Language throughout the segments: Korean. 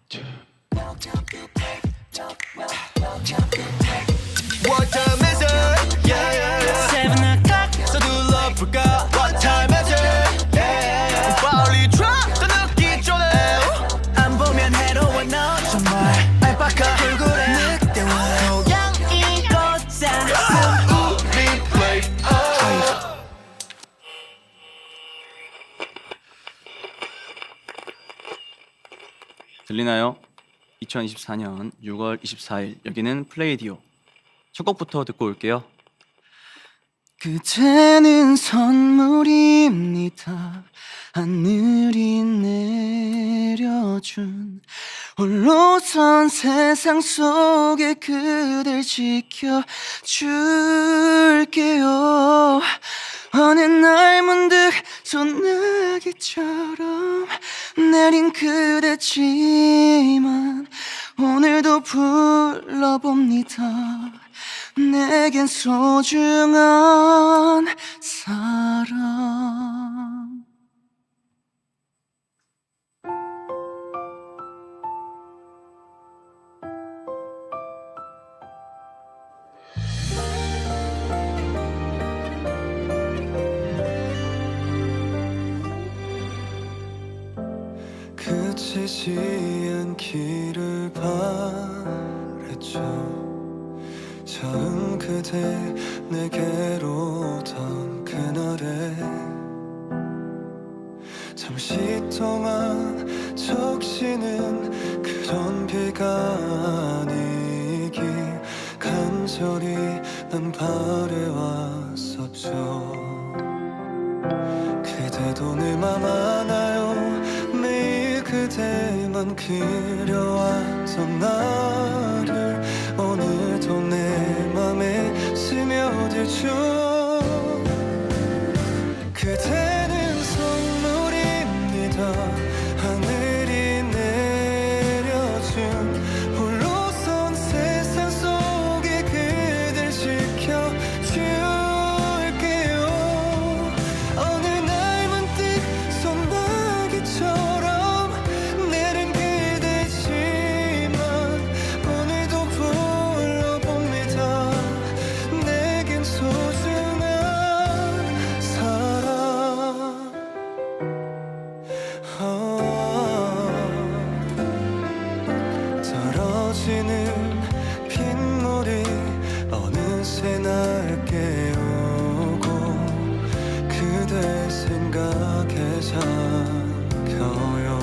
What time is it? Yeah, yeah, yeah. 7 o'clock 서둘러 볼까? What time is it? Yeah, yeah, yeah. 빨리 drop 더 늦기 전에 안 보면 해로워 너 정말 알파카 돌고래 늑대와 고양이 걷자 우리 play 들리나요? 2024년 6월 24일 여기는 플레이디오. 첫 곡부터 듣고 올게요. 그대는 선물입니다. 하늘이 내려준 홀로선 세상 속에 그댈 지켜줄게요. 어느 날 문득 소나기처럼 내린 그대지만 오늘도 불러봅니다. 내겐 소중한 사람. 그치지 않기를 바랬죠. 처음 그대 내게로 오던 그날에 잠시 동안 적시는 그런 비가 아니길 간절히 난 바래왔었죠. 그대도 내 맘 알아요. 매일 그대만 그려왔던 나를 오늘도 내 맘에 스며들죠. 그대는 선물입니다. 하늘이 내려준 홀로선 세상 속에 그댈 지켜줄게요. 어느 날 문득 소나기처럼 내린 그대지만 오늘도 불러봅니다. 내겐 소중한 사람. 떨어지는 빗물이 어느새 날 깨우고 그대 생각에 잠겨요.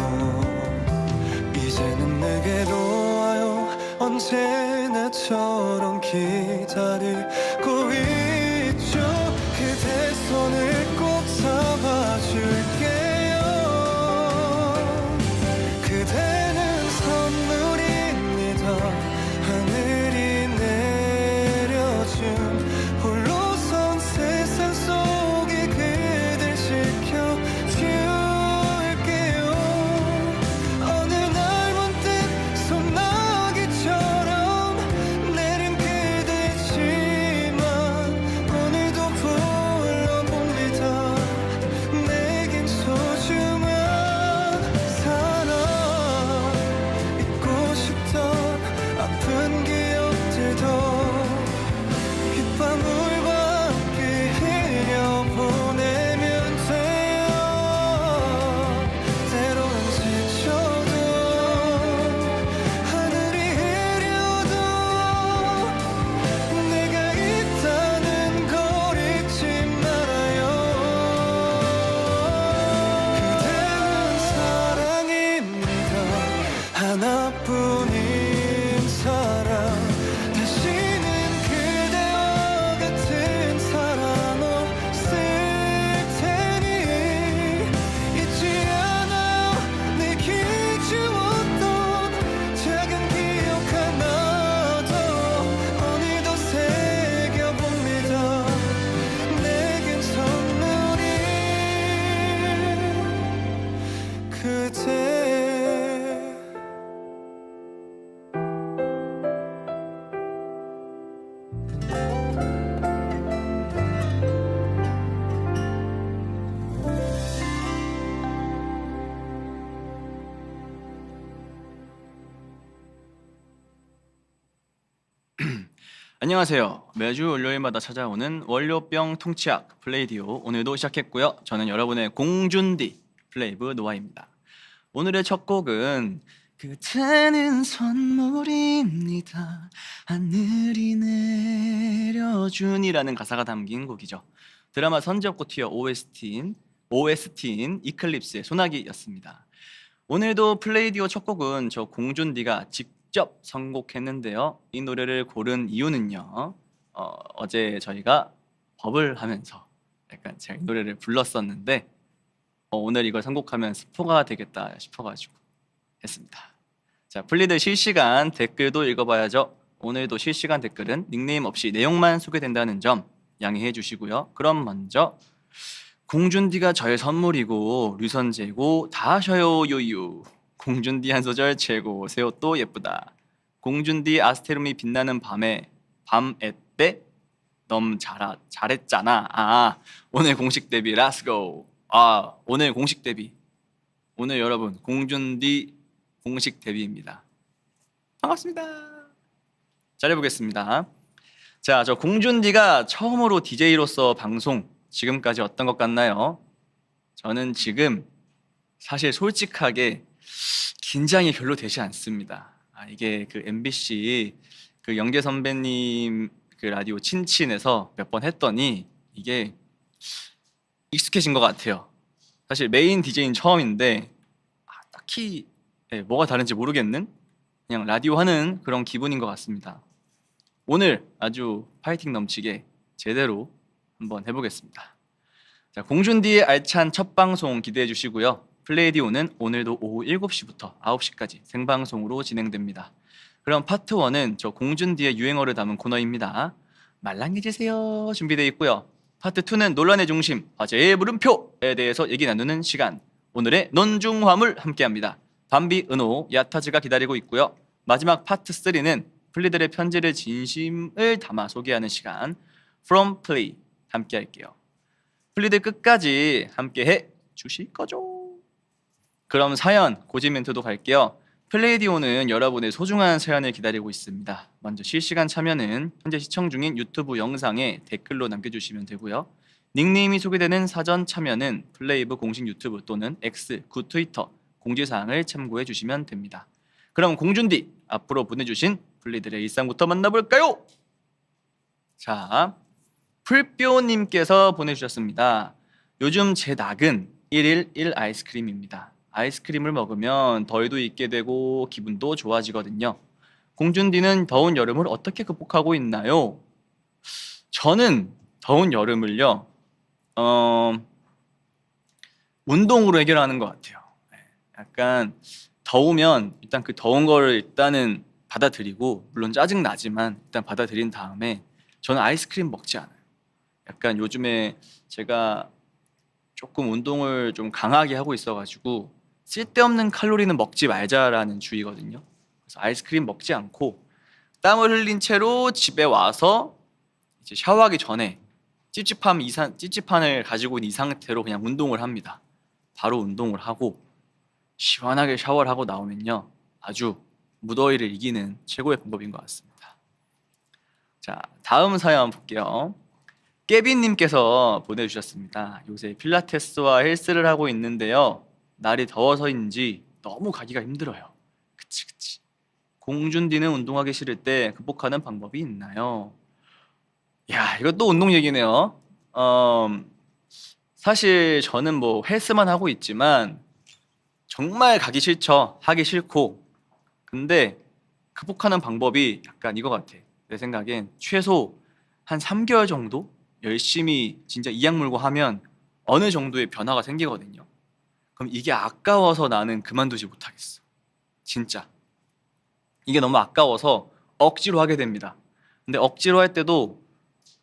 이제는 내게로 와요. 언제나처럼 기다리고 있죠. 그대 손을 꼭 잡아줄게요. 그대는 선물입니다. 하늘이 내려준 홀로선 세상 속에 그댈 지켜줄게요. 어느 날 문득 소나기처럼 내린 그대지만 오늘도 불러봅니다. 안녕하세요. 매주 월요일마다 찾아오는 월요병 통치약 플레이디오 오늘도 시작했고요. 저는 여러분의 공준디 플레이브 노아입니다. 오늘의 첫 곡은 그대는 선물입니다. 하늘이 내려준이라는 가사가 담긴 곡이죠. 드라마 선지엽고 튀어 OST인 이클립스의 소나기였습니다. 오늘도 플레이디오 첫 곡은 저 공준디가 직접 선곡했는데요. 이 노래를 고른 이유는요. 어제 저희가 법을 하면서 약간 제가 이 노래를 불렀었는데 오늘 이걸 선곡하면 스포가 되겠다 싶어가지고 했습니다. 자, 플리들 실시간 댓글도 읽어봐야죠. 오늘도 실시간 댓글은 닉네임 없이 내용만 소개된다는 점 양해해 주시고요. 그럼 먼저 공준디가 저의 선물이고 류선재고 다 하셔요 요유. 공준디 한 소절 최고 새 옷도 예쁘다. 공준디 아스테롬이 빛나는 밤에 밤에 때 너무 잘했잖아. 오늘 공식 데뷔 렛츠고. 오늘 공식 데뷔. 오늘 여러분 공준디 공식 데뷔입니다. 반갑습니다. 잘해보겠습니다. 자, 저 공준디가 처음으로 DJ로서 방송 지금까지 어떤 것 같나요? 저는 지금 사실 솔직하게 긴장이 별로 되지 않습니다. 이게 그 MBC 그 영계 선배님 그 라디오 친친에서 몇 번 했더니 이게 익숙해진 것 같아요. 사실 메인 DJ는 처음인데 딱히 뭐가 다른지 모르겠는 그냥 라디오 하는 그런 기분인 것 같습니다. 오늘 아주 파이팅 넘치게 제대로 한번 해보겠습니다. 자, 공준디의 알찬 첫 방송 기대해 주시고요. 플레이디오는 오늘도 오후 7시부터 9시까지 생방송으로 진행됩니다. 그럼 파트 1은 저 공준디의 유행어를 담은 코너입니다. 말랑해지세요 준비되어 있고요. 파트 2는 논란의 중심, 화제의 물음표에 대해서 얘기 나누는 시간. 오늘의 논중화물 함께합니다. 밤비, 은호, 야타즈가 기다리고 있고요. 마지막 파트 3는 플리들의 편지를 진심을 담아 소개하는 시간 From Play 함께 할게요. 플리들 끝까지 함께 해 주실 거죠? 그럼 사연, 고진 멘트도 갈게요. 플레이디오는 여러분의 소중한 사연을 기다리고 있습니다. 먼저 실시간 참여는 현재 시청 중인 유튜브 영상에 댓글로 남겨주시면 되고요. 닉네임이 소개되는 사전 참여는 플레이브 공식 유튜브 또는 X, 구 트위터 공지사항을 참고해 주시면 됩니다. 그럼 공준디 앞으로 보내주신 플리들의 일상부터 만나볼까요? 자, 풀뼈님께서 보내주셨습니다. 요즘 제 낙은 1일 1 아이스크림입니다. 아이스크림을 먹으면 더위도 잊게 되고 기분도 좋아지거든요. 공준디는 더운 여름을 어떻게 극복하고 있나요? 저는 더운 여름을요, 운동으로 해결하는 것 같아요. 약간 더우면 일단 그 더운 거를 일단은 받아들이고, 물론 짜증 나지만 일단 받아들인 다음에 저는 아이스크림 먹지 않아요. 약간 요즘에 제가 조금 운동을 좀 강하게 하고 있어가지고 쓸데없는 칼로리는 먹지 말자라는 주의거든요. 그래서 아이스크림 먹지 않고 땀을 흘린 채로 집에 와서 이제 샤워하기 전에 찝찝한을 가지고 있는 이 상태로 그냥 운동을 합니다. 바로 운동을 하고 시원하게 샤워를 하고 나오면요, 아주 무더위를 이기는 최고의 방법인 것 같습니다. 자, 다음 사연 볼게요. 깨빈님께서 보내주셨습니다. 요새 필라테스와 헬스를 하고 있는데요, 날이 더워서인지 너무 가기가 힘들어요. 그치. 공준디는 운동하기 싫을 때 극복하는 방법이 있나요? 야, 이것도 운동 얘기네요. 사실 저는 뭐 헬스만 하고 있지만 정말 가기 싫죠. 하기 싫고. 근데 극복하는 방법이 약간 이거 같아. 내 생각엔 최소 한 3개월 정도 열심히 진짜 이악 물고 하면 어느 정도의 변화가 생기거든요. 그럼 이게 아까워서 나는 그만두지 못하겠어. 진짜 이게 너무 아까워서 억지로 하게 됩니다. 근데 억지로 할 때도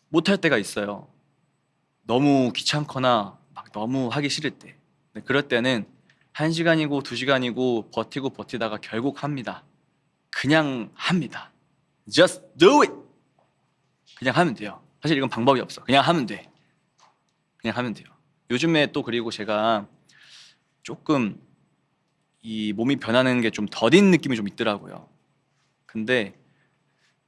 못할 때가 있어요. 너무 귀찮거나 막 너무 하기 싫을 때. 근데 그럴 때는 1시간이고 2시간이고 버티다가 결국 합니다. 그냥 합니다. Just do it. 그냥 하면 돼요. 사실 이건 방법이 없어. 그냥 하면 돼. 그냥 하면 돼요. 요즘에 또 그리고 제가 조금 이 몸이 변하는 게 좀 더딘 느낌이 좀 있더라고요. 근데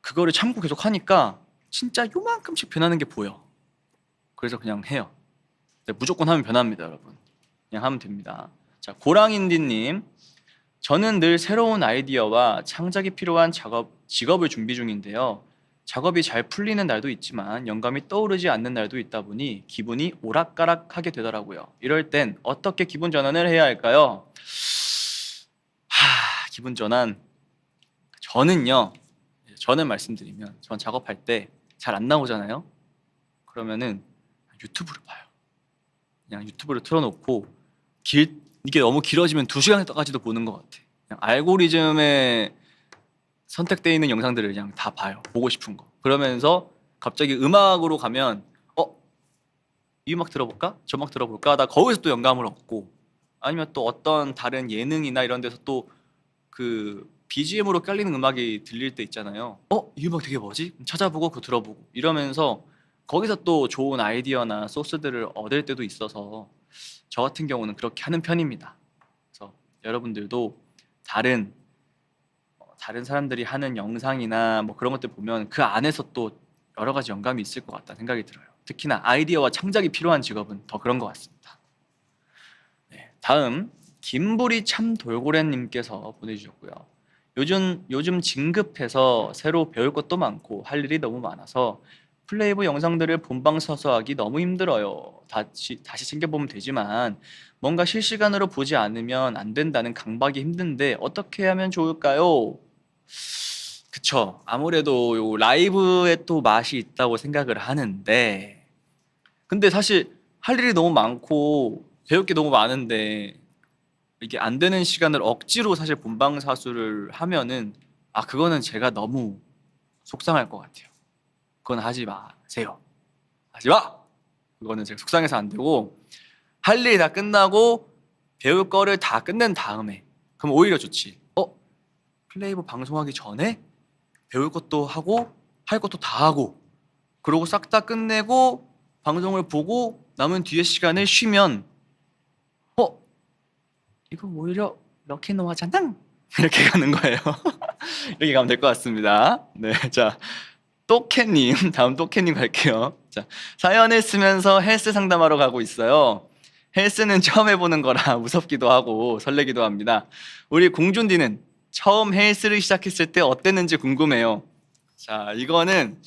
그거를 참고 계속 하니까 진짜 요만큼씩 변하는 게 보여. 그래서 그냥 해요. 네, 무조건 하면 변합니다, 여러분. 그냥 하면 됩니다. 자, 고랑인디님, 저는 늘 새로운 아이디어와 창작이 필요한 직업을 준비 중인데요. 작업이 잘 풀리는 날도 있지만 영감이 떠오르지 않는 날도 있다 보니 기분이 오락가락하게 되더라고요. 이럴 땐 어떻게 기분 전환을 해야 할까요? 기분 전환. 저는 말씀드리면, 전 작업할 때 잘 안 나오잖아요. 그러면은 유튜브를 봐요. 그냥 유튜브를 틀어놓고 이게 너무 길어지면 2시간까지도 보는 것 같아. 그냥 알고리즘에 선택되어 있는 영상들을 그냥 다 봐요. 보고 싶은 거. 그러면서 갑자기 음악으로 가면 이 음악 들어볼까? 저 음악 들어볼까? 나 거기서 또 영감을 얻고, 아니면 또 어떤 다른 예능이나 이런 데서 또 그 BGM으로 깔리는 음악이 들릴 때 있잖아요. 이 음악 되게 뭐지? 찾아보고 그거 들어보고 이러면서 거기서 또 좋은 아이디어나 소스들을 얻을 때도 있어서 저 같은 경우는 그렇게 하는 편입니다. 그래서 여러분들도 다른 사람들이 하는 영상이나 뭐 그런 것들 보면 그 안에서 또 여러 가지 영감이 있을 것 같다는 생각이 들어요. 특히나 아이디어와 창작이 필요한 직업은 더 그런 것 같습니다. 네, 다음 김부리 참 돌고래님께서 보내주셨고요. 요즘 진급해서 새로 배울 것도 많고 할 일이 너무 많아서 플레이브 영상들을 본방 사수 하기 너무 힘들어요. 다시 챙겨보면 되지만 뭔가 실시간으로 보지 않으면 안 된다는 강박이 힘든데 어떻게 하면 좋을까요? 그쵸. 아무래도 요 라이브에 또 맛이 있다고 생각을 하는데, 근데 사실 할 일이 너무 많고 배울 게 너무 많은데 이게 안 되는 시간을 억지로 사실 본방사수를 하면은 그거는 제가 너무 속상할 것 같아요. 그건 하지 마세요. 하지 마! 그거는 제가 속상해서 안 되고, 할 일이 다 끝나고 배울 거를 다 끝낸 다음에, 그럼 오히려 좋지. 플레이브 방송하기 전에 배울 것도 하고 할 것도 다 하고 그러고 싹 다 끝내고 방송을 보고 남은 뒤에 시간을 쉬면 이거 오히려 럭키노하잖아 이렇게 가는 거예요. 이렇게 가면 될 것 같습니다. 네, 자 또캣님, 다음 또캣님 갈게요. 자, 사연을 쓰면서 헬스 상담하러 가고 있어요. 헬스는 처음 해보는 거라 무섭기도 하고 설레기도 합니다. 우리 공준디는 처음 헬스를 시작했을 때 어땠는지 궁금해요. 자, 이거는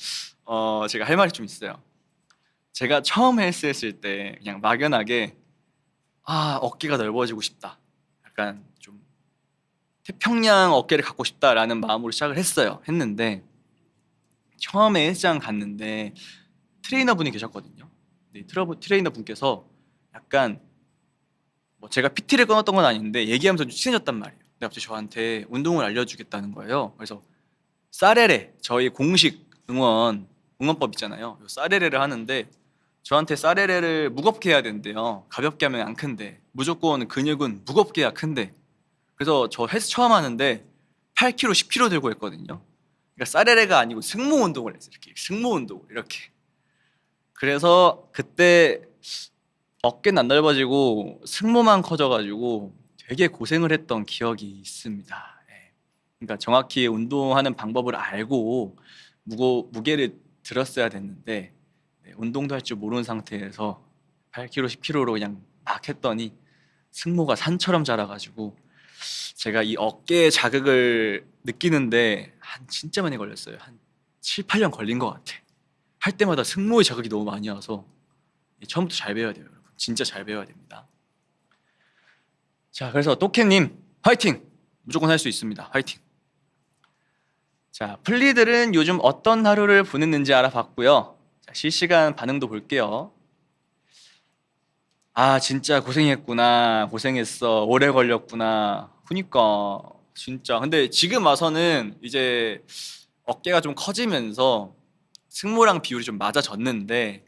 제가 할 말이 좀 있어요. 제가 처음 헬스 했을 때 그냥 막연하게 어깨가 넓어지고 싶다, 약간 좀 태평양 어깨를 갖고 싶다라는 마음으로 시작을 했는데 처음에 헬스장 갔는데 트레이너분이 계셨거든요. 네, 트레이너분께서 약간 뭐 제가 PT를 끊었던 건 아닌데 얘기하면서 좀 친해졌단 말이에요. 근데 갑자기 저한테 운동을 알려주겠다는 거예요. 그래서 사레레, 저희 공식 응원법 있잖아요. 사레레를 하는데 저한테 사레레를 무겁게 해야 된대요. 가볍게 하면 안 큰데 무조건 근육은 무겁게 해야 큰데. 그래서 저 헬스 처음 하는데 8kg, 10kg 들고 했거든요. 그러니까 사레레가 아니고 승모 운동을 했어요. 이렇게 승모 운동 이렇게. 그래서 그때 어깨는 안 넓어지고 승모만 커져가지고 되게 고생을 했던 기억이 있습니다. 예. 그러니까 정확히 운동하는 방법을 알고 무게를 들었어야 됐는데 운동도 할 줄 모르는 상태에서 8kg, 10kg로 그냥 막 했더니 승모가 산처럼 자라가지고 제가 이 어깨 자극을 느끼는데 진짜 많이 걸렸어요. 한 7, 8년 걸린 것 같아. 할 때마다 승모의 자극이 너무 많이 와서 처음부터 잘 배워야 돼요, 여러분. 진짜 잘 배워야 됩니다. 자, 그래서 또캣님 화이팅! 무조건 할 수 있습니다. 화이팅! 자, 플리들은 요즘 어떤 하루를 보냈는지 알아봤고요. 자, 실시간 반응도 볼게요. 진짜 고생했구나, 고생했어, 오래 걸렸구나. 그니까 진짜. 근데 지금 와서는 이제 어깨가 좀 커지면서 승모랑 비율이 좀 맞아졌는데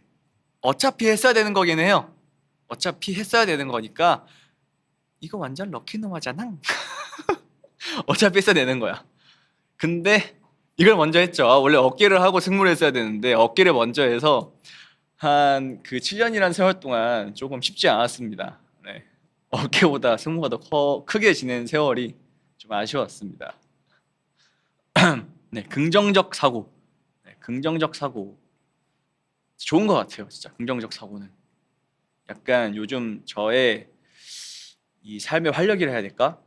어차피 했어야 되는 거긴 해요. 어차피 했어야 되는 거니까 이거 완전 럭키노마잖아. 어차피 했어야 되는 거야. 근데 이걸 먼저 했죠. 원래 어깨를 하고 승모를 했어야 되는데 어깨를 먼저 해서 한 그 7년이라는 세월 동안 조금 쉽지 않았습니다. 네. 어깨보다 승모가 더 크게 지낸 세월이 좀 아쉬웠습니다. 네, 긍정적 사고. 네, 긍정적 사고 좋은 것 같아요. 진짜 긍정적 사고는 약간 요즘 저의 이 삶의 활력이라 해야 될까?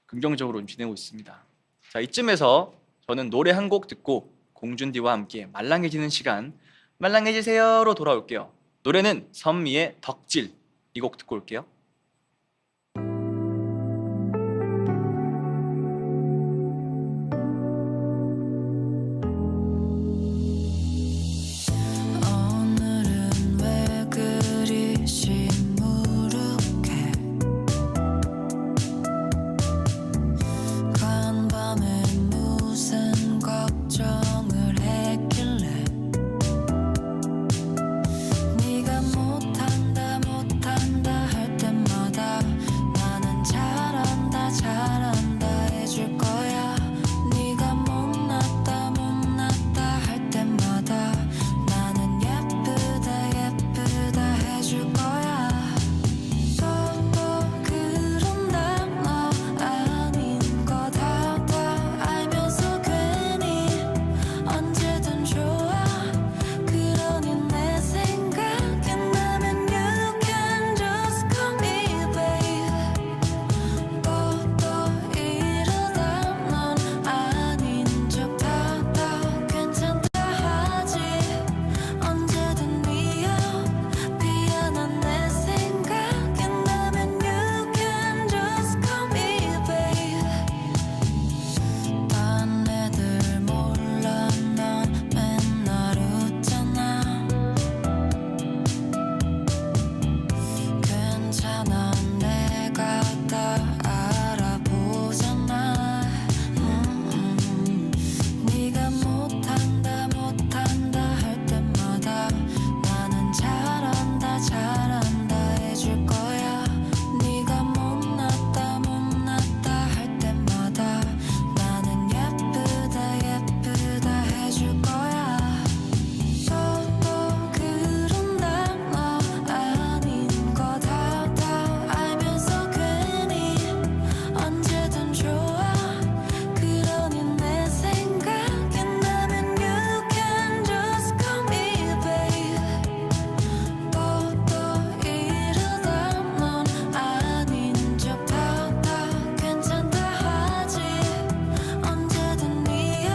긍정적으로 지내고 있습니다. 자, 이쯤에서 저는 노래 한 곡 듣고 공준디와 함께 말랑해지는 시간 말랑해지세요로 돌아올게요. 노래는 선미의 덕질 이 곡 듣고 올게요. 오늘은 왜 그리 시무룩해 간밤에 무슨 걱정을 했길래 네가 못한다 못한다 할 때마다 나는 잘한다 잘한다 해줄 거야 네가 못났다 못났다 할 때마다 나는 예쁘다 예쁘다 해줄 거야 또 그런다 너 아닌 거 다 알면서 괜히 언제든 좋아 그러니 내 생각이 나면 you can just call me babe 또 이러다 넌 아닌 척 다 괜찮다 하지 언제든 미워 미안한 내 생각이 나면 you can just call me babe 딴 애들 몰라 넌 맨날 웃잖아 괜찮아 내가 다 알아보잖아 네가 못한다 못한다 할 때마다 나는 잘한다 잘한다 해줄 거야 네가 못났다 못났다 할 때마다 나는 예쁘다 예쁘다 해줄 거야 또 그런다 너 아닌 거 다 알면서 괜히 언제든 좋아 그러니 내 생각이 나면 you can just call me babe 또 이러다 넌 아닌 척 다 괜찮다 하지 언제든 미워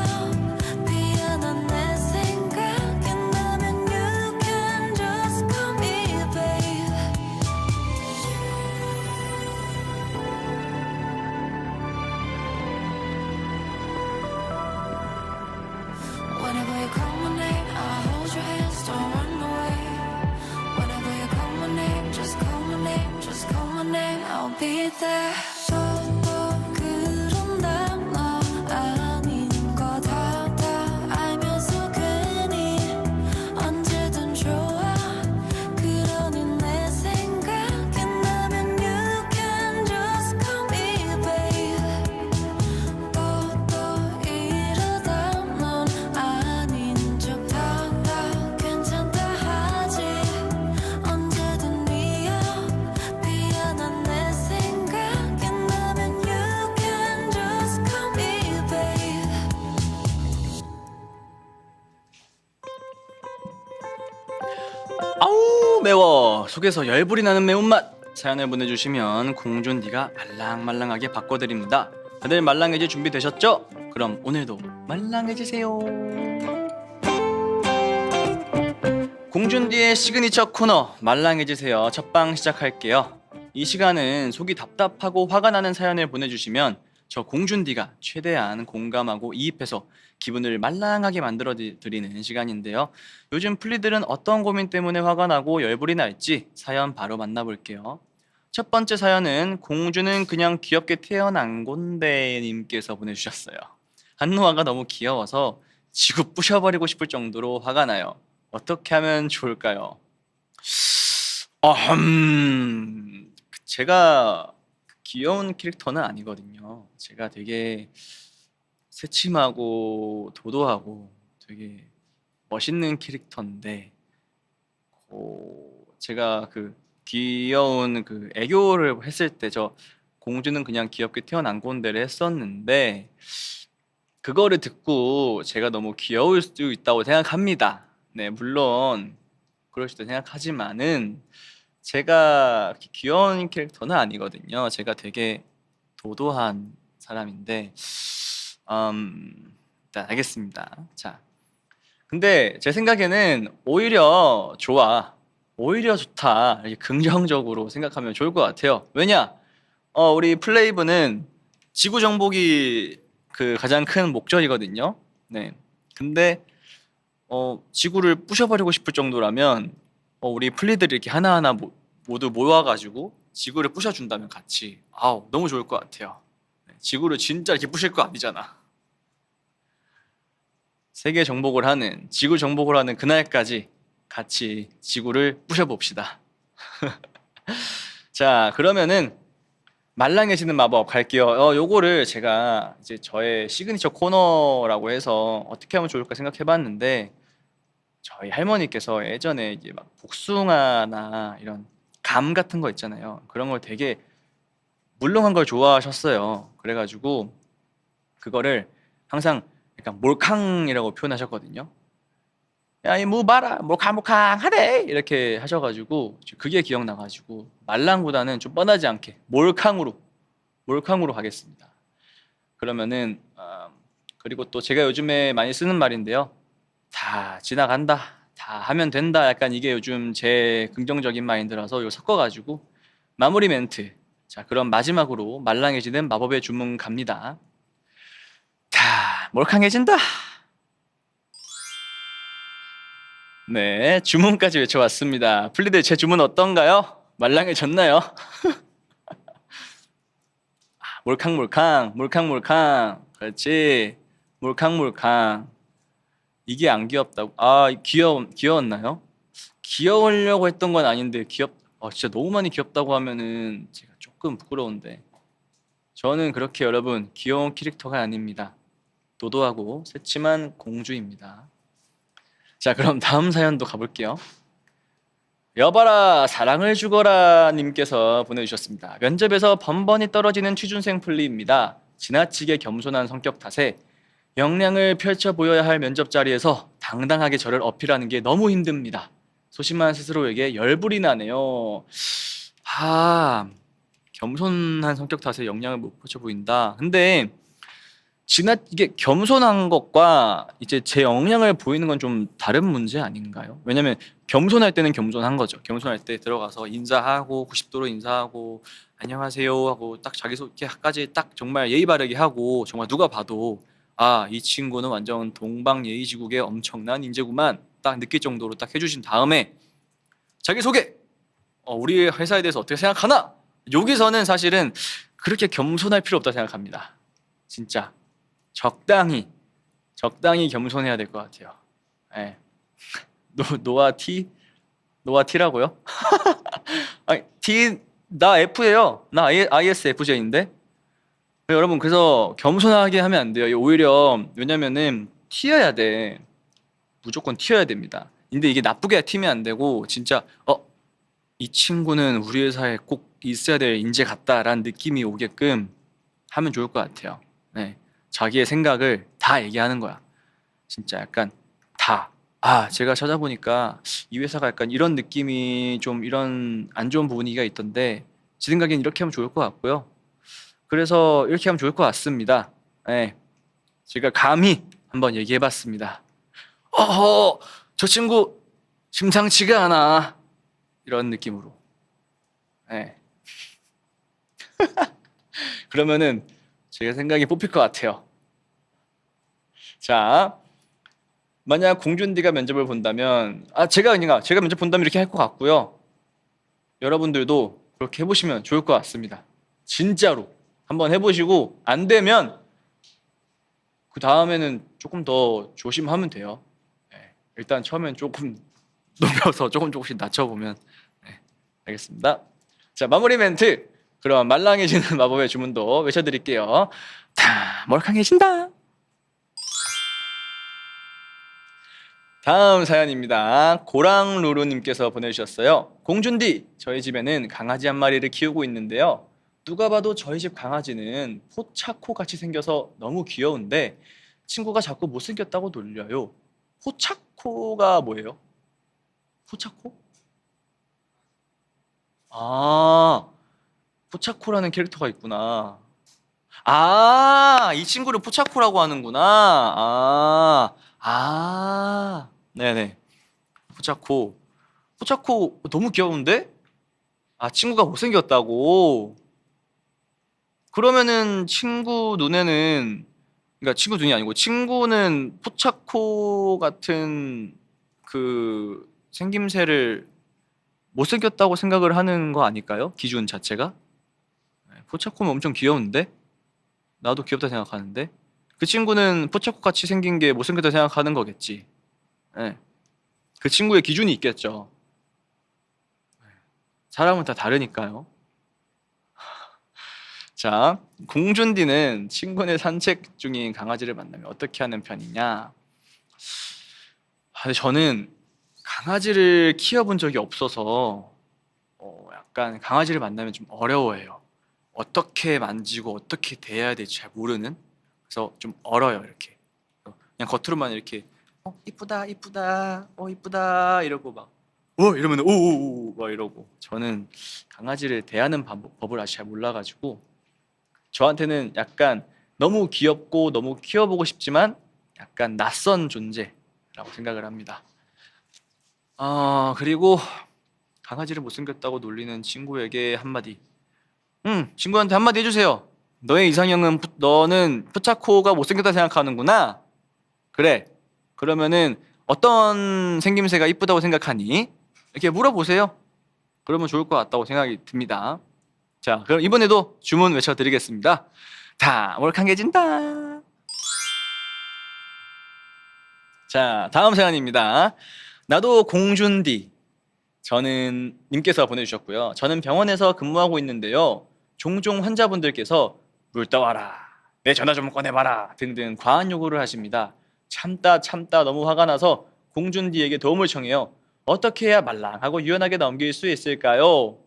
미안한 내 생각이 나면 you can just call me babe Whenever you call my name, I'll hold your hands, don't run away. Whenever you call my name, just call my name, just call my name, I'll be there. 또 그런다 너 아닌 거 다 알면서 괜히 언제든 좋아 그러니 내 생각이 나면 you can just call me babe 또 이러다 넌 아닌 척 다 괜찮다 하지 언제든 미워 미안한 내 생각이 나면 you can just call me babe 아우 매워 속에서 열불이 나는 매운맛 사연을 보내주시면 공준디가 말랑말랑하게 바꿔드립니다. 다들 말랑해질 준비 되셨죠? 그럼 오늘도 말랑해지세요. 공준디의 시그니처 코너 말랑해지세요. 첫방 시작할게요. 이 시간은 속이 답답하고 화가 나는 사연을 보내주시면 저 공준디가 최대한 공감하고 이입해서 기분을 말랑하게 만들어 드리는 시간인데요. 요즘 플리들은 어떤 고민 때문에 화가 나고 열불이 날지 사연 바로 만나볼게요. 첫 번째 사연은 공주는 그냥 귀엽게 태어난 건데 님께서 보내주셨어요. 한노아가 너무 귀여워서 지구 부셔버리고 싶을 정도로 화가 나요. 어떻게 하면 좋을까요? 제가 귀여운 캐릭터는 아니거든요. 제가 되게 새침하고 도도하고 되게 멋있는 캐릭터인데 제가 그 귀여운 그 애교를 했을 때 저 공주는 그냥 귀엽게 태어난 꼰대를 했었는데 그거를 듣고 제가 너무 귀여울 수도 있다고 생각합니다. 네, 물론 그럴 수도 생각하지만은 제가 그렇게 귀여운 캐릭터는 아니거든요. 제가 되게 도도한 사람인데, 일단 알겠습니다. 자, 근데 제 생각에는 오히려 좋아. 오히려 좋다. 이렇게 긍정적으로 생각하면 좋을 것 같아요. 왜냐? 우리 플레이브는 지구 정복이 그 가장 큰 목적이거든요. 네. 근데 지구를 부셔버리고 싶을 정도라면 우리 플리들이 이렇게 하나하나 모두 모여가지고 지구를 부셔준다면 같이 아우 너무 좋을 것 같아요. 네. 지구를 진짜 이렇게 부실 거 아니잖아. 세계 정복을 하는 지구 정복을 하는 그날까지 같이 지구를 부셔봅시다. 자, 그러면은 말랑해지는 마법 갈게요. 요거를 제가 이제 저의 시그니처 코너라고 해서 어떻게 하면 좋을까 생각해봤는데, 저희 할머니께서 예전에 이제 막 복숭아나 이런 감 같은 거 있잖아요. 그런 걸 되게 물렁한 걸 좋아하셨어요. 그래가지고 그거를 항상 약간 몰캉이라고 표현하셨거든요. 야, 이 무 봐라, 몰캉몰캉하네 이렇게 하셔가지고 그게 기억나가지고 말랑보다는 좀 뻔하지 않게 몰캉으로 가겠습니다. 그러면은 그리고 또 제가 요즘에 많이 쓰는 말인데요. 다 지나간다, 다 하면 된다. 약간 이게 요즘 제 긍정적인 마인드라서 이거 섞어가지고 마무리 멘트. 자, 그럼 마지막으로 말랑해지는 마법의 주문 갑니다. 다 몰캉해진다. 네, 주문까지 외쳐왔습니다. 플리들 제 주문 어떤가요? 말랑해졌나요? 몰캉몰캉. 그렇지. 몰캉몰캉. 이게 안 귀엽다고? 귀여웠나요? 귀여우려고 했던 건 아닌데 진짜 너무 많이 귀엽다고 하면은 제가 조금 부끄러운데. 저는 그렇게 여러분 귀여운 캐릭터가 아닙니다. 도도하고 새침한 공주입니다. 자, 그럼 다음 사연도 가볼게요. 여봐라 사랑을 주거라 님께서 보내주셨습니다. 면접에서 번번이 떨어지는 취준생 플리입니다. 지나치게 겸손한 성격 탓에 역량을 펼쳐 보여야 할 면접 자리에서 당당하게 저를 어필하는 게 너무 힘듭니다. 소심한 스스로에게 열불이 나네요. 겸손한 성격 탓에 역량을 못 펼쳐 보인다. 근데 이게 겸손한 것과 이제 제 역량을 보이는 건 좀 다른 문제 아닌가요? 왜냐면 겸손할 때는 겸손한 거죠. 겸손할 때 들어가서 인사하고 90도로 인사하고 안녕하세요 하고 딱 자기소개까지 딱 정말 예의 바르게 하고 정말 누가 봐도 이 친구는 완전 동방예의지국의 엄청난 인재구만 딱 느낄 정도로 딱 해주신 다음에 자기소개! 우리 회사에 대해서 어떻게 생각하나? 여기서는 사실은 그렇게 겸손할 필요 없다 생각합니다. 진짜 적당히 겸손해야 될 것 같아요. 네. 노아티라고요? 아니, 나 F예요. 나 ISFJ인데. 여러분 그래서 겸손하게 하면 안 돼요. 오히려 왜냐면은 튀어야 돼. 무조건 튀어야 됩니다. 근데 이게 나쁘게 튀면 안 되고 진짜 이 친구는 우리 회사에 꼭 있어야 될 인재 같다라는 느낌이 오게끔 하면 좋을 것 같아요. 네. 자기의 생각을 다 얘기하는 거야. 진짜 약간 다. 제가 찾아보니까 이 회사가 약간 이런 느낌이 좀 이런 안 좋은 부분이가 있던데 제 생각엔 이렇게 하면 좋을 것 같고요. 그래서 이렇게 하면 좋을 것 같습니다. 네. 제가 감히 한번 얘기해봤습니다. 저 친구 심상치가 않아. 이런 느낌으로. 네. 그러면은 제가 생각이 뽑힐 것 같아요. 자, 만약 공준디가 면접을 본다면 제가 면접 본다면 이렇게 할 것 같고요. 여러분들도 그렇게 해보시면 좋을 것 같습니다. 진짜로 한번 해보시고 안 되면 그 다음에는 조금 더 조심하면 돼요. 네, 일단 처음엔 조금 높여서 조금씩 낮춰보면 알겠습니다. 자, 마무리 멘트. 그럼 말랑해지는 마법의 주문도 외쳐드릴게요. 다 몰캉해진다. 다음 사연입니다. 고랑루루님께서 보내주셨어요. 공준디, 저희 집에는 강아지 한 마리를 키우고 있는데요. 누가 봐도 저희 집 강아지는 포차코 같이 생겨서 너무 귀여운데 친구가 자꾸 못생겼다고 놀려요. 포차코가 뭐예요? 포차코? 아, 포차코라는 캐릭터가 있구나. 아, 이 친구를 포차코라고 하는구나. 네네. 포차코. 포차코 너무 귀여운데? 아, 친구가 못생겼다고? 그러면은 친구 눈에는, 그러니까 친구 눈이 아니고 친구는 포차코 같은 그 생김새를 못생겼다고 생각을 하는 거 아닐까요? 기준 자체가? 네, 포차코는 엄청 귀여운데? 나도 귀엽다 생각하는데? 그 친구는 포차코 같이 생긴 게 못생겼다 생각하는 거겠지. 네. 그 친구의 기준이 있겠죠. 사람은 다 다르니까요. 자, 공준디는 친구네 산책 중인 강아지를 만나면 어떻게 하는 편이냐? 근데 저는 강아지를 키워본 적이 없어서 약간 강아지를 만나면 좀 어려워해요. 어떻게 만지고 어떻게 대해야 될지 잘 모르는. 그래서 좀 얼어요 이렇게. 그냥 겉으로만 이렇게 이쁘다 이쁘다 이쁘다 이러고 막 이러면 오오오 막 이러고. 저는 강아지를 대하는 법을 아직 잘 몰라가지고 저한테는 약간 너무 귀엽고 너무 키워보고 싶지만 약간 낯선 존재라고 생각을 합니다. 그리고 강아지를 못생겼다고 놀리는 친구에게 한마디. 친구한테 한마디 해주세요. 너의 이상형은 너는 푸차코가 못생겼다 생각하는구나. 그래. 그러면은 어떤 생김새가 이쁘다고 생각하니? 이렇게 물어보세요. 그러면 좋을 것 같다고 생각이 듭니다. 자, 그럼 이번에도 주문 외쳐드리겠습니다. 다 몰캉해진다. 자, 다음 사연입니다. 나도 공준디. 저는 님께서 보내주셨고요. 저는 병원에서 근무하고 있는데요. 종종 환자분들께서 물 떠와라, 내 전화 좀 꺼내봐라 등등 과한 요구를 하십니다. 참다 너무 화가 나서 공준디에게 도움을 청해요. 어떻게 해야 말랑하고 유연하게 넘길 수 있을까요?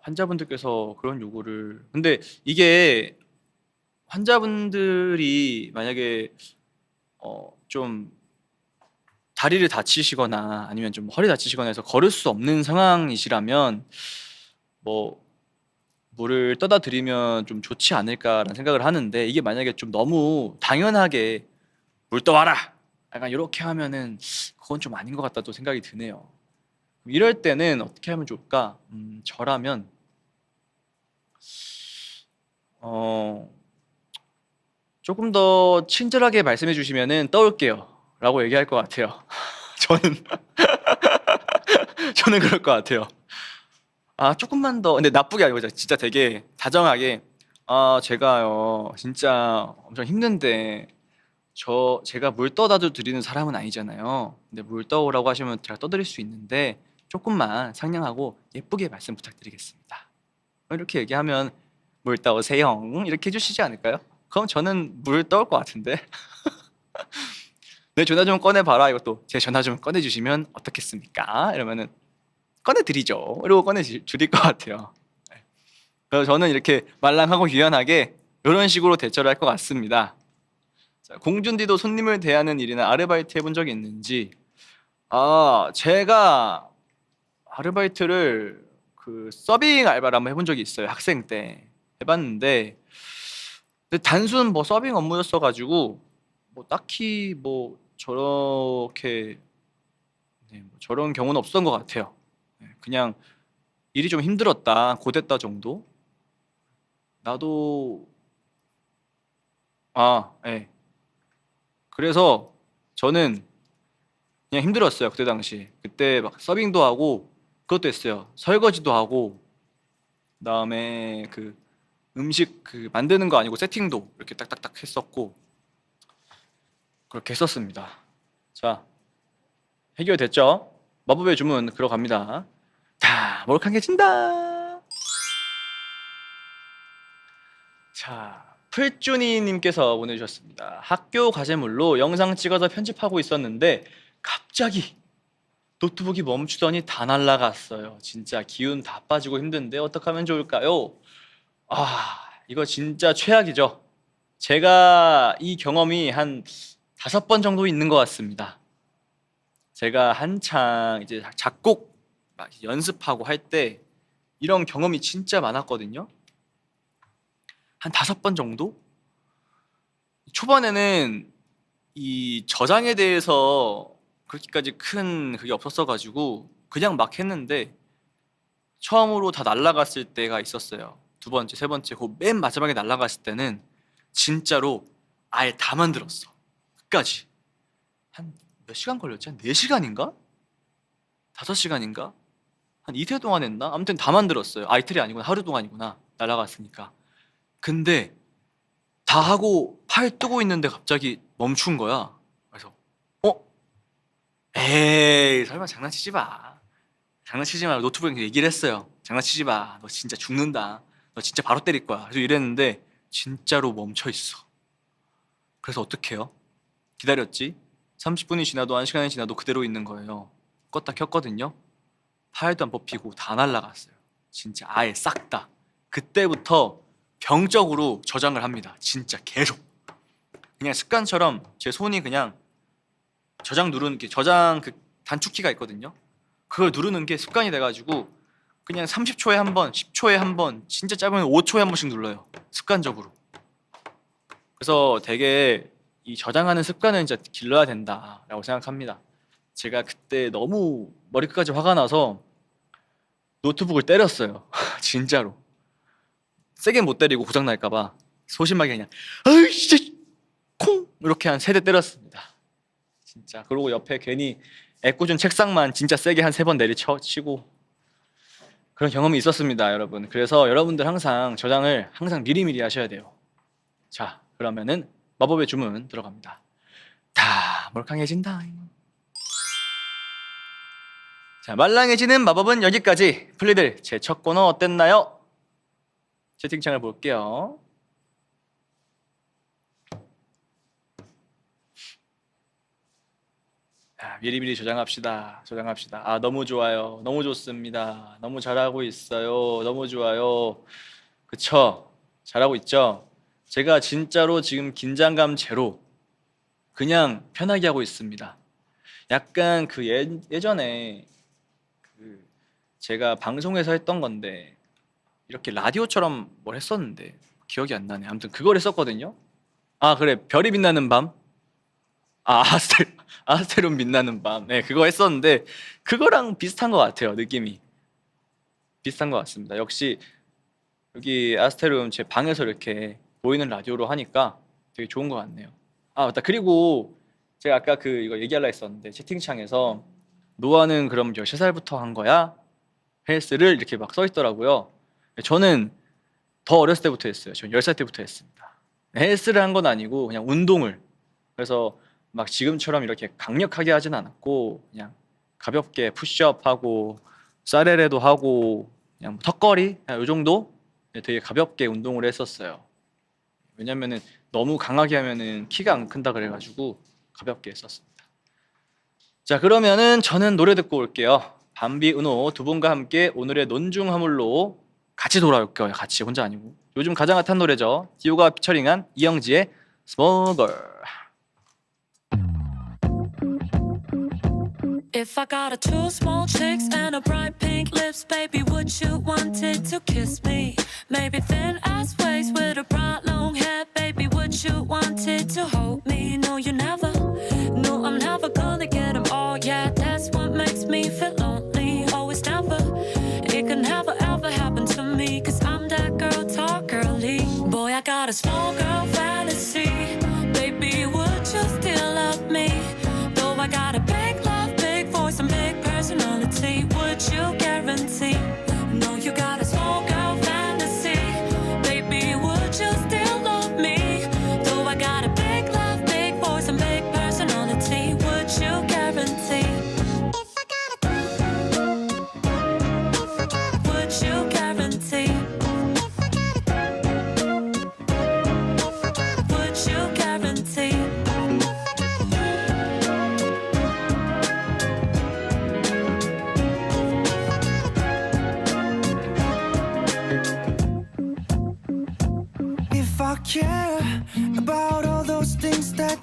환자분들께서 그런 요구를. 근데 이게 환자분들이 만약에 좀 다리를 다치시거나 아니면 좀 허리 다치시거나 해서 걸을 수 없는 상황이시라면 뭐 물을 떠다 드리면 좀 좋지 않을까라는 생각을 하는데, 이게 만약에 좀 너무 당연하게 물 떠와라 약간 이렇게 하면은 그건 좀 아닌 것 같다 또 생각이 드네요. 이럴 때는 어떻게 하면 좋을까? 저라면 조금 더 친절하게 말씀해 주시면은 떠올게요 라고 얘기할 것 같아요. 저는 저는 그럴 것 같아요. 조금만 더. 근데 나쁘게 아니고 진짜 되게 다정하게, 제가요 진짜 엄청 힘든데 제가 물 떠다 드리는 사람은 아니잖아요. 근데 물 떠오라고 하시면 제가 떠드릴 수 있는데 조금만 상냥하고 예쁘게 말씀 부탁드리겠습니다. 이렇게 얘기하면 물 떠오세요 이렇게 해주시지 않을까요? 그럼 저는 물 떠올 것 같은데. 내 전화 좀 꺼내봐라, 이것도 제 전화 좀 꺼내주시면 어떻겠습니까? 이러면은 꺼내드리죠. 이러고 꺼내드릴 것 같아요. 그래서 저는 이렇게 말랑하고 유연하게 이런 식으로 대처를 할 것 같습니다. 자, 공준디도 손님을 대하는 일이나 아르바이트 해본 적이 있는지. 제가 아르바이트를 그 서빙 알바를 한번 해본 적이 있어요. 학생 때 해봤는데, 근데 단순 뭐 서빙 업무였어가지고 뭐 딱히 뭐 저렇게 뭐 저런 경우는 없었던 것 같아요. 그냥 일이 좀 힘들었다, 고됐다 정도. 나도 예. 그래서 저는 그냥 힘들었어요 그때 당시. 그때 막 서빙도 하고 그것도 했어요. 설거지도 하고, 그다음에 그 음식 그 만드는 거 아니고 세팅도 이렇게 딱딱딱 했었고 그렇게 했었습니다. 자, 해결됐죠? 마법의 주문 들어갑니다. 다 몰캉해진다. 자, 풀쭈니님께서 보내주셨습니다. 학교 과제물로 영상 찍어서 편집하고 있었는데 갑자기 노트북이 멈추더니 다 날라갔어요. 진짜 기운 다 빠지고 힘든데 어떻게 하면 좋을까요? 이거 진짜 최악이죠. 제가 이 경험이 한 5번 정도 있는 것 같습니다. 제가 한창 이제 작곡 막 연습하고 할 때 이런 경험이 진짜 많았거든요. 한 5번 정도? 초반에는 이 저장에 대해서 그렇게까지 큰 그게 없었어가지고 그냥 막 했는데 처음으로 다 날라갔을 때가 있었어요. 2번째, 3번째, 그 맨 마지막에 날라갔을 때는 진짜로 아예 다 만들었어. 끝까지. 한 몇 시간 걸렸지? 한 4시간인가? 5시간인가? 한 이틀 동안 했나? 아무튼 다 만들었어요. 아, 이틀이 아니구나. 하루 동안이구나. 날라갔으니까. 근데 다 하고 팔 뜨고 있는데 갑자기 멈춘 거야. 그래서 에이, 설마 장난치지 마. 장난치지 마. 노트북에 얘기를 했어요. 장난치지 마. 너 진짜 죽는다. 너 진짜 바로 때릴 거야. 그래서 이랬는데 진짜로 멈춰 있어. 그래서 어떡해요? 기다렸지. 30분이 지나도 1시간이 지나도 그대로 있는 거예요. 껐다 켰거든요. 파일도 안 뽑히고 다 날라갔어요. 진짜 아예 싹 다. 그때부터 병적으로 저장을 합니다. 진짜 계속. 그냥 습관처럼 제 손이 그냥 저장 누르는 게 저장 그 단축키가 있거든요. 그걸 누르는 게 습관이 돼가지고 그냥 30초에 한 번, 10초에 한 번, 진짜 짧으면 5초에 한 번씩 눌러요. 습관적으로. 그래서 되게 이 저장하는 습관은 진짜 길러야 된다라고 생각합니다. 제가 그때 너무 머리끝까지 화가 나서 노트북을 때렸어요. 진짜로. 세게 못 때리고 고장 날까봐 소심하게 그냥 아이 진짜 콩 이렇게 한 3대 때렸습니다. 진짜. 그리고 옆에 괜히 애꿎은 책상만 진짜 세게 한 3번 내리치고 그런 경험이 있었습니다, 여러분. 그래서 여러분들 항상 저장을 항상 미리미리 하셔야 돼요. 자, 그러면은 마법의 주문 들어갑니다. 다 몰캉해진다. 자, 말랑해지는 마법은 여기까지. 플리들, 제 첫 코너 어땠나요? 채팅창을 볼게요. 미리미리 저장합시다. 아, 너무 좋아요. 너무 좋습니다. 너무 잘하고 있어요. 너무 좋아요. 그쵸? 잘하고 있죠? 제가 진짜로 지금 긴장감 제로 그냥 편하게 하고 있습니다. 약간 그 예전에 그 제가 방송에서 했던 건데 이렇게 라디오처럼 뭘 했었는데 기억이 안 나네. 아무튼 그걸 했었거든요. 아, 그래. 별이 빛나는 밤. 아스테론 빛나는 밤. 네, 그거 했었는데 그거랑 비슷한 것 같아요. 느낌이 비슷한 것 같습니다. 역시 여기 아스테론 제 방에서 이렇게 보이는 라디오로 하니까 되게 좋은 것 같네요. 아, 맞다. 그리고 제가 아까 이거 얘기하려 했었는데 채팅창에서 노아는 그럼 13살부터 한 거야? 헬스를 이렇게 막 써 있더라고요. 저는 더 어렸을 때부터 했어요. 저는 10살 때부터 했습니다. 헬스를 한 건 아니고 그냥 운동을. 그래서 막 지금처럼 이렇게 강력하게 하진 않았고 그냥 가볍게 푸시업하고 사레레도 하고 그냥 턱걸이 이 정도 되게 가볍게 운동을 했었어요. 왜냐면은 너무 강하게 하면은 키가 안 큰다 그래가지고 가볍게 했었습니다. 자, 그러면은 저는 노래 듣고 올게요. 밤비, 은호 두 분과 함께 오늘의 논중화물로 같이 돌아올 거예요. 같이, 혼자 아니고. 요즘 가장 핫한 노래죠. 디오가 피처링한 이영지의 Small Girl. If I got a 2 small chicks and a bright pink lips, baby, would you want it to kiss me? Maybe thin ass waist with a bright long hair, baby, would you want it to hold me? No, you never. No, I'm never gonna get them all. Yeah, that's what makes me feel lonely. Always never. It can never ever happen to me, 'cause I'm that girl, talk girly. Boy, I got a small girl fantasy. Baby, would you still love me? Though I got a big love, big voice and big personality, would you guarantee? No, you got a small girl fantasy. Baby, would you still love me? Though I got a big love, big voice and big personality, would you guarantee? Would you guarantee?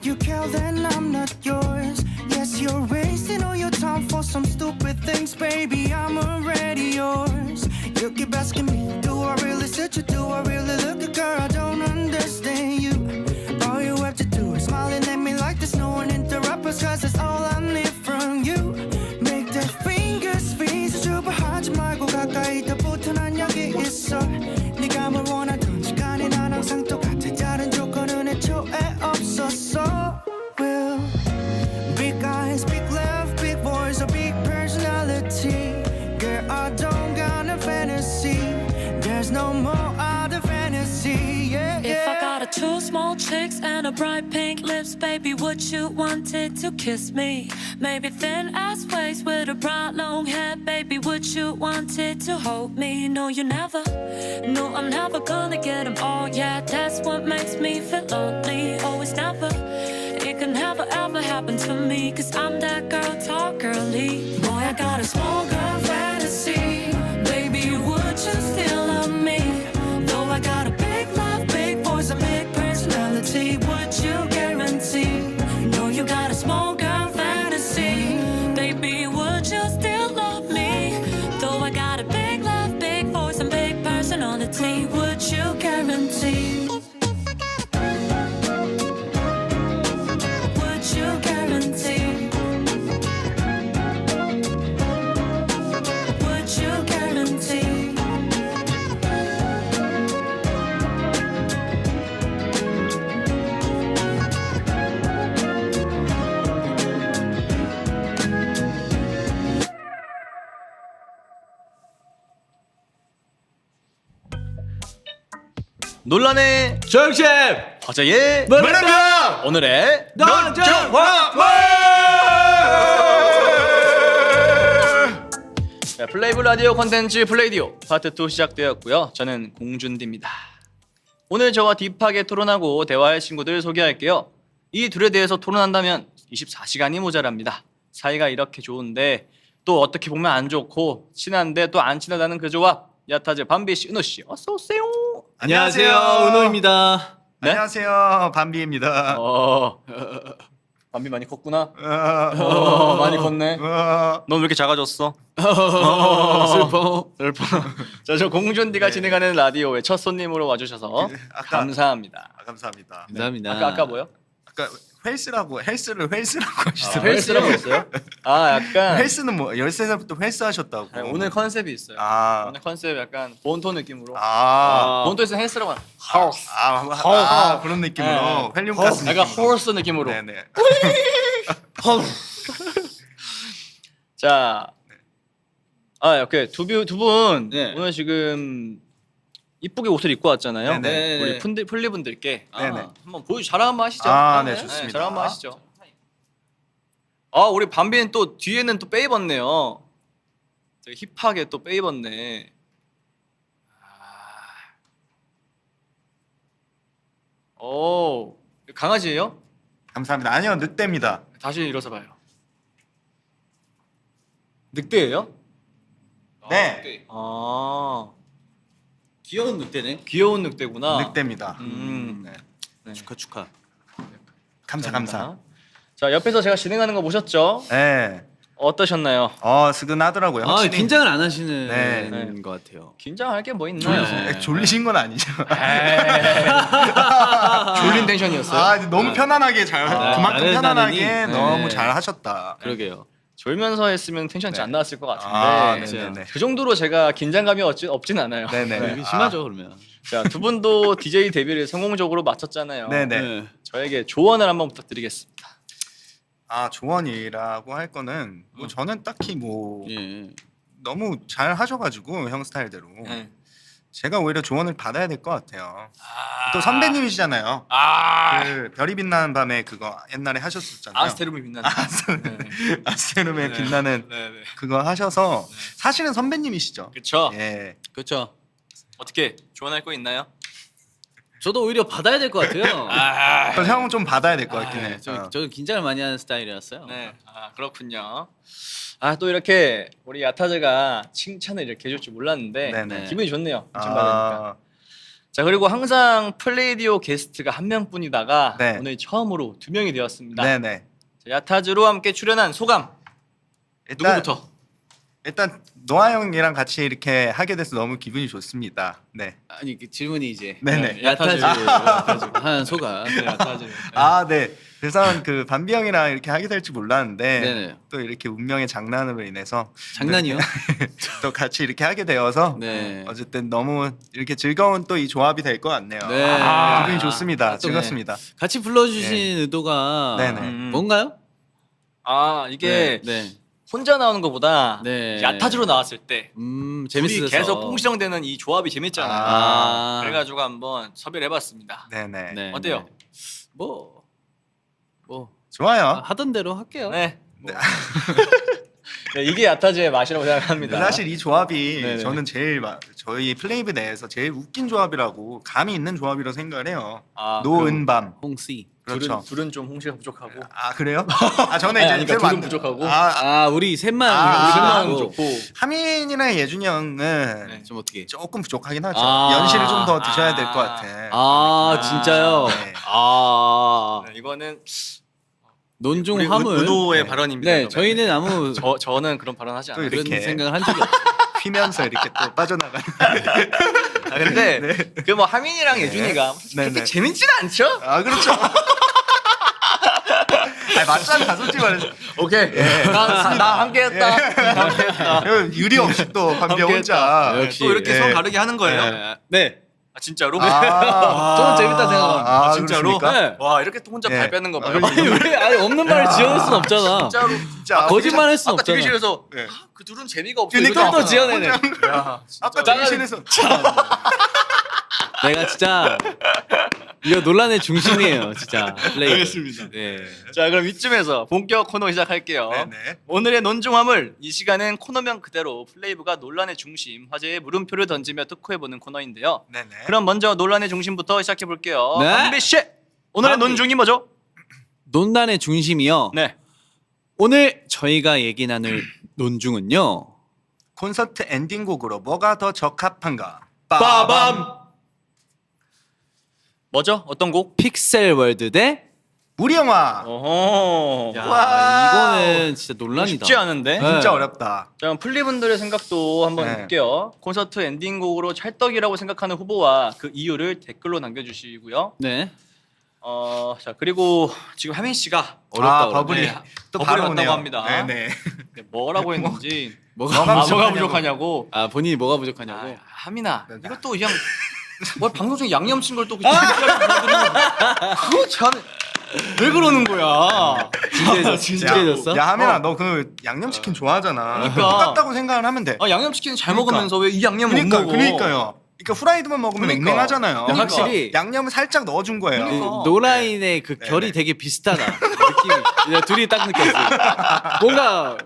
you care, then I'm not yours. Yes, you're wasting all your time for some stupid things, baby. I'm already yours. You keep asking me, do I really suit you? Do I really look good, girl? I don't understand you. All you have to do is smiling at me like there's no one interrupt us, cause that's all I need from you. Make the fingers freeze. 주부하지 말고 가까이 더 붙어 난 여기 있어. 네가 뭘 원하던 시간이 난 항상 똑같아. 다른 조건은 애초에 없었어. Well, big eyes, big love, big voice, a big personality. Girl, I don't got a fantasy. There's no more other fantasy. Yeah, If I yeah. got a two small chicks and a bright pink lips, baby, would you wanted to kiss me? Maybe thin ass waist with a bright long hair, baby, would you wanted to hold me? No, you never. No, I'm never gonna get them all. Yeah, that's what makes me feel lonely. Always never. It can never ever happen to me, cause I'm that girl, tall girly. Boy, I got a small girl fantasy. Baby, would you still love me? Though I got a big love, big voice, a big personality, would you guarantee? No, you got a small girl fantasy. Baby, would you still love me? Though I got a big love, big voice, and big personality, would you guarantee? Would you guarantee? Would you guarantee? 논란의 정신 화제의 문화병 오늘의 논정화 자, 플레이브 라디오 콘텐츠 플레이디오 파트 2 시작되었고요. 저는 공준디입니다. 오늘 저와 딥하게 토론하고 대화할 친구들 소개할게요. 이 둘에 대해서 토론한다면 24시간이 모자랍니다. 사이가 이렇게 좋은데 또 어떻게 보면 안 좋고 친한데 또 안 친하다는 그 조합. 야타즈 밤비씨, 은호씨 어서 오세요. 안녕하세요 은호입니다. 네? 안녕하세요, 밤비입니다. 밤비 많이 컸구나. 어, 많이 컸네. 어, 넌 왜 이렇게 작아졌어? 슬퍼. 슬퍼. 자, 저 공준디가 진행하는 라디오에 첫 손님으로 와주셔서 아까- 감사합니다. 감사합니다. 감사합니다. 아까 뭐요? 아까 헬스라고 하시더라고요. 헬스라고 했어요? 아, 약간 헬스는 뭐 13살부터 헬스 하셨다고. 아니, 오늘 컨셉이 있어요. 아. 오늘 컨셉 약간 본토 느낌으로. 아. 본토에서 헬스라고 하는 하우스. 그런 느낌으로 헬륨 가스 약간 느낌으로. 호스 느낌으로. 네네. 자, 오케이 두 분 네. 오늘 지금 이쁘게 옷을 입고 왔잖아요. 네네. 우리 플리분들께 네네. 한번 자랑 한번 하시죠. 네, 좋습니다. 자랑 한번 하시죠. 우리 밤비는 또 뒤에는 또 빼입었네요. 되게 힙하게 또 빼입었네. 오, 강아지예요? 감사합니다. 아니요, 늑대입니다. 다시 일어서 봐요. 늑대예요? 네. 늑대. 귀여운 늑대네. 귀여운 늑대구나. 늑대입니다. 네. 축하. 감사. 자, 옆에서 제가 진행하는 거 보셨죠? 네. 어떠셨나요? 스근하더라고요. 아 확실히. 긴장을 안 하시는 네. 것 같아요. 긴장할 게 뭐 있나요? 졸리신 건 아니죠. 졸린 텐션이었어요. 너무 편안하게 그만큼 나른하느니. 편안하게 네. 너무 잘 하셨다. 그러게요. 졸면서 했으면 텐션이 네. 안 나왔을 것 같은데 네네네. 그 정도로 제가 긴장감이 없진 않아요. 네네. 이게 심하죠 그러면. 자, 두 분도 DJ 데뷔를 성공적으로 마쳤잖아요. 네네. 저에게 조언을 한번 부탁드리겠습니다. 조언이라고 할 거는 뭐 저는 딱히 뭐 예. 너무 잘 하셔가지고 형 스타일대로 제가 오히려 조언을 받아야 될 것 같아요. 또 선배님이시잖아요. 그 별이 빛나는 밤에 그거 옛날에 하셨었잖아요. 아스테르미 빛나는. 아스테룸에 빛나는 네네. 그거 하셔서 사실은 선배님이시죠. 그렇죠. 예. 그렇죠. 어떻게 조언할 거 있나요? 저도 오히려 받아야 될 것 같아요. 그래서 형은 좀 받아야 될 것 같긴 해. 저는 긴장을 많이 하는 스타일이었어요. 네. 그렇군요. 또 이렇게 우리 야타즈가 칭찬을 이렇게 해줄 줄 몰랐는데 네네. 기분이 좋네요. 칭찬 받으니까. 자 그리고 항상 플레이디오 게스트가 한 명뿐이다가 네. 오늘 처음으로 2명이 되었습니다. 네네. 자, 야타즈로 함께 출연한 소감 누구부터? 일단 노아 형이랑 같이 이렇게 하게 돼서 너무 기분이 좋습니다. 네. 아니 그 질문이 이제 네네. 야타즈 한 소가. 야타즈. 아 네. 그래서 그 반비 형이랑 이렇게 하게 될지 몰랐는데 네네. 또 이렇게 운명의 장난으로 인해서 장난이요? 또 같이 이렇게 하게 되어서 네. 어쨌든 너무 이렇게 즐거운 또 이 조합이 될 것 같네요. 네. 기분이 좋습니다. 또 즐겁습니다. 같이 불러주신 의도가 네네. 뭔가요? 아 이게 네. 혼자 나오는 것보다 네. 야타즈로 나왔을 때 재밌어서 둘이 계속 퐁시렁대는 이 조합이 재밌잖아요. 아. 그래가지고 한번 섭외를 해봤습니다. 네네. 네. 어때요? 뭐 좋아요. 하던 대로 할게요. 네. 네, 이게 야타즈의 맛이라고 생각합니다. 사실 이 조합이 네네. 저는 제일 저희 플레이브 내에서 제일 웃긴 조합이라고 감이 있는 조합이라고 생각을 해요. 아, 노은밤. 홍씨. 그렇죠. 둘은 좀 홍시가 부족하고. 아 그래요? 아 저는 아니, 이제 그러니까 좀 둘은 부족하고. 아 우리 셋만 아, 우리 셋만 셋만 좋고. 하민이나 예준이 형은 네. 좀 어떻게? 조금 부족하긴 하죠. 아. 연시를 좀 더 드셔야 될 것 같아. 아 진짜요? 네. 아 네, 이거는 논중 우리 화물. 은호의 네. 발언입니다. 네, 이거는. 저희는 아무 저는 그런 발언하지 또 않아요. 이렇게. 그런 생각을 한 적이 없어요. 휘면서 이렇게 또 빠져나가는. 아, 근데 그 뭐 하민이랑 네. 예준이가 네, 그렇게 네. 재밌진 않죠? 아 그렇죠. 아 맞잖아 솔직히 말해서. 오케이. 나 함께했다. 유리 없이 또 반비 혼자. 역시. 또 이렇게 네. 서로 다르게 하는 거예요? 네. 아, 진짜로? 좀 재밌다 생각합니다. 아, 진짜로? 그렇습니까? 네. 와 이렇게 또 혼자 네. 발 빼는 거 봐요. 아니 왜 아니 없는 말을 지어낼 순 없잖아. 진짜로. 진짜 거짓말 할 순 아까 없잖아. 대기실에서 네. 그 둘은 재미가 없어. 그러니까 이러잖아. 또 지어내네. 야, 아까 진짜. 대기실에서 내가 진짜 이거 논란의 중심이에요, 진짜. 플레이. 알겠습니다. 네. 자 그럼 이쯤에서 본격 코너 시작할게요. 네네. 오늘의 논중화물 이 시간은 코너명 그대로 플레이브가 논란의 중심 화제의 물음표를 던지며 특허해보는 코너인데요. 네네. 그럼 먼저 논란의 중심부터 시작해 볼게요. 네. 한비 씨 오늘의 한비. 논중이 뭐죠? 논란의 중심이요. 네. 오늘 저희가 얘기 나눌 논중은요. 콘서트 엔딩곡으로 뭐가 더 적합한가? 빠밤. 뭐죠? 어떤 곡? 픽셀 월드 대 우리 영화. 어허. 야, 와우. 이거는 진짜 논란이다. 쉽지 않은데. 네. 진짜 어렵다. 자, 그럼 플리분들의 생각도 한번 네. 볼게요. 콘서트 엔딩곡으로 찰떡이라고 생각하는 후보와 그 이유를 댓글로 남겨주시고요. 네. 자 그리고 지금 하민 씨가 어렵다, 버블이 네. 또 버블이 바로 왔다고 오네요. 합니다. 네네. 네, 뭐라고 했는지 뭐가 뭐가 부족하냐고. 아, 본인이 뭐가 부족하냐고. 아, 하민아 네. 이것도 그냥 뭐 방송 중에 양념 친 걸 또 그거 참왜 그러는 거야? 진지해졌어? 야 하민아 너 그 양념치킨 좋아하잖아. 그러니까. 똑같다고 생각을 하면 돼. 양념 치킨 잘 그러니까. 먹으면서 왜 이 양념 못 그러니까 먹어? 그러니까요. 그러니까 후라이드만 먹으면 그러니까. 맹맹하잖아요. 근데 확실히 양념을 살짝 넣어준 거예요. 그러니까. 노라인의 그 네. 결이 네. 되게 비슷하다. 느낌이. 그냥 둘이 딱 느꼈어. 뭔가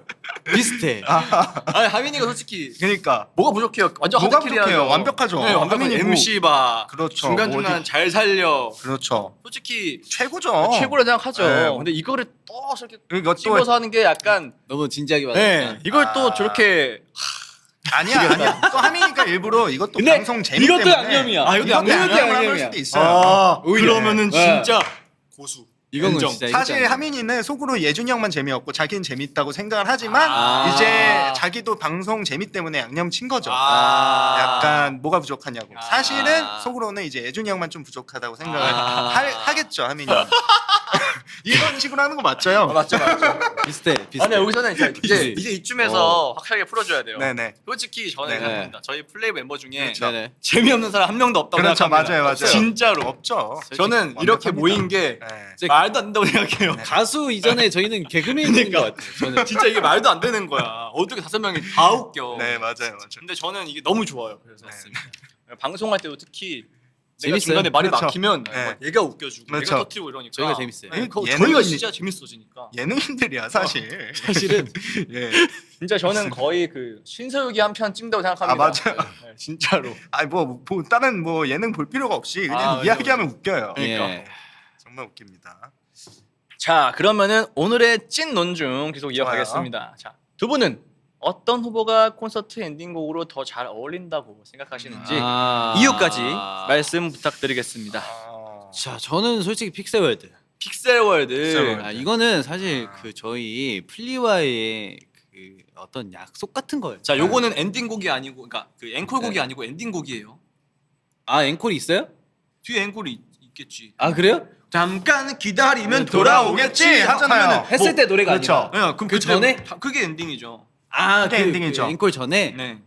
비슷해. 아니 하민이가 솔직히 그러니까 뭐가 부족해요? 완전 뭐가 하드캐리하죠. 부족해요? 완벽하죠. 네, 완벽한 하민이 뭐- MC 봐. 그렇죠. 중간 중간 어디- 잘 살려. 그렇죠. 솔직히 최고죠. 최고라 생각하죠. 네. 근데 이거를 또 저렇게 이거 또 씹어서 하는 게 약간 너무 진지하게 받으니까. 네, 이걸 또 아. 저렇게 아니야. 또 하민이가 일부러 이것도 근데 방송 재미 이것도 때문에 양념이야. 아, 이것도 이것도 양념이야. 양념을 할 수도 있어요. 오히려. 그러면은 네. 진짜 고수. 이건 인정. 진짜 사실 이거잖아. 하민이는 속으로 예준이 형만 재미없고 자기는 재밌다고 생각을 하지만 아. 이제 자기도 방송 재미 때문에 양념 친 거죠. 아. 약간 뭐가 부족하냐고. 아. 사실은 속으로는 이제 예준이 형만 좀 부족하다고 생각을 아. 하겠죠 하민이. 이런 식으로 하는 거 맞죠? 맞죠. 비슷해. 비슷해. 아니 여기서는 이제 비슷해. 이제 이쯤에서 확실하게 풀어줘야 돼요. 네네. 솔직히 저는 네. 생각합니다. 저희 플레이 멤버 중에 그렇죠. 네네. 재미없는 사람 한 명도 없다고 그렇죠. 생각합니다. 맞아요. 맞아요. 진짜로. 없죠. 저는 이렇게 완벽합니다. 모인 게 네. 말도 안 된다고 생각해요. 가수 이전에 저희는 개그맨인 것 같아요. 저는. 진짜 이게 말도 안 되는 거야. 어떻게 5명이 다 웃겨. 네 맞아요. 맞아요. 근데 저는 이게 너무 좋아요. 그래서 방송할 때도 특히 내가 재밌어요. 중간에 말이 그렇죠. 막히면 네. 얘가 웃겨주고 그렇죠. 내가 터뜨리고 이러니까 저희가 재밌어요. 네, 예능은 저희가 이- 진짜 재밌어지니까. 예능인들이야 사실. 사실은 예. 진짜 저는 거의 그 신서유기 한 편 찍는다고 생각합니다. 아, 맞아요. 네, 진짜로. 아니 뭐 다른 뭐 예능 볼 필요가 없이 그냥 아, 맞아, 이야기하면 웃겨요. 그러니까. 예. 정말 웃깁니다. 자 그러면은 오늘의 찐 논중 계속 이어가겠습니다. 자 두 분은 어떤 후보가 콘서트 엔딩곡으로 더 잘 어울린다고 생각하시는지 아. 이유까지 말씀 부탁드리겠습니다. 자, 저는 솔직히 픽셀월드. 픽셀월드. 픽셀월드. 아, 이거는 사실 그 저희 플리와의 그 어떤 약속 같은 거예요. 자, 요거는 엔딩곡이 아니고, 그러니까 그 앵콜곡이 아니고 엔딩곡이에요. 아, 앵콜이 있어요? 뒤에 앵콜이 있겠지. 아, 그래요? 잠깐 기다리면 돌아오겠지 돌아오겠지 하잖아요. 하면은 했을 때 노래가 그렇죠. 아니라. 네, 그럼 그 전에? 그게 엔딩이죠. 아, 그게 엔딩이죠. 그 앵콜 전에. 네.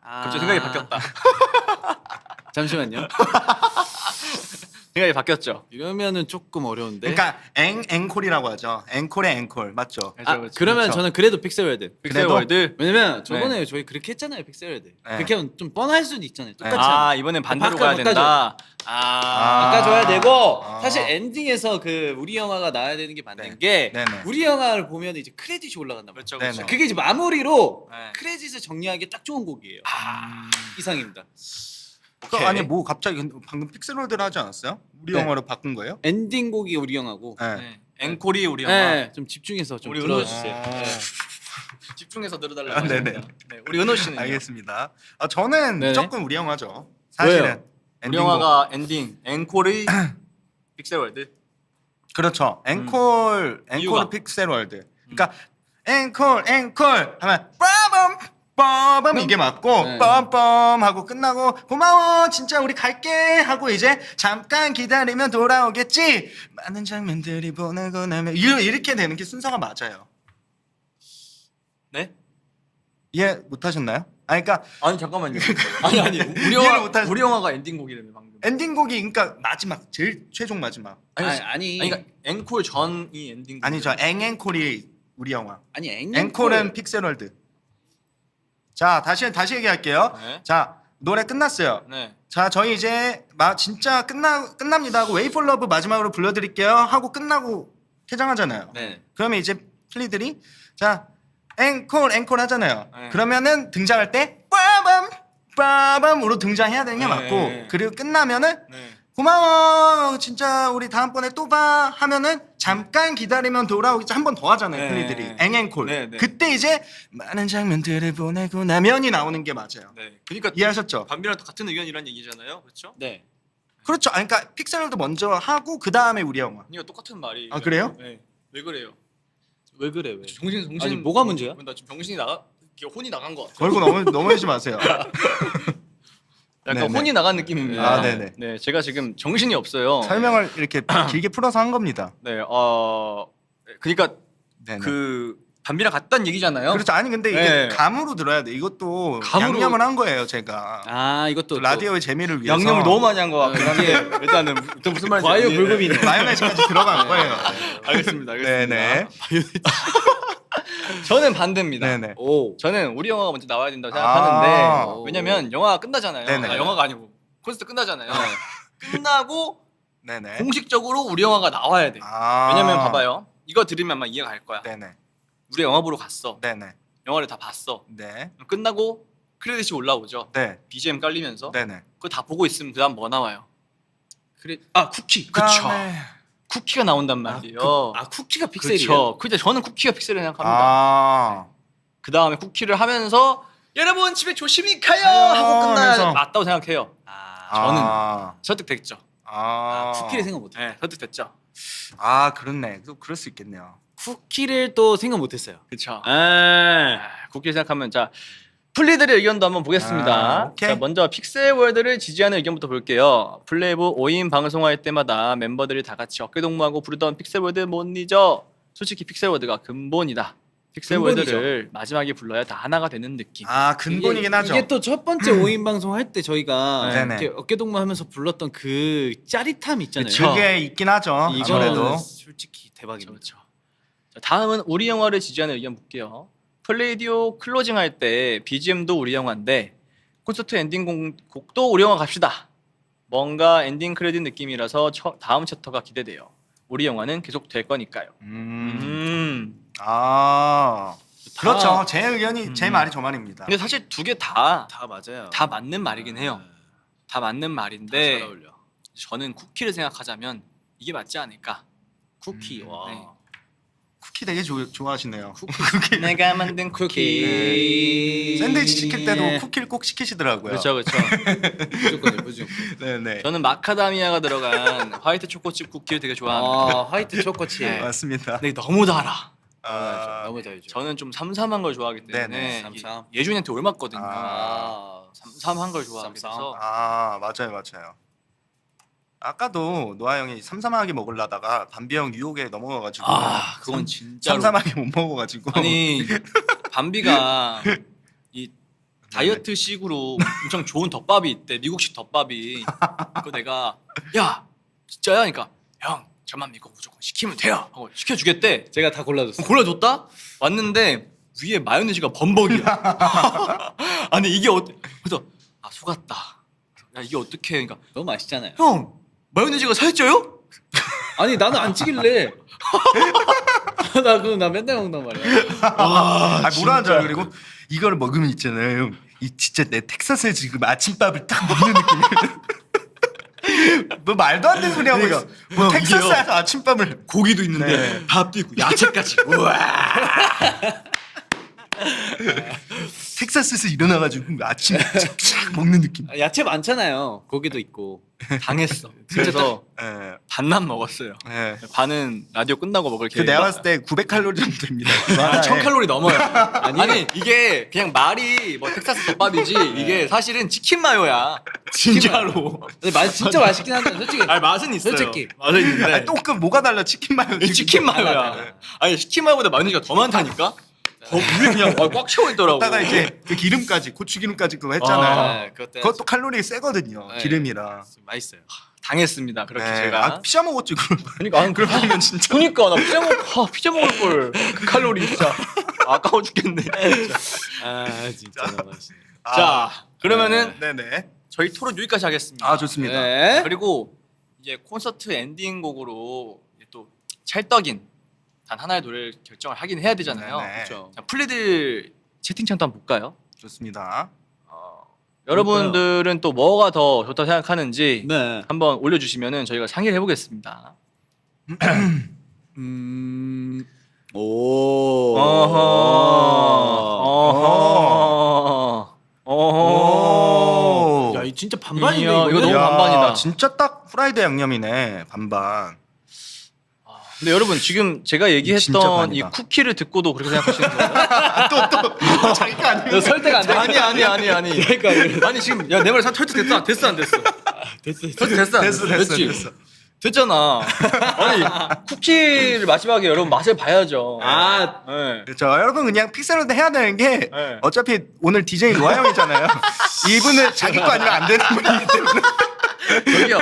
아. 갑자기 생각이 바뀌었다. 잠시만요. 생각이 바뀌었죠. 이러면은 조금 어려운데. 그러니까 앵콜이라고 하죠. 앵콜의 앵콜 맞죠? 아, 그러면 그렇죠. 저는 그래도 픽셀월드. 픽셀월드. 왜냐면 저번에 저희 그렇게 했잖아요, 픽셀월드. 그렇게 하면 좀 뻔할 수도 있잖아요. 똑같이. 아, 이번엔 반대로 가야 된다. 바꿔줘야 되고 아. 사실 엔딩에서 그 우리 영화가 나와야 되는 게 맞는 네. 게 네네. 우리 영화를 보면 이제 크레딧이 올라간단 말이에요. 그렇죠, 네네. 그렇죠. 그게 이제 마무리로 네. 크레딧을 정리하기 딱 좋은 곡이에요. 이상입니다. 아니 뭐 갑자기 방금 픽셀월드를 하지 않았어요? 우리 네. 영화로 바꾼 거예요? 엔딩 곡이 우리 영화고. 네. 네. 앵콜이 우리 영화. 네, 좀 집중해서 좀 우리 들어주세요. 은호 네. 집중해서 들어달라고. 아, 네네. 하시네요. 네, 우리 은호 씨는 알겠습니다. 아 저는 네네. 무조건 우리 영화죠. 사실은 왜요? 우리 엔딩곡. 영화가 엔딩, 앵콜이 픽셀월드. 그렇죠. 앵콜 이유가? 픽셀월드. 그러니까 앵콜 하면 빠밤 이게 맞고 네. 빰빰 하고 끝나고 고마워 진짜 우리 갈게 하고 이제 잠깐 기다리면 돌아오겠지 많은 장면들이 보내고 나면 이렇게 되는 게 순서가 맞아요. 네? 이해 못하셨나요? 아 그러니까 아니 잠깐만요. 아니 우리 이해를 영화 못하시- 우리 영화가 엔딩곡이라며 방금. 엔딩곡이 그러니까 마지막 제일 최종 마지막 아니 그러니까 앵콜 전이 엔딩곡. 아니죠 앵앵콜이 우리 영화 아니 앵콜은 픽셀월드. 자 다시 얘기할게요. 네. 자 노래 끝났어요. 네. 자 저희 이제 진짜 끝납니다 하고 웨이 폴 러브 마지막으로 불러드릴게요 하고 끝나고 퇴장하잖아요. 네. 그러면 이제 플리들이 자 앵콜 하잖아요. 네. 그러면은 등장할 때 빠밤으로 등장해야 되는 게 네. 맞고 그리고 끝나면은 네. 고마워 진짜 우리 다음번에 또 봐 하면은 잠깐 기다리면 돌아오겠지 한 번 더 하잖아요. 네. 플리들이 앵앵콜 네, 네. 그때 이제 많은 장면들을 보내고 나면이 나오는 게 맞아요. 네. 그러니까 이해하셨죠? 반비랑 같은 의견이란 얘기잖아요. 그렇죠? 네. 그렇죠. 아니, 그러니까 픽셀월드 먼저 하고 그 다음에 우리 영화. 이거 똑같은 말이. 아, 그래요? 네. 왜 그래요? 왜 그래 왜? 정신 아니, 뭐가 문제야? 나 지금 정신이 혼이 나간 것 같아. 걸고 넘어지지 마세요. 약간 네네. 혼이 나간 느낌입니다. 아, 네네. 네, 제가 지금 정신이 없어요. 설명을 이렇게 길게 풀어서 한 겁니다. 네, 그러니까 네네. 그 반비랑 같다는 얘기잖아요. 그렇죠. 아니 근데 이게 네. 감으로 들어야 돼. 이것도 감으로- 양념을 한 거예요, 제가. 아 이것도 라디오의 재미를 위해서. 양념을 너무 많이 한 것 같긴 아, 한데 일단은 또 무슨 말인지 과요 이해- 불급이네. 마요네즈까지 들어간 거예요. 알겠습니다. 네네. 저는 반대입니다. 네네. 오. 저는 우리 영화가 먼저 나와야 된다고 아. 생각하는데 왜냐면 영화가 끝나잖아요. 네네. 영화가 아니고 콘서트 끝나잖아요. 끝나고 네네. 공식적으로 우리 영화가 나와야 돼. 아. 왜냐면 봐봐요. 이거 들으면 아마 이해가 갈 거야. 네네. 우리 영화 보러 갔어. 네네. 영화를 다 봤어. 네. 끝나고 크레딧이 올라오죠. 네. BGM 깔리면서 네네. 그거 다 보고 있으면 그다음 뭐 나와요? 그래. 쿠키. 그쵸. 쿠키가 나온단 말이에요. 쿠키가 픽셀이에요. 그렇죠. 근데 저는 쿠키가 픽셀을 생각합니다. 아. 그 다음에 쿠키를 하면서 여러분 집에 조심히 가요 가요 하고 끝나야 하면서. 맞다고 생각해요. 저는 설득됐죠. 쿠키를 생각 못해. 네, 설득됐죠. 그렇네. 또 그럴 수 있겠네요. 쿠키를 또 생각 못했어요. 그렇죠. 아. 쿠키 생각하면 자 플리들의 의견도 한번 보겠습니다. 오케이. 자, 먼저 픽셀월드를 지지하는 의견부터 볼게요. 플레이브 5인 방송할 때마다 멤버들이 다 같이 어깨동무하고 부르던 픽셀월드 못 잊어. 솔직히 픽셀월드가 근본이다. 픽셀월드를 마지막에 불러야 다 하나가 되는 느낌. 근본이긴 하죠. 이게 또 첫 번째 5인 방송 할 때 저희가 네네. 이렇게 어깨동무하면서 불렀던 그 짜릿함 있잖아요. 그쵸. 그게 있긴 하죠. 이거는 아무래도. 솔직히 대박입니다. 그렇죠. 자, 다음은 우리 영화를 지지하는 의견 볼게요. 플레이디오 클로징 할 때 BGM도 우리 영화인데 콘서트 엔딩 곡도 우리 영화 갑시다. 뭔가 엔딩 크레딧 느낌이라서 다음 챕터가 기대돼요. 우리 영화는 계속 될 거니까요. 그렇죠. 제 의견이 제 말이 저 말입니다. 근데 사실 두 개 다 다 맞아요. 다 맞는 말이긴 해요. 다 맞는 잘 말인데 어울려. 저는 쿠키를 생각하자면 이게 맞지 않을까. 쿠키. 와. 네. 쿠키 되게 좋아하시네요. 내가 만든 쿠키. 샌드위치 시킬 때도 쿠키를 꼭 시키시더라고요. 그렇죠, 그렇죠. 무조건. 네네. 저는 마카다미아가 들어간 화이트 초코칩 쿠키를 되게 좋아합니다. 아 화이트 초코칩. 맞습니다. 근데 너무 달아. 너무 달죠. 저는 좀 삼삼한 걸 좋아하기 때문에 네네, 삼삼. 예준이한테 올맞거든요. 아. 삼삼한 걸 좋아해서 맞아요. 아까도 노아 형이 삼삼하게 먹으려다가 담비 형 유혹에 넘어가가지고 그건 진짜로 삼삼하게 못 먹어가지고 아니 밤비가 이 다이어트 식으로 엄청 좋은 덮밥이 있대. 미국식 덮밥이. 그거 내가 야 진짜야? 그러니까 형 저만 믿고 무조건 시키면 돼요 하고 시켜주겠대. 제가 다 골라줬어요. 골라줬다? 왔는데 위에 마요네즈가 범벅이야. 아니 이게 그래서 속았다. 야 이게 어떻게 그러니까 너무 맛있잖아요. 형 마요네즈가 살쪄요? 아니 나는 안 찌길래. 나 맨날 먹는단 말이야. 뭐라 하는 줄 알아. 그리고 이걸 먹으면 있잖아요. 이 진짜 내 텍사스에 지금 아침밥을 딱 먹는 느낌. 뭐 말도 안 되는 소리 하고 있어. 뭐 텍사스에서 아침밥을 고기도 있는데 밥도 있고 야채까지. 우와. 텍사스에서 일어나가지고 아침 쫙 먹는 느낌. 야채 많잖아요. 고기도 있고. 당했어. 그래서 예. 반만 먹었어요. 예. 반은 라디오 끝나고 먹을 그 계획. 내가 봤을 때 900칼로리 정도 됩니다. 1000칼로리 넘어요. 아니, 아니 이게 그냥 말이 뭐 텍사스 덮밥이지 이게 사실은 치킨 마요야. 진짜로. 근데 진짜 맛있긴 한데 솔직히. 아니 맛은 있어요. 솔직히. 맛은 있는데. 아니, 또 그 뭐가 달라 치킨 마요. 치킨 마요야. 아니 치킨 마요보다 마요네즈가 더 많다니까. 더 위에 그냥 꽉 채워 있더라고. 다가 이제 그 기름까지 고추 기름까지 그거 했잖아요. 네, 그것도 칼로리 세거든요. 네. 기름이라. 맛있어요. 당했습니다. 그렇게 네. 제가. 피자 먹었지 그걸. 그러니까 안 그러면 진짜. 그러니까 나 피자 먹을 걸. 그 칼로리 진짜 아까워 죽겠네. 진짜 너무 맛있네. 자 그러면은 네네. 저희 토론 여기까지 하겠습니다. 좋습니다. 네. 그리고 이제 콘서트 엔딩곡으로 또 찰떡인 단 하나의 노래를 결정을 하긴 해야 되잖아요. 네네. 그렇죠. 자, 플리들 채팅창도 한번 볼까요? 좋습니다. 여러분들은 또 뭐가 더 좋다고 생각하는지 네. 한번 올려주시면은 저희가 상의를 해보겠습니다. 오. 어허. 야, 이 진짜 반반인데 이야, 이거 너무 야, 반반이다. 진짜 딱 후라이드 양념이네. 반반. 근데 여러분 지금 제가 진짜 얘기했던 이 반이다. 쿠키를 듣고도 그렇게 생각하시는 거예요? 자기가 아니면 너 설득 안 돼. 아니. 그러니까 아니 지금 야 내 말 설득됐어 안 됐어? 됐어. 됐어. 됐잖아. 아니 쿠키를 마지막에 여러분 맛을 봐야죠. 네. 그렇죠. 여러분 그냥 픽셀로드 해야 되는 게 네. 어차피 오늘 DJ 노아 형이잖아요. 이분은 자기 거 아니면 안 되는 분이기 때문에. 저기요.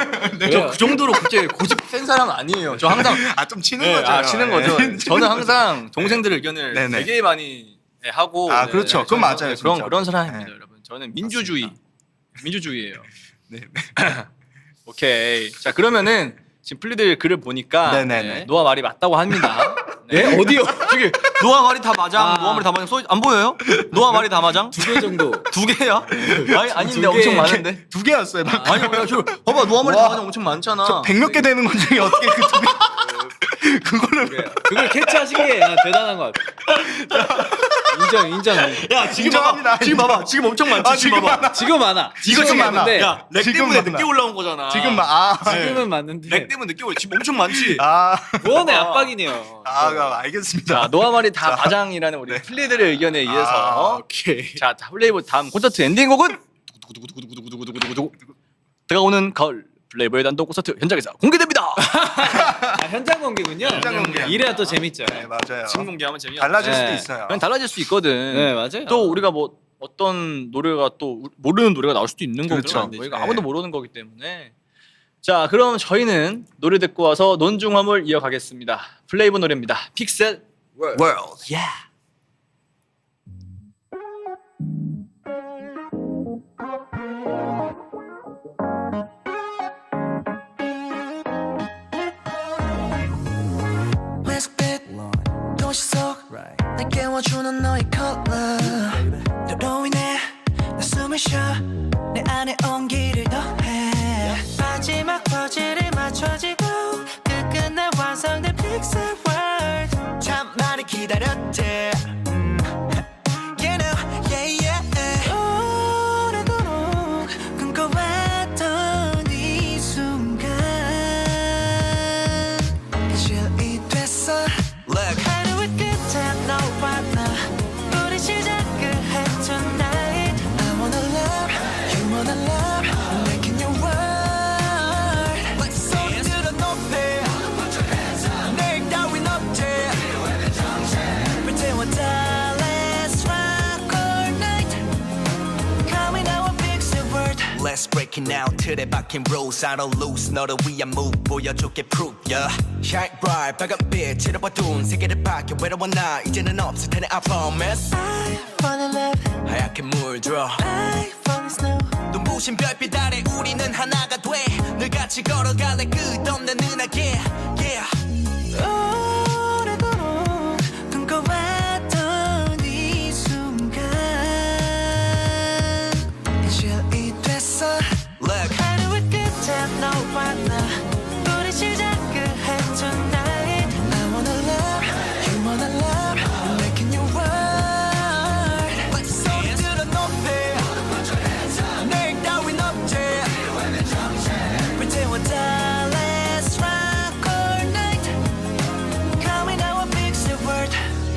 저 그 정도로 그렇게 고집 센 사람은 아니에요. 저 항상 좀 치는 네, 거죠. 치는 거죠. 네. 저는 항상 동생들 의견을 네네. 되게 많이 하고. 그렇죠. 그건 저는 맞아요, 그런 진짜로. 그런 사람입니다, 네. 여러분. 저는 민주주의예요. 네. 오케이. 자 그러면은 지금 플리들 글을 보니까 네네네. 노아 말이 맞다고 합니다. 네? 어디요? 저기 노아 말이 다 맞아. 노아 말이 다 맞아. 안 보여요? 노아 말이 다 맞아? 2개 정도. 2개야? 아닌데 두 개. 엄청 많은데. 2개였어요. 아니 뭐야 저 봐봐 노아 말이 다 맞아 엄청 많잖아. 100몇 개 되는 것 중에 어떻게 그 2개 그거를 그걸 캐치하신 게 대단한 것 같아. 인정. 야 지금 인정합니다. 봐봐. 지금 봐봐. 지금 엄청 많지. 지금 봐봐. 많아. 지금 많아. 이거 지금 많아. 맞는데 야, 렉 지금 때문에 많아. 늦게 올라온 거잖아. 지금 지금은 맞는데. 렉 때문에 늦게 올라. 지금 엄청 많지. 무언의 압박이네요. 알겠습니다. 자, 노아 말이 다 마장이라는 우리 플리들의 의견에 의해서 오케이. 자, 플레이보 다음 콘서트 엔딩곡은 두구두구두구두구두구두구두구두구 다가오는 가을 플레이보의 단독 콘서트 현장에서 공개됩니다. 현장 공개군요. 현장 공개. 이래야 또 재밌죠. 네, 맞아요. 지금 공개하면 재미없어. 달라질 수도 네. 있어요. 그냥 달라질 수 있거든. 네, 맞아요. 또 우리가 뭐 어떤 노래가 또 모르는 노래가 나올 수도 있는 그렇죠. 거죠. 우리가 네. 아무도 모르는 거기 때문에. 자, 그럼 저희는 노래 듣고 와서 논중함을 이어가겠습니다. 플레이보 노래입니다. 픽셀 World. 웨스트빛 도시 속 날 깨워주는 너의 컬러 너로 인해 나 숨을 쉬어 내 안에 온기를 더해 마지막 퍼즐이 맞춰지고 끝끝내 완성된 픽셀 월드 참 때 You know yeah yeah 오래도록 꿈꿔왔던 이 순간 현실이 됐어 Look 하루의 끝에 너와 나 우리 시작을 해 tonight I wanna love you wanna love making your world Let's soar 들어 높이 내일 따윈 없지 Pretend we're done Let's rock all night Coming out a big word Let's break it now 틀에 박힌 rules I don't lose 너를 위한 move 보여줄게 proof yeah Shine bright 빨간 빛으로 어두운 세계를 밝혀 외로워 나 이제는 없을 테니 I promise I fall in love 하얗게 물들어 I fall in snow 눈부신 별빛 아래 우리는 하나가 돼늘 같이 걸어갈래 끝없는 은하계 yeah 오래도록 꿈꿔왔던 이 순간 현실이 됐어 Look 하루의 끝에 너와 나 우리 시작을 해 tonight I wanna love you wanna love We're making your world Let's soar 들어 높이 내일 따윈 없지 Pretend we're done Let's rock all night Coming out a big word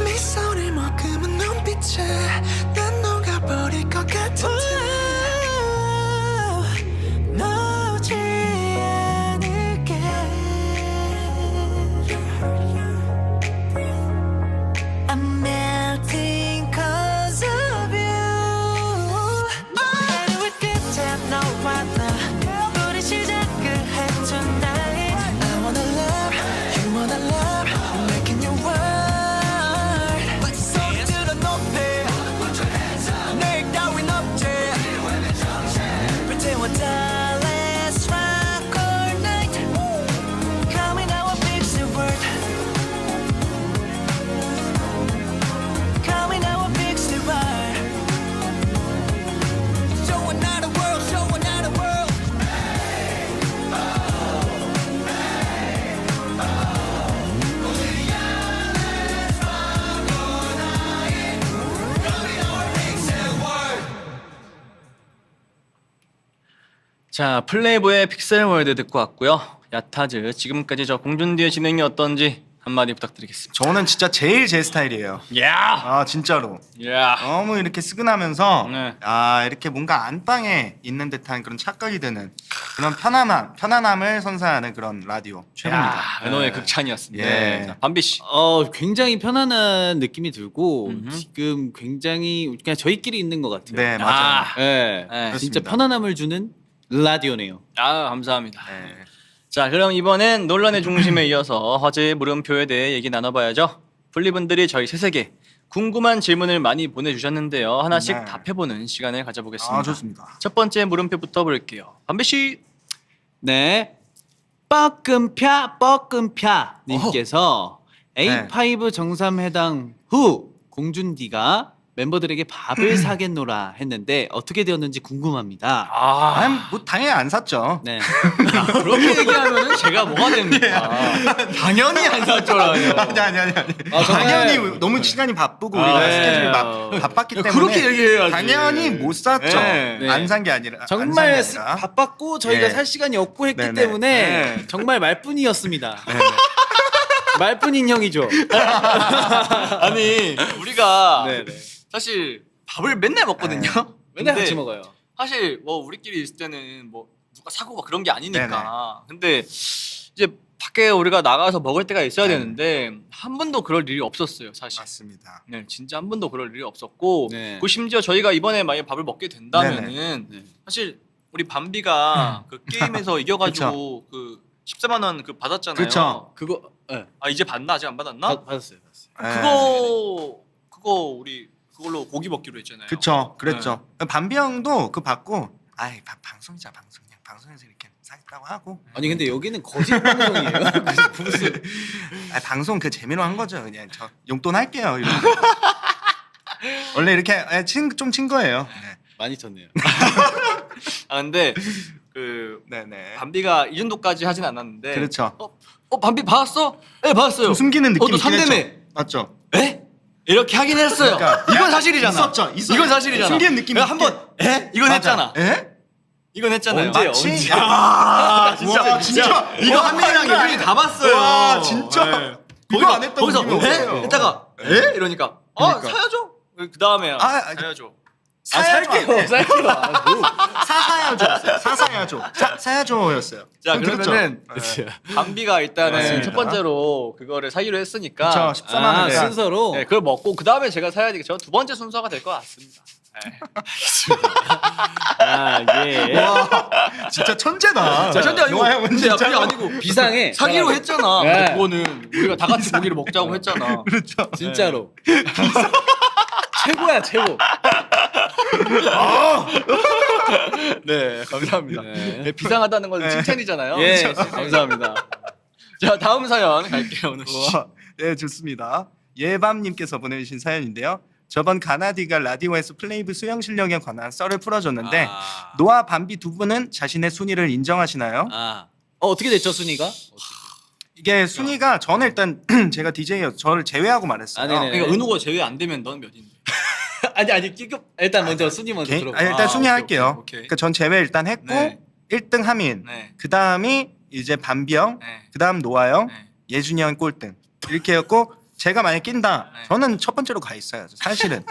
미소를 머금은 눈빛에 난 녹아버릴 것 같은데 놓지 않을게 I'm melting cause of you 하루의 끝에 너와 나 우리 시작을 해 tonight I wanna love you wanna love We're making your world Let's soar 들어 높이 내일 따윈 없지 Pretend we're done Let's rock all night Coming out a big word Coming out a big word Show another world Show another world 자, 플레이보의 픽셀 월드 듣고 왔고요. 야타즈 지금까지 저 공준디의 진행이 어떤지 한마디 부탁드리겠습니다. 저는 진짜 제일 제 스타일이에요. 야, 아 진짜로 야. 너무 이렇게 스근하면서 네. 아 이렇게 뭔가 안방에 있는 듯한 그런 착각이 드는 그런 편안함을 선사하는 그런 라디오 최고입니다. 은호의 극찬이었습니다. 예. 자, 밤비 씨. 굉장히 편안한 느낌이 들고 음흠. 지금 굉장히 그냥 저희끼리 있는 것 같아요. 네 맞아요. 네. 네. 진짜 그렇습니다. 편안함을 주는 라디오네요. 감사합니다. 네. 자, 그럼 이번엔 논란의 중심에 이어서 화제의 물음표에 대해 얘기 나눠봐야죠. 분리분들이 저희 셋에게 궁금한 질문을 많이 보내주셨는데요. 하나씩 네. 답해보는 시간을 가져보겠습니다. 아 좋습니다. 첫 번째 물음표부터 볼게요. 밤비 씨. 네. 뻐끔펴 님께서 A5 정상회담 후 공준디가 멤버들에게 밥을 사겠노라 했는데 어떻게 되었는지 궁금합니다. 아니 뭐 당연히 안 샀죠. 네. 그렇게 얘기하면 제가 뭐가 됩니까? 당연히 안 샀죠라뇨. 아니. 아, 정말- 당연히 너무 시간이 바쁘고 우리가 네. 스케줄이 바빴기 때문에 그렇게 얘기해야지. 당연히 못 샀죠. 네. 안 산 게 아니라 정말 안산게 아니라. 바빴고 저희가 네. 살 시간이 없고 했기 네네. 때문에 네. 정말 말뿐이었습니다. 네. 말뿐인 형이죠. 아니 우리가 네네. 사실 밥을 맨날 먹거든요. 맨날 근데 같이 먹어요. 사실 뭐 우리끼리 있을 때는 뭐 누가 사고 막 그런 게 아니니까. 근데 이제 밖에 우리가 나가서 먹을 때가 있어야 네. 되는데 한 번도 그럴 일이 없었어요, 사실. 맞습니다. 네, 진짜 한 번도 그럴 일이 없었고, 네. 그 심지어 저희가 이번에 만약 밥을 먹게 된다면은 네. 사실 우리 밤비가 그 게임에서 이겨가지고 그 14만 원 그 받았잖아요. 그쵸. 그거 네. 아 이제 받나? 아직 안 받았나? 받았어요. 네. 그거 우리 그걸로 고기 먹기로 했잖아요. 그쵸, 그랬죠. 밤비 형도 그 받고, 아이 방송이자 방송 그냥 방송에서 이렇게 사겠다고 하고. 아니 근데 여기는 거짓 방송이에요. 무슨 아 방송 그 재미로 한 거죠. 그냥 저 용돈 할게요. 이러고. 원래 이렇게 좀 친 거예요. 네. 많이 쳤네요. 아 근데 그 네네. 밤비가 이 정도까지 하진 않았는데. 그렇죠. 밤비 받았어? 네 받았어요. 좀 숨기는 느낌이 너 3대매. 맞죠? 에? 이렇게 하긴 했어요. 그러니까 이건 사실이잖아. 있었죠. 이건 사실이잖아. 숨기는 느낌이 내가 한번 에? 이건 했잖아. 에? 이건 했잖아요. 언제? 마치? 언제? 아, 진짜, 진짜. 이거 한민이랑 예준이 다 봤어요. 와, 진짜. 네. 이거 안 했다고 거기서 느낌이 에? 없어요. 했다가 에? 이러니까 그러니까. 사야죠. 그 다음에 사야죠. 살게요. 살게요. 아, 뭐. 사사야죠. 사야죠였어요. 자 그렇죠? 그러면은 그치. 밤비가 일단은 맞습니다. 첫 번째로 그거를 사기로 했으니까 그렇죠. 13만 아, 원. 순서로. 네, 그걸 먹고 그 다음에 제가 사야 되겠죠. 두 번째 순서가 될 것 같습니다. 네. 아, 예. 진짜 천재다. 자, 천재 아니고 노아 형은 진짜 진짜 아니고 비상해. 사기로 했잖아. 네. 그거는 우리가 다 같이 고기를 먹자고 했잖아. 그렇죠. 진짜로. 최고야, 최고. 네, 감사합니다. 네. 네, 비상하다는 건 칭찬이잖아요. 예. 네, 감사합니다. 자, 다음 사연 갈게요, 오늘. 네, 좋습니다. 예밤님께서 보내주신 사연인데요. 저번 가나디가 라디오에서 플레이브 수영 실력에 관한 썰을 풀어줬는데 노아 밤비 두 분은 자신의 순위를 인정하시나요? 어떻게 됐죠, 순위가? 이게 순위가 저는 일단 제가 DJ여서 저를 제외하고 말했어요. 아, 네네. 그러니까 은호가 제외 안 되면 넌 몇인데? 아니, 끼급. 일단 먼저 순위 먼저 들어봐. 일단 순위 오케이, 할게요. 오케이. 그러니까 전 제외 일단 했고 네. 1등 하민, 네. 그 다음이 이제 밤비 형, 네. 그 다음 노아 형, 네. 예준이 형 꼴등 이렇게 했고 제가 만약 낀다, 네. 저는 첫 번째로 가 있어야죠. 사실은.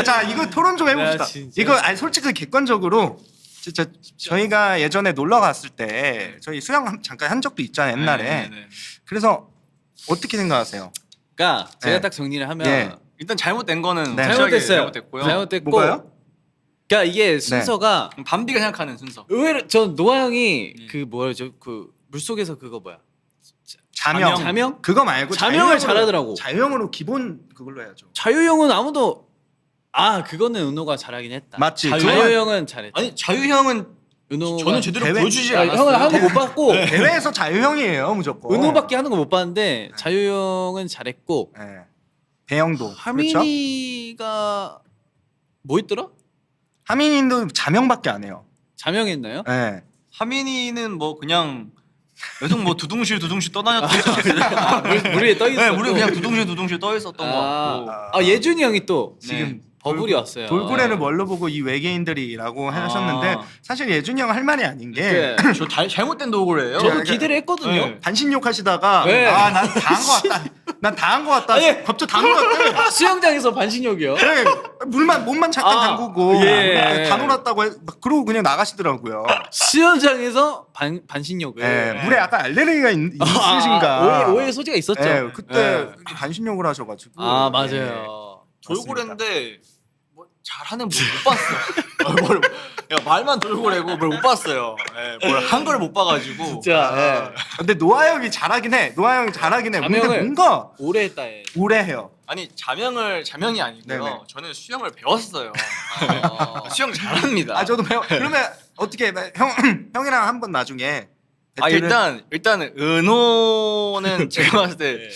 자, 이거 토론 좀 해봅시다. 야, 진짜. 이거 아니 솔직히 객관적으로 진짜 저희가 예전에 놀러 갔을 때 저희 수영 잠깐 한 적도 있잖아요, 옛날에. 네, 네, 네. 그래서 어떻게 생각하세요? 그러니까 제가 네. 딱 정리를 하면 예. 일단 잘못된 거는 네. 확실하게 잘못됐어요. 잘못됐고요. 잘못됐고. 뭐가요? 그러니까 이게 순서가 밤비가 생각하는 순서. 의외로 전 노아 형이 음. 그 뭐였죠? 그 물속에서 그거 뭐야? 자명. 자명? 그거 말고 자명을 자유형으로- 잘하더라고. 자유형으로 기본 그걸로 해야죠. 자유 형은 아무도 그거는 은호가 잘하긴 했다. 맞지. 자유 자유 형은- 형은 잘했다. 아니 자유 형은 은호가 저는 제대로 대회- 보여주지 아, 않았어요. 형은 한 거 못 봤고 대회에서 자유형이에요, 무조건. 은호밖에 하는 거 못 봤는데 자유 형은 잘했고 네. 배영도. 그렇죠? 하민이가 뭐 있더라? 하민이도 자명밖에 안 해요. 자명했나요? 네. 하민이는 뭐 그냥 계속 뭐 두둥실 떠다녔던 물 위에 떠 있었고. 네, 우리 그냥 두둥실 떠 있었던 거 같고. 예준이 형이 또 네. 지금 버블이 왔어요. 돌고래를 뭘로 보고 이 외계인들이라고 하셨는데 사실 예준이 형 할 말이 아닌 게 네. 저 잘못된 도구래요. 저도 기대를 했거든요. 네. 반신욕 하시다가 네. 난 다 한 거 같다. 난 다 한 거 같다. 아니. 갑자기 다 한 거 같아. 수영장에서 반신욕이요. 네. 몸만 잠깐 담그고 예. 다 놀았다고 막 그러고 그냥 나가시더라고요. 수영장에서 반신욕을. 네. 물에 약간 알레르기가 있으신가. 오해 소지가 있었죠. 네, 그때 네. 반신욕을 하셔가지고. 맞아요. 돌고래인데 뭐 잘하는 뭘 못 봤어. 말만 돌고래고 뭘 못 봤어요. 뭘 한 걸 못 봐가지고. 진짜. 근데 노아 형이 잘하긴 해. 노아 형이 잘하긴 해. 근데 자명을- 뭔가 오래 했다 해. 오래 해요. 아니 자명이 아니고요. 네네. 저는 수영을 배웠어요. 수영 잘합니다. 저도 그러면 어떻게 형이랑 한번 나중에 배틀을- 일단 은호는 제가 봤을 때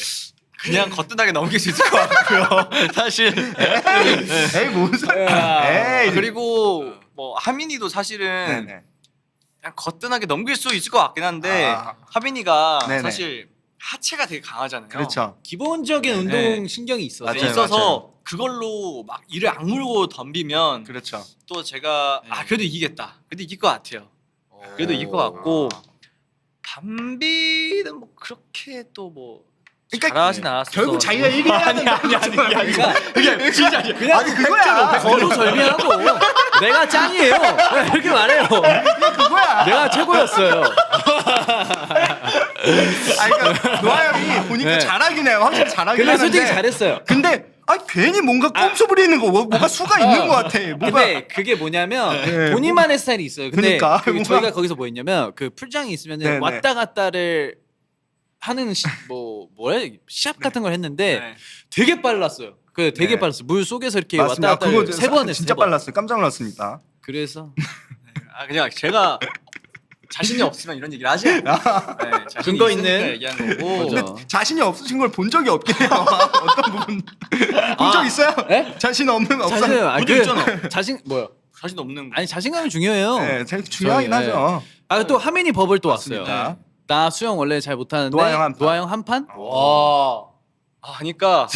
그냥 거뜬하게 넘길 수 있을 것 같고요. 사실. 에이 뭔 소리? 야. 에이 그리고 뭐 하민이도 사실은 네네. 그냥 거뜬하게 넘길 수 있을 것 같긴 한데 아. 하민이가 네네. 사실 하체가 되게 강하잖아요. 그렇죠. 기본적인 운동 네. 신경이 있어서. 맞아요, 있어서 맞아요. 그걸로 막 이를 악물고 덤비면 그렇죠. 또 제가 네. 그래도 이기겠다. 그래도 이길 것 같아요. 그래도 이길 것 같고 밤비는 뭐 그렇게 또 뭐 잘하진 않았어. 결국 자기가 이겨야 된다. 그러니까 진짜 그냥 아니, 그거야. 거두절미하고 내가 짱이에요. 이렇게 말해요. 그거야. 내가 최고였어요. 그러니까 노아 형이 보니까 네. 잘하긴 해요. 확실히 잘하긴 근데 하는데. 솔직히 잘했어요. 근데 괜히 뭔가 꼼수 부리는 거 뭐가 수가 있는 것 같아. 뭔가 근데 그게 뭐냐면 네. 본인만의 스타일이 있어요. 근데 그러니까. 그 뭔가- 저희가 거기서 뭐 했냐면 그 풀장이 있으면은 네, 네. 왔다 갔다를 하는 시합 같은 걸 했는데 네. 되게 빨랐어요. 그 되게 네. 빨랐어요. 물 속에서 이렇게 맞습니다. 왔다 갔다 그거 세 번 했어요. 진짜 세 번. 빨랐어요. 깜짝 놀랐습니다. 그래서 그냥 제가 자신이 없으면 이런 얘기를 하지 않아요. 네, 자신이 근거 있으니까 있는? 얘기한 거고. 맞아. 근데 자신이 없으신 걸 본 적이 없긴 해요. 어떤 부분 본 적 있어요? 에? 자신 없는 없어. 자신 그것도 있잖아. 자신 뭐야? 자신 없는 거. 아니 자신감이 중요해요. 네, 되게 중요하긴 저희, 하죠. 또 하민이 버블 또 왔어요. 맞습니다. 나 수영 원래 잘 못하는데 노아 형 한 판. 한 판? 와. 하니까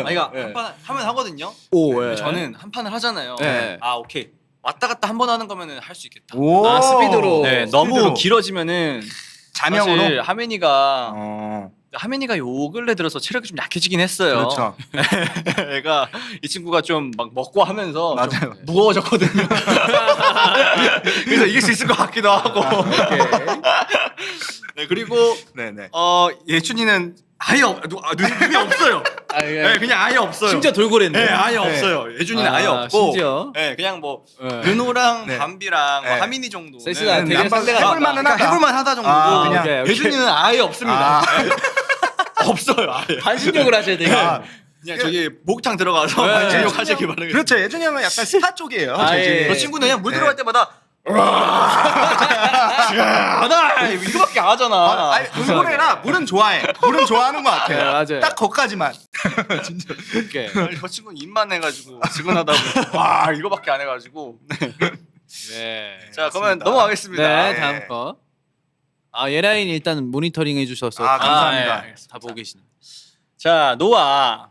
아니가 한 판 하면 하거든요. 오, 예. 저는 한 판을 하잖아요. 네. 오케이 왔다 갔다 한 번 하는 거면은 할 수 있겠다. 오. 스피드로. 네, 스피드로. 너무 길어지면은 자명으로. 사실 하민이가 어. 요 근래 들어서 체력이 좀 약해지긴 했어요. 그렇죠. 애가 이 친구가 좀 막 먹고 하면서 좀 맞아요. 무거워졌거든요. 그래서 이길 수 있을 것 같기도 하고. 네, 그리고 네네. 예춘이는 아예 눈이 없어요. 네, 그냥 아예 없어요. 심지어 돌고래인데. 네, 아예 없어요. 예준이는 아예 없고. 심지어. 네, 그냥 뭐 네. 르노랑 네. 밤비랑 네. 하민이 정도. 셋이나 되게 한번 상대가 해볼만은 그러니까 하다. 해볼만 하다 정도고. 그냥 오케이, 오케이. 예준이는 아예 없습니다. 아. 네. 없어요, 아예. 반신욕을 하셔야 돼요. 아, 그냥 저기 목욕탕 들어가서 네. 반신욕 하시기 바랍니다. 그렇죠. 예준이 형은 약간 스파 쪽이에요. 아, 재질이. 예. 저 친구는 그냥 물 네. 들어갈 때마다 하나 이거밖에 안 하잖아. 아니, 돌고래라 물은 좋아해. 물은 좋아하는 것 같아요. 네, 맞아요. 딱 거기까지만. 오케이. 아니, 저 친구는 입만 해가지고 지근하다고 와 이거밖에 안 해가지고. 네. 자 그러면 맞습니다. 넘어가겠습니다. 네, 다음 거. 예라인 일단 모니터링 해주셔서 감사합니다. 다 보고 계시네. 자 노아.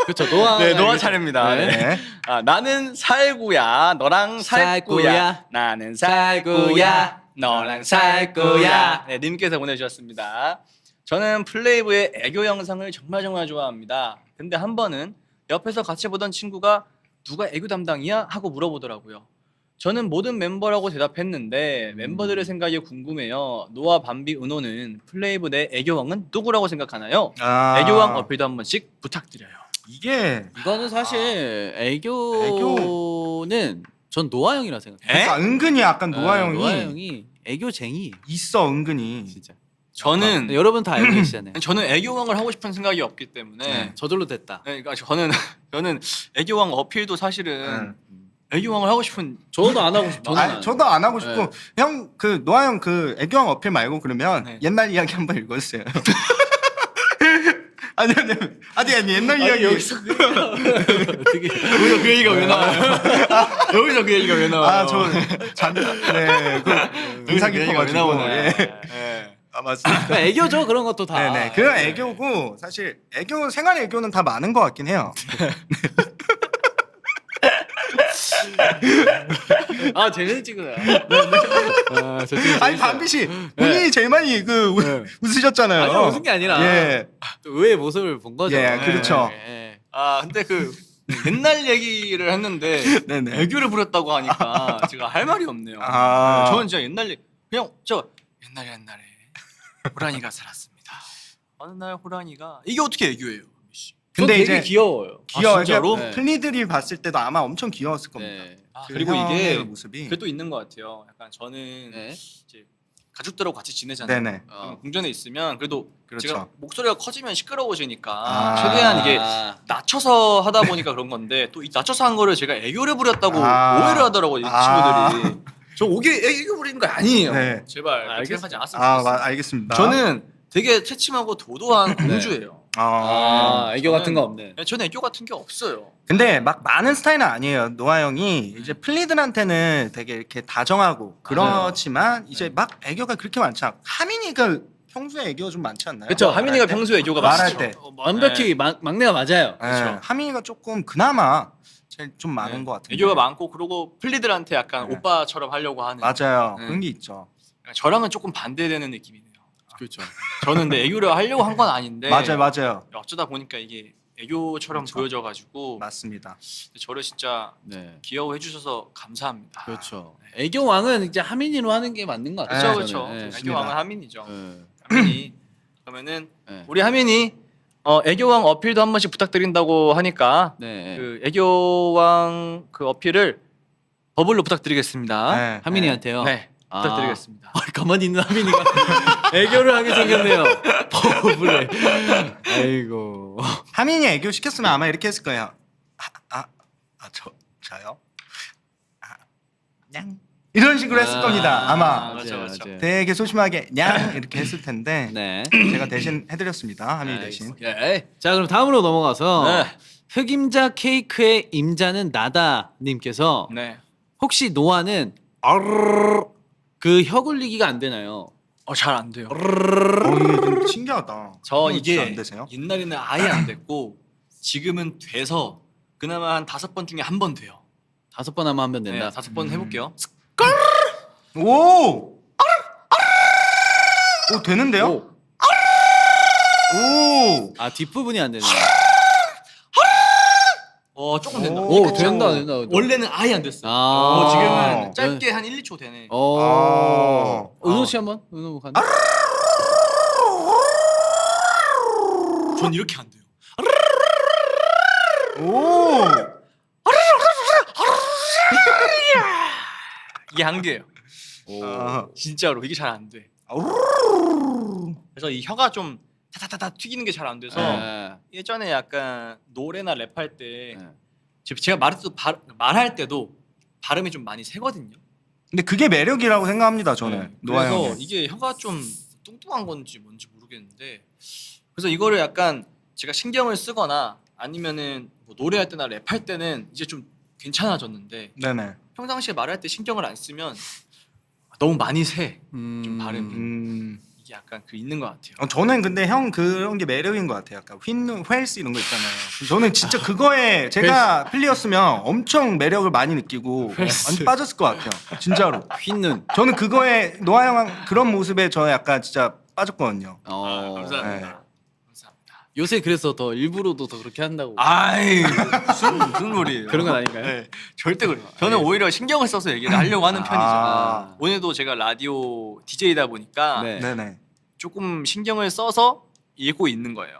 그렇죠. 노아. 네 노아 차례입니다. 네. 네. 네. 나는 살구야 너랑 살구야 살구야. 나는 살구야 너랑 살구야. 네 님께서 보내주셨습니다. 저는 플레이브의 애교 영상을 정말 좋아합니다. 근데 한 번은 옆에서 같이 보던 친구가 누가 애교 담당이야? 하고 물어보더라고요. 저는 모든 멤버라고 대답했는데 멤버들의 생각이 궁금해요. 노아, 밤비, 은호는 플레이브 내 애교왕은 누구라고 생각하나요? 애교왕 어필도 한 번씩 부탁드려요. 이게 이거는 사실 애교는 전 노아 형이라 생각해요. 그러니까 은근히 약간 노아 형이 노아 형이 애교쟁이. 있어 은근히. 진짜. 저는 여러분 다 알고 계시잖아요. 저는 애교왕을 하고 싶은 생각이 없기 때문에 저절로 됐다. 네, 그러니까 저는 애교왕 어필도 사실은 응. 애교왕을 하고 싶은 저도 안 하고 싶어. 저도 안 하고 싶고 네. 형 그 노아 형 그 애교왕 어필 말고 그러면 네. 옛날 이야기 한번 읽어주세요. 아니 옛날 이야기 어떻게 여기서 그 얘기가 왜 나와요? 여기서 그 얘기가 왜 나와요? 그 인상 그 얘기가 왜 깊어가지고 나오네. 예. 네. 맞습니다. 그러니까 애교죠 그런 것도 다. 네네 그런 애교고 사실 애교 생활 애교는 다 많은 것 같긴 해요. 재밌는 친구야. 아니 밤비 씨 본인이 제일 많이 웃으셨잖아요. 아니 웃은 게 아니라 예. 또 의외의 모습을 본 거죠. 예, 그렇죠. 예. 근데 그 옛날 얘기를 했는데 네네. 애교를 부렸다고 하니까 제가 할 말이 없네요. 저는 진짜 그냥 옛날에 호랑이가 살았습니다. 어느 날 호랑이가 이게 어떻게 애교예요? 근데 되게 이제 귀여워요. 귀여워. 진짜로? 그러니까 플리들이 봤을 때도 아마 엄청 귀여웠을 겁니다. 네. 그리고 형의 이게 모습이 그게 또 있는 것 같아요. 약간 저는 네. 이제 가족들하고 같이 지내잖아요. 네네. 그럼 궁전에 있으면 그래도 그렇죠. 제가 목소리가 커지면 시끄러워지니까 아. 최대한 이게 낮춰서 하다 보니까 그런 건데 또 이 낮춰서 한 거를 제가 애교를 부렸다고 아. 오해를 하더라고요 이 아. 친구들이. 저 애교 부리는 거 아니에요. 네. 제발 그렇게 알겠습니다. 생각하지 않았으면 좋겠어요. 알겠습니다. 저는 되게 새침하고 도도한 공주예요. 애교 같은 거 없네. 네, 저는 애교 같은 게 없어요. 근데 막 많은 스타일은 아니에요. 노아 형이 이제 플리들한테는 되게 이렇게 다정하고 그렇지만 이제 막 애교가 그렇게 많지 않고 하민이가 평소에 애교가 좀 많지 않나요? 그렇죠. 하민이가 말할 때? 평소에 애교가 말할 많죠. 때. 완벽히 막내가 맞아요. 예, 하민이가 조금 그나마 제일 좀 많은 것 같은데. 애교가 많고 그리고 플리들한테 약간 네. 오빠처럼 하려고 하는. 맞아요. 네. 그런 게 있죠. 저랑은 조금 반대되는 느낌이네요. 그렇죠. 저는 근데 애교를 하려고 한 건 아닌데 맞아요. 어쩌다 보니까 이게 애교처럼 그렇죠. 보여져가지고 맞습니다. 저를 진짜 네. 귀여워해 주셔서 감사합니다. 그렇죠. 애교 왕은 이제 하민이로 하는 게 맞는 것 같아요. 그렇죠, 네, 그렇죠. 저는. 애교 왕은 하민이죠. 네. 하민이 그러면은 네. 우리 하민이 애교왕 어필도 한 번씩 부탁드린다고 하니까 네. 그 애교왕 그 어필을 버블로 부탁드리겠습니다. 네. 하민이한테요. 네, 부탁드리겠습니다. 가만히 있는 하민이가 애교를 하게 생겼네요. 버블에. 아이고. 하민이 애교 시켰으면 아마 이렇게 했을 거예요. 저요? 냥 이런 식으로 했을 겁니다. 아마 맞아, 맞아. 되게 소심하게 냥 이렇게 했을 텐데 네. 제가 대신 해드렸습니다. 하민이 대신. 예. 자 그럼 다음으로 넘어가서 네. 흑임자 케이크의 임자는 나다님께서 네. 혹시 노아는 아르르 그 혀 굴리기가 안 되나요? 잘 안 돼요. 이게 좀 신기하다. 저 진짜 이게 안 되세요? 옛날에는 아예 안 됐고 지금은 돼서 그나마 한 5번 중에 한 번 돼요. 5번 하면 한 번 네, 된다. 5번 해볼게요. 오! 오 되는데요? 오. 오! 아 뒷부분이 안 되네. 조금 된다. 오, 오 된다 된다. 원래는 아예 안 됐어요. 아 지금은 짧게 한 1, 2초 되네. 은호 씨 한번 은호 가나? 전 이렇게 안 돼요. 오! 이게 한계예요. 아. 진짜로 이게 잘 안 돼. 그래서 이 혀가 좀 타타타타 튀기는 게 잘 안 돼서 네. 예전에 약간 노래나 랩할 때 네. 제가 말할 때도 발음이 좀 많이 새거든요. 근데 그게 매력이라고 생각합니다. 저는 노아 그래서 형. 이게 혀가 좀 뚱뚱한 건지 뭔지 모르겠는데 그래서 이거를 약간 제가 신경을 쓰거나 아니면은 뭐 노래할 때나 랩할 때는 이제 좀 괜찮아졌는데 네네. 평상시에 말할 때 신경을 안 쓰면 너무 많이 새. 좀 발음이 이게 약간 그 있는 것 같아요. 저는 근데 형 그런 게 매력인 것 같아요. 약간 휠스 이런 거 있잖아요. 저는 진짜 그거에 제가 플리였으면 엄청 매력을 많이 느끼고 완전 빠졌을 것 같아요. 진짜로. 휘는. 저는 그거에 노아 형 그런 모습에 저 약간 진짜 빠졌거든요. 감사합니다. 네. 감사합니다. 요새 그래서 더 일부러도 더 그렇게 한다고. 아이 무슨 소리예요? 그런 건 아닌가요? 네, 절대 그래. 저는 오히려 신경을 써서 얘기를 하려고 하는 편이죠. 아. 오늘도 제가 라디오 DJ다 보니까 네. 네네. 조금 신경을 써서 읽고 있는 거예요.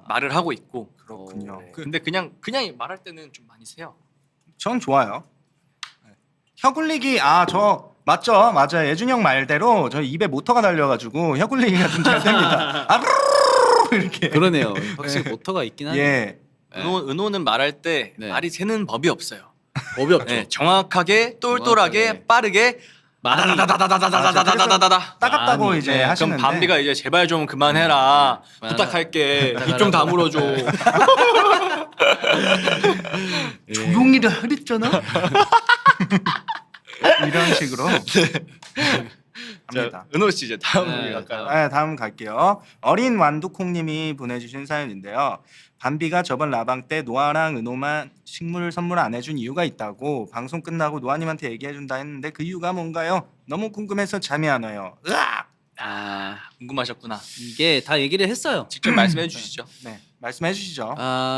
말을 하고 있고. 그렇군요. 오. 근데 그냥 말할 때는 좀 많이 세요. 전 좋아요. 네. 혀 굴리기 저 맞죠? 맞아요. 예준이 형 말대로 저 입에 모터가 달려가지고 혀 굴리기가 좀 잘 됩니다. 이렇게. 그러네요. 확실히 모터가 있긴 하네. 예. 네. 은호는 말할 때 네. 말이 새는 법이 없어요. 법이 없죠. 네, 정확하게 똘똘하게 정확하게. 빠르게 다다다다다다다다다다다. 따갑다고 많이. 이제 네, 그럼 하시는데. 밤비가 이제 제발 좀 그만해라. 음. 부탁할게. 입 좀 다물어줘. 조용히를 하랬잖아. 이런 식으로. 합니다. 은호 씨 이제 다음 네, 우리 갈까요? 네, 다음 갈게요. 어린 완두콩님이 보내주신 사연인데요. 밤비가 저번 라방 때 노아랑 은호만 식물 선물 안 해준 이유가 있다고 방송 끝나고 노아님한테 얘기해준다 했는데 그 이유가 뭔가요? 너무 궁금해서 잠이 안 와요. 으악! 궁금하셨구나. 이게 다 얘기를 했어요. 직접 말씀해 주시죠. 네, 말씀해 주시죠.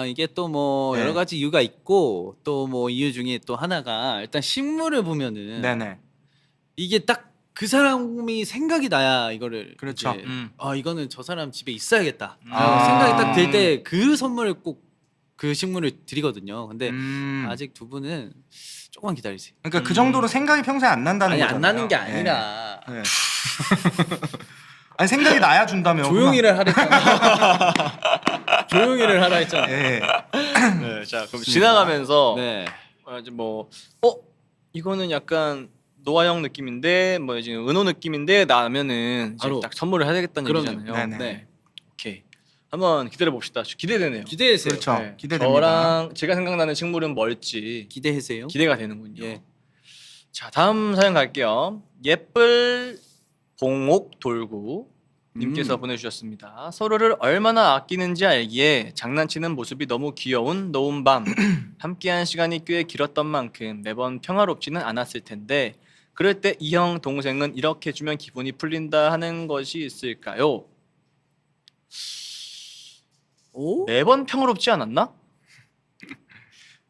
이게 또 뭐 네. 여러 가지 이유가 있고 또 뭐 이유 중에 또 하나가 일단 식물을 보면은 네네. 이게 딱 그 사람이 생각이 나야 이거를 그렇죠. 이제 음. 이거는 저 사람 집에 있어야겠다 아. 생각이 딱 들 때 그 선물을 꼭 그 식물을 드리거든요. 근데 아직 두 분은 조금만 기다리세요. 그러니까 그 정도로 생각이 평소에 안 난다는 아니 거잖아요. 안 나는 게 네. 아니라 네. 아니 생각이 나야 준다며. 조용히를 하라 했잖아. 조용히를 하라 했잖아. 예. 네, 자 그럼 지나가면서 네. 이제 이거는 약간 노아 형 느낌인데 뭐 이제 은호 느낌인데 나면은 이제 바로. 딱 선물을 해야 되겠다는 그럼요. 얘기잖아요. 네네. 네. 오케이. 한번 기다려 봅시다. 기대되네요. 기대해세요. 그렇죠. 네. 기대됩니다. 저랑 제가 생각나는 식물은 뭘지 기대해세요. 기대가 되는군요. 예. 자 다음 사연 갈게요. 예쁠 봉옥 돌구 님께서 보내주셨습니다. 서로를 얼마나 아끼는지 알기에 장난치는 모습이 너무 귀여운 노은밤. 함께한 시간이 꽤 길었던 만큼 매번 평화롭지는 않았을 텐데 그럴 때 이 형 동생은 이렇게 주면 기분이 풀린다 하는 것이 있을까요? 오? 매번 평화롭지 않았나?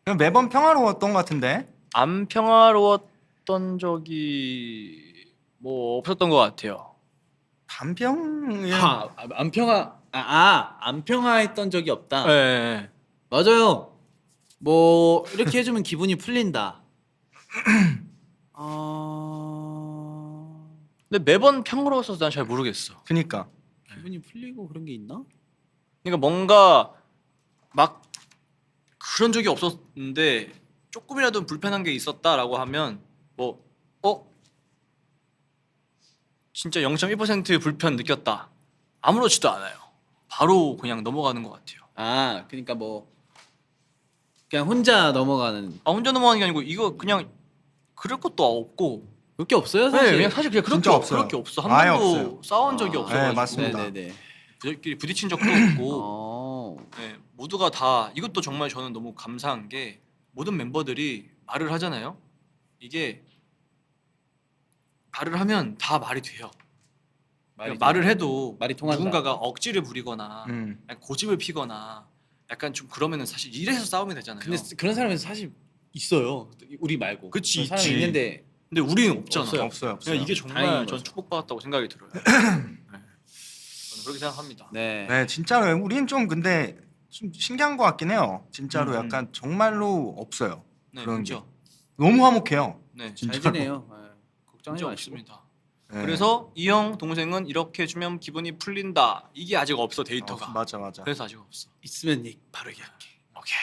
그냥 매번 평화로웠던 것 같은데. 안 평화로웠던 적이 뭐 없었던 것 같아요. 반평. 안 평화했던 적이 없다. 네. 맞아요. 뭐 이렇게 해주면 기분이 풀린다. 근데 매번 평화로워서 난 잘 모르겠어. 그니까. 기분이 풀리고 그런 게 있나? 그러니까 뭔가 막 그런 적이 없었는데 조금이라도 불편한 게 있었다라고 하면 진짜 0.1% 불편 느꼈다. 아무렇지도 않아요. 바로 그냥 넘어가는 것 같아요. 그러니까 뭐 그냥 혼자 넘어가는. 혼자 넘어가는 게 아니고 이거 그냥 그럴 것도 없고 그렇게 없어요 네, 사실. 그냥 사실 그냥 그렇게 진짜 없어요. 그렇게 없어. 한 아예 번도 없어요. 싸운 적이 아, 없어가지고. 네, 맞습니다. 네네네. 저희끼리 부딪힌 적도 없고. 어. 네, 모두가 다 이것도 정말 저는 너무 감사한 게 모든 멤버들이 말을 하잖아요. 이게 말을 하면 다 말이 돼요. 그러니까 말을 해도 말이 통한다. 누군가가 억지를 부리거나 약간 고집을 피거나 약간 좀 그러면은 사실 이래서 싸움이 되잖아요. 근데 그런 사람이 사실 있어요. 우리 말고. 그치, 그런 사람이 있지. 있는데 근데 우리는 없잖아. 없어요. 없어요. 그냥 이게 정말 다행인 전 거죠. 축복받았다고 생각이 들어요. 네. 저는 그렇게 생각합니다. 네. 네, 진짜로 우리는 좀 근데 좀 신기한 것 같긴 해요. 진짜로 약간 정말로 없어요. 네, 그런 그렇죠. 너무 화목해요. 네, 잘 진짜로. 지내요. 네. 걱정하지 문제 마시고. 없습니다. 네. 그래서 이 형 동생은 이렇게 주면 기분이 풀린다. 이게 아직 없어 데이터가. 맞아. 그래서 아직 없어. 있으면 바로 얘기할게. 오케이.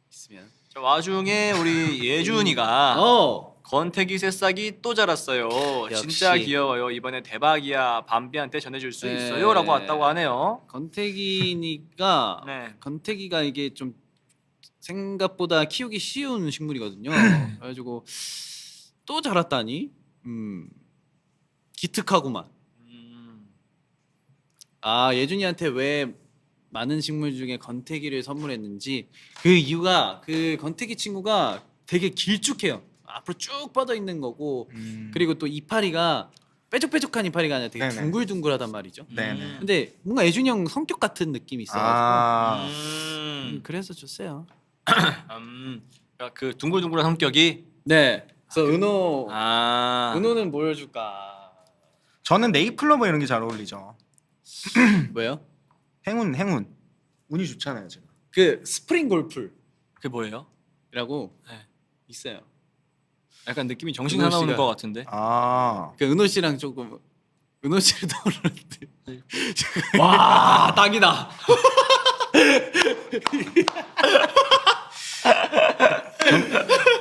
있으면. 자, 와중에 우리 예준이가 건태기 새싹이 또 자랐어요. 역시. 진짜 귀여워요. 이번에 대박이야. 밤비한테 전해줄 수 네. 있어요.라고 왔다고 하네요. 건태기니까 네. 건태기가 이게 좀 생각보다 키우기 쉬운 식물이거든요. 그래가지고 또 자랐다니. 기특하구만. 아 예준이한테 왜 많은 식물 중에 건태기를 선물했는지 그 이유가 그 건태기 친구가 되게 길쭉해요. 앞으로 쭉 뻗어 있는 거고 그리고 또 이파리가 뾰족뾰족한 이파리가 아니라 되게 네네. 둥글둥글하단 말이죠. 네네. 근데 뭔가 예준이 형 성격 같은 느낌이 있어가지고 아, 그래서 줬어요. 그러니까 그 둥글둥글한 성격이 네. 그래서 은호 은호는 뭘 줄까? 저는 네잎클로버 이런 게 잘 어울리죠. 뭐요? 행운. 운이 좋잖아요, 제가. 그 스프링 골프라고 그게 뭐예요? 네. 있어요. 약간 느낌이 정신 은호 하나 오는 씨가- 것 같은데. 아, 그 은호 씨랑 조금 은호 씨를 떠오르는데. 와 딱이다.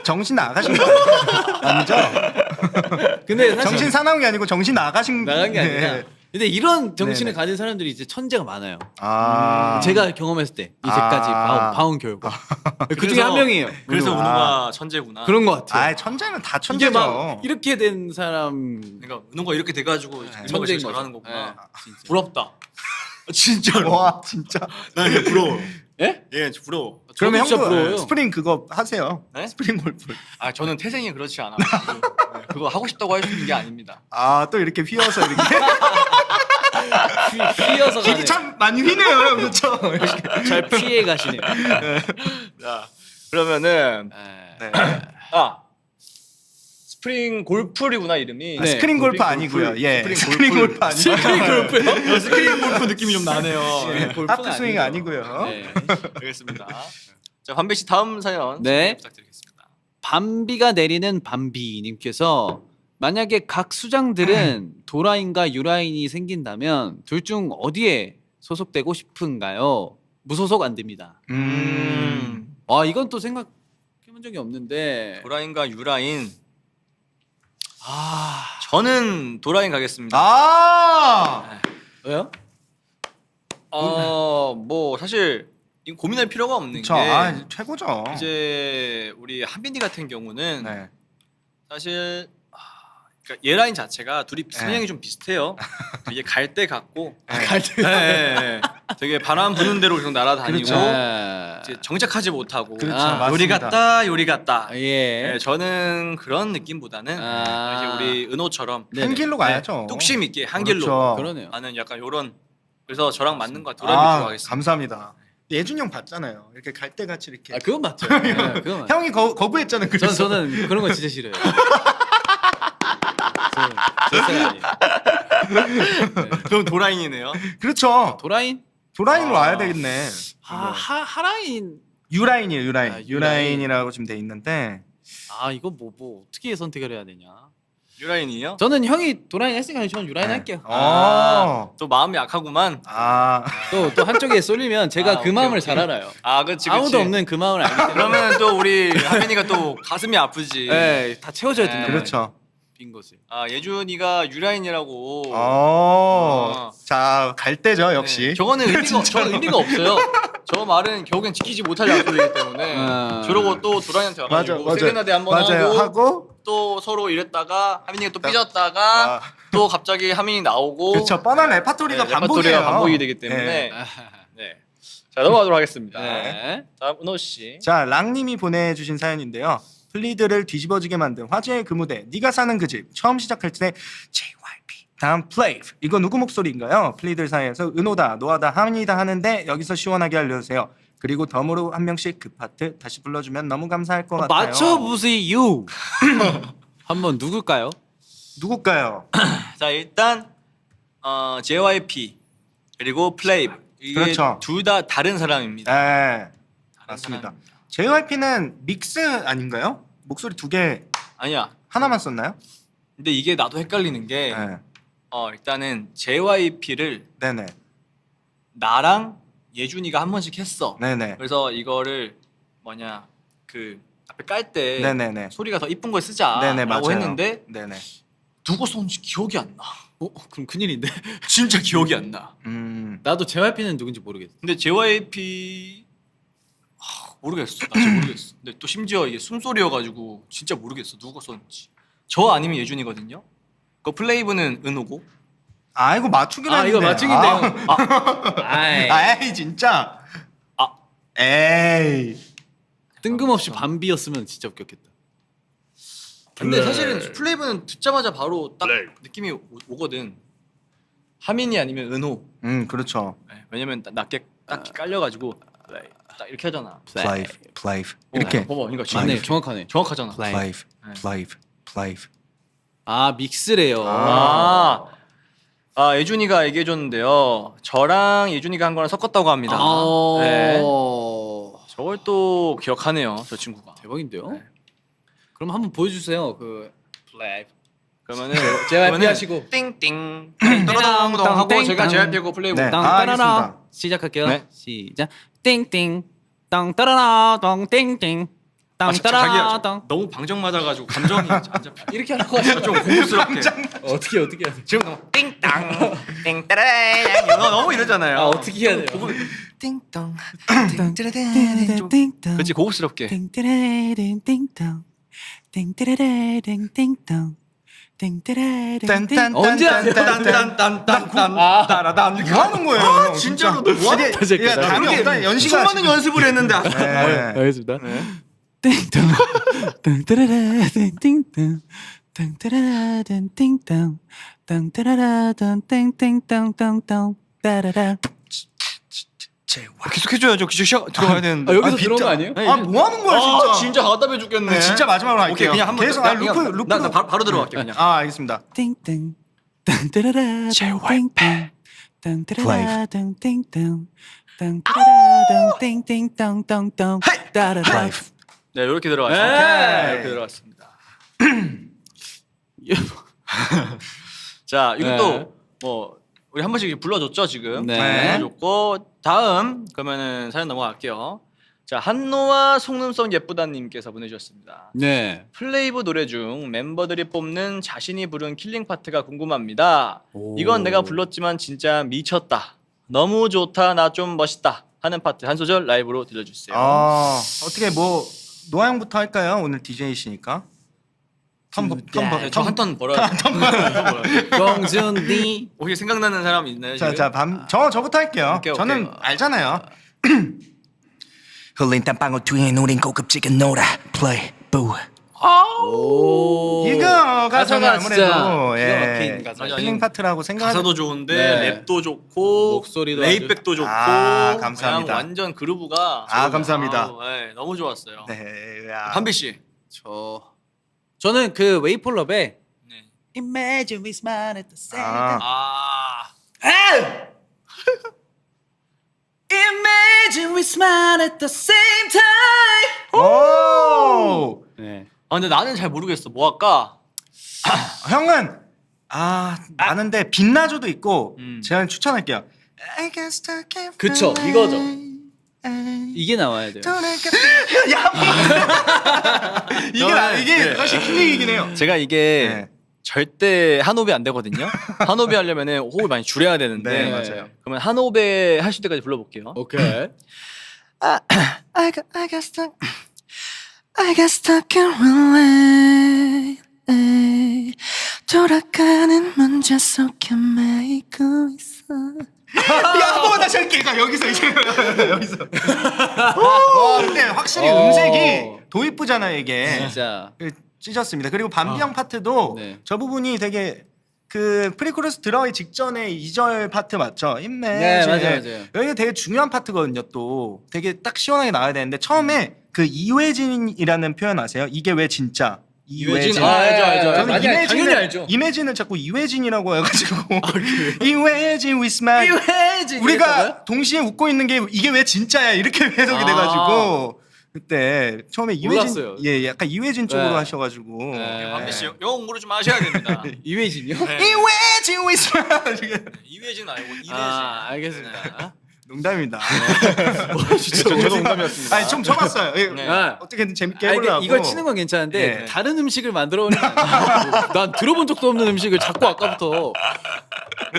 정신 나가신 거 아니죠? 근데 사실 정신 사나운 게 아니고 정신 나가신 나간 게 아니라. 네. 근데 이런 정신을 네네. 가진 사람들이 이제 천재가 많아요. 아, 제가 경험했을 때 이제까지 아. 봐온 결과 그 중에 그래서- 한 명이에요. 그래서 은호. 은호가 천재구나. 그런 것 같아요. 아, 천재는 다 이게 천재죠. 막 이렇게 된 사람 그러니까 은호가 이렇게 돼가지고 음악을 제일 천재인 잘하는 거죠. 거구나. 네, 진짜. 부럽다. 진짜로. 와, 진짜. 나 이게 부러워. 예? 예, 부러워. 그러면 진짜 형도 부러워요. 스프링 그거 하세요. 네? 스프링 골프. 아 저는 태생이 그렇지 않아. 그거 하고 싶다고 할 수 있는 게 아닙니다. 아, 또 이렇게 휘어서 이렇게. 휘어서 가네. 길이 참 많이 휘네요, 그렇죠? 잘 피해 가시네요. 자 그러면은 네. 스프링 골프리구나 이름이. 네. 스크린 골프 아니고요. 예. 스크린 골프 아니고. 스크린 골프 느낌이 좀 나네요. 하프 스윙 아니고요. 네. 알겠습니다. 자 반백 씨 다음 사연 네. 부탁드리겠습니다. 밤비가 내리는 밤비님께서 만약에 각 수장들은 도라인과 유라인이 생긴다면 둘 중 어디에 소속되고 싶은가요? 무소속 안 됩니다. 와 이건 또 생각해본 적이 없는데 도라인과 유라인. 아 저는 도라인 가겠습니다. 아, 왜요? 뭐 사실 이거 고민할 필요가 없는 그쵸. 게 아, 최고죠. 이제 우리 한빈이 같은 경우는 네. 사실 그러니까 얘 라인 자체가 둘이 성향이 좀 비슷해요. 되게 갈대 같고 갈등. 네. 되게 바람 부는 대로 계속 날아다니고 그렇죠. 이제 정착하지 못하고 그렇죠. 아, 요리 맞습니다. 같다 요리 같다. 예. 네, 저는 그런 느낌보다는 아. 이제 우리 은호처럼 한 길로 가야죠. 뚝심 있게 한 길로 그렇죠. 그러네요. 하는 약간 요런. 그래서 저랑 맞는 것 같아요. 도라이 밑으로 가겠습니다. 감사합니다. 예준 형 봤잖아요. 이렇게 갈대같이 이렇게. 아 그건 맞죠. 네, 그건 맞죠. 형이 거부했잖아요. 그래서. 저는 그런 거 진짜 싫어요. 저 아니에요. 그럼 도라인이네요. 그렇죠. 도라인? 도라인으로 와야 되겠네. 하라인. 유라인이에요, 유라인. 아, 유라인. 유라인이라고 지금 돼 있는데. 아 이거 뭐 어떻게 선택을 해야 되냐? 유라인이요? 저는 형이 도라인 했으니까 저는 유라인 네. 할게요. 또 마음이 약하구만. 또 한쪽에 쏠리면 제가 그 오케이, 마음을 오케이. 잘 알아요. 그치. 아무도 없는 그 마음을 알기 때문에. 그러면 또 우리 하빈이가 또 가슴이 아프지. 네, 다 채워줘야 네. 된다. 그렇죠. 빈 곳을. 예준이가 유라인이라고. 자, 갈대죠, 역시. 네, 저거는 의미가 없어요. 저 말은 결국엔 지키지 못할 약속이기 때문에 저러고 또 도라이한테 와가지고 세레나데 한번 맞아요. 하고 또 서로 이랬다가 하민이가 또 삐졌다가 아. 또 갑자기 하민이 나오고 그렇죠. 뻔한 레파토리가 네, 반복이에요. 레퍼토리가 반복이 되기 때문에 네. 네. 자 넘어가도록 하겠습니다. 네. 다음 은호 씨. 자, 랑님이 보내주신 사연인데요. 플리드를 뒤집어지게 만든 화제의 그 무대 네가 사는 그 집 처음 시작할 때 JYP 다음 플레이브 이거 누구 목소리인가요? 플리들 사이에서 은호다 노아다 하민이다 하는데 여기서 시원하게 알려주세요. 그리고 덤으로 한 명씩 그 파트 다시 불러주면 너무 감사할 것 같아요. 맞춰보세요. 한번 누굴까요? 누굴까요? 자 일단 JYP 그리고 플레이브 이게 그렇죠. 둘 다 다른 사람입니다. 네, 다른 맞습니다. 사람입니다. JYP는 믹스 아닌가요? 목소리 두 개 아니야. 하나만 썼나요? 근데 이게 나도 헷갈리는 게 네, 일단은 JYP를 네네, 나랑 예준이가 한 번씩 했어. 네네, 그래서 이거를 뭐냐 그 앞에 깔 때 네네네, 소리가 더 이쁜 걸 쓰자라고 네네 맞아요. 했는데 네네, 누구 썼는지 기억이 안 나. 그럼 큰일인데. 진짜 기억이 안 나. 나도 JYP는 누군지 모르겠어. 근데 JYP 모르겠어. 나 진짜 모르겠어. 근데 또 심지어 이게 숨소리여가지고 진짜 모르겠어 누가 썼는지. 저 아니면 예준이거든요. 그 플레이브는 은호고. 아 이거 맞추기로 아 했는데. 이거 맞추기인데요. 아이. 아이 진짜. 아. 에이. 뜬금없이 밤비였으면 진짜 웃겼겠다. 근데 사실은 플레이브는 듣자마자 바로 딱 느낌이 오거든. 하민이 아니면 은호. 그렇죠. 네, 왜냐면 낮게 딱 깔려가지고 딱 이렇게 하잖아. 플레이브. 이렇게. 봐봐, 그러니까 맞네, 정확하네. 정확하잖아. 플레이브. 아 믹스래요. 예준이가 얘기해줬는데요. 저랑 예준이가 한 거랑 섞었다고 합니다. 네. 저걸 또 기억하네요, 저 친구가. 대박인데요. 네. 그럼 한번 보여주세요. 그 플레이. 그러면은 JYP 하시고 띵띵 떠렁떠렁 하고 제가 JYP고 플레이브. 네. 땅따라라 알겠습니다. 시작할게요. 네. 시작. 띵띵 땅따라라 띵띵 땅따라라 자기야 땅. 너무 방정 맞아가지고 감정이 안 잡혀. 이렇게 하라고 하죠. 좀 고급스럽게. 어떻게 하세요? 지금 너무 띵땅 띵따라랑 이거 너무 이러잖아요. 아 어떻게 해야 돼요? 띵땅 그렇지 고급스럽게. 언제 하세요? 딴딴딴딴딴딴딴딴 이렇게 하는 거예요. 형, 진짜로 진짜. 뭐 하는 이게 거야? 야, 답이 없다. 연시가 수많은 연습을 했는데. 네. 알겠습니다. 띵동 땅따라라 띵띵땅 땅따라라 띵띵땅 땅따라라 띵띵땅땅땅 따라라 계속 해줘야죠. 계속 시작 들어가야 되는데. 아, 여기서 들어온 거 아니에요? 아, 뭐 하는 거야, 진짜. 진짜 답답해 죽겠네. 네, 진짜 마지막으로 할게요. 오케이 그냥 한번 계속 루프. 나 바로 들어갈게 그냥. 아, 알겠습니다. 띵띵 땅따라라 띵띵땅 땅따라라 띵띵땅 땅따라라 띵띵땅땅땅 따라라 네 이렇게 들어갔습니다. 네. 이렇게 들어갔습니다. 자 이거 네. 또뭐 우리 한 번씩 불러줬죠 지금. 네. 불러줬고 다음 그러면은 사연 넘어갈게요. 자 한노와 속눈썹 예쁘다님께서 보내주셨습니다. 네. 플레이브 노래 중 멤버들이 뽑는 자신이 부른 킬링 파트가 궁금합니다. 이건 내가 불렀지만 진짜 미쳤다. 너무 좋다. 나 좀 멋있다. 하는 파트 한 소절 라이브로 들려주세요. 어떻게 뭐 노아 형부터 할까요? 오늘 DJ이시니까. 네, 저한 턴 벌어야 돼. 공준디. 혹시 생각나는 사람 있나요? 지금? 저부터 할게요. 오케이, 저는 오케이. 알잖아요. 흘린 땀방울 뒤엔 우린 고급지게 놀아 플레이 부 오. 이거가 저는 가사가 아무래도 진짜 예, 기가 막힌 가사죠. 힐링 파트라고 생각하는. 가사도 좋은데 네. 랩도 좋고 목소리도 레이백도 좋고 감사합니다. 그냥 완전 그루브가 감사합니다. 네, 너무 좋았어요. 네, 야. 한비 씨. 저는 그 웨이폴럽의 네. Imagine we smile at the same 아, Imagine we smile at the same time 오. 네. 근데 나는 잘 모르겠어. 뭐 할까? 형은 많은데 빛나줘도 있고 음. 제가 추천할게요. I guess I can't 그쵸, fly. 이거죠. 이게 나와야 돼요. 이게 사실 킬링이긴 해요. 제가 이게 네. 절대 한호흡이 안 되거든요. 한호흡이 하려면은 호흡을 많이 줄여야 되는데. 네, 맞아요. 그러면 한호흡에 하실 때까지 불러볼게요. 오케이. I guess I got stuck in relay 돌아가는 문제 속에 매이고 있어. 야, 다시 할게. 여기서 이제 여기서. 와, 근데 확실히 음색이 더 이쁘잖아요 이게. 진짜. 찢었습니다. 그리고 밤비양 파트도 네. 저 부분이 되게 그 프리코러스 들어가기 직전에 2절 파트 맞죠? 인매. 네, 맞아요. 여기가 되게 중요한 파트거든요. 또 되게 딱 시원하게 나와야 되는데 처음에 그 이회진이라는 표현 아세요? 이게 왜 진짜? 이회진. 알죠. 저는 당연히 알죠. 이매진을 자꾸 이회진이라고 해가지고 이회진 with smile. 이회진 우리가 동시에 웃고 있는 게 이게 왜 진짜야 이렇게 해석이 돼가지고 그때 처음에 몰랐어요. 이회진 예 약간 이회진 쪽으로 네. 하셔가지고 한비 씨 영어 공부를 좀 하셔야 됩니다. 이회진이요? 이회진 with smile. 이회진 아니고 이회진. 알겠습니다. 농담입니다. 저도 농담이었습니다. 아니 좀 쳐봤어요. 예, 네. 어떻게든 재밌게 아니, 해보려고. 이걸 치는 건 괜찮은데 네. 다른 음식을 만들어 오는 게 아니야. 난 들어본 적도 없는 음식을 자꾸 아까부터.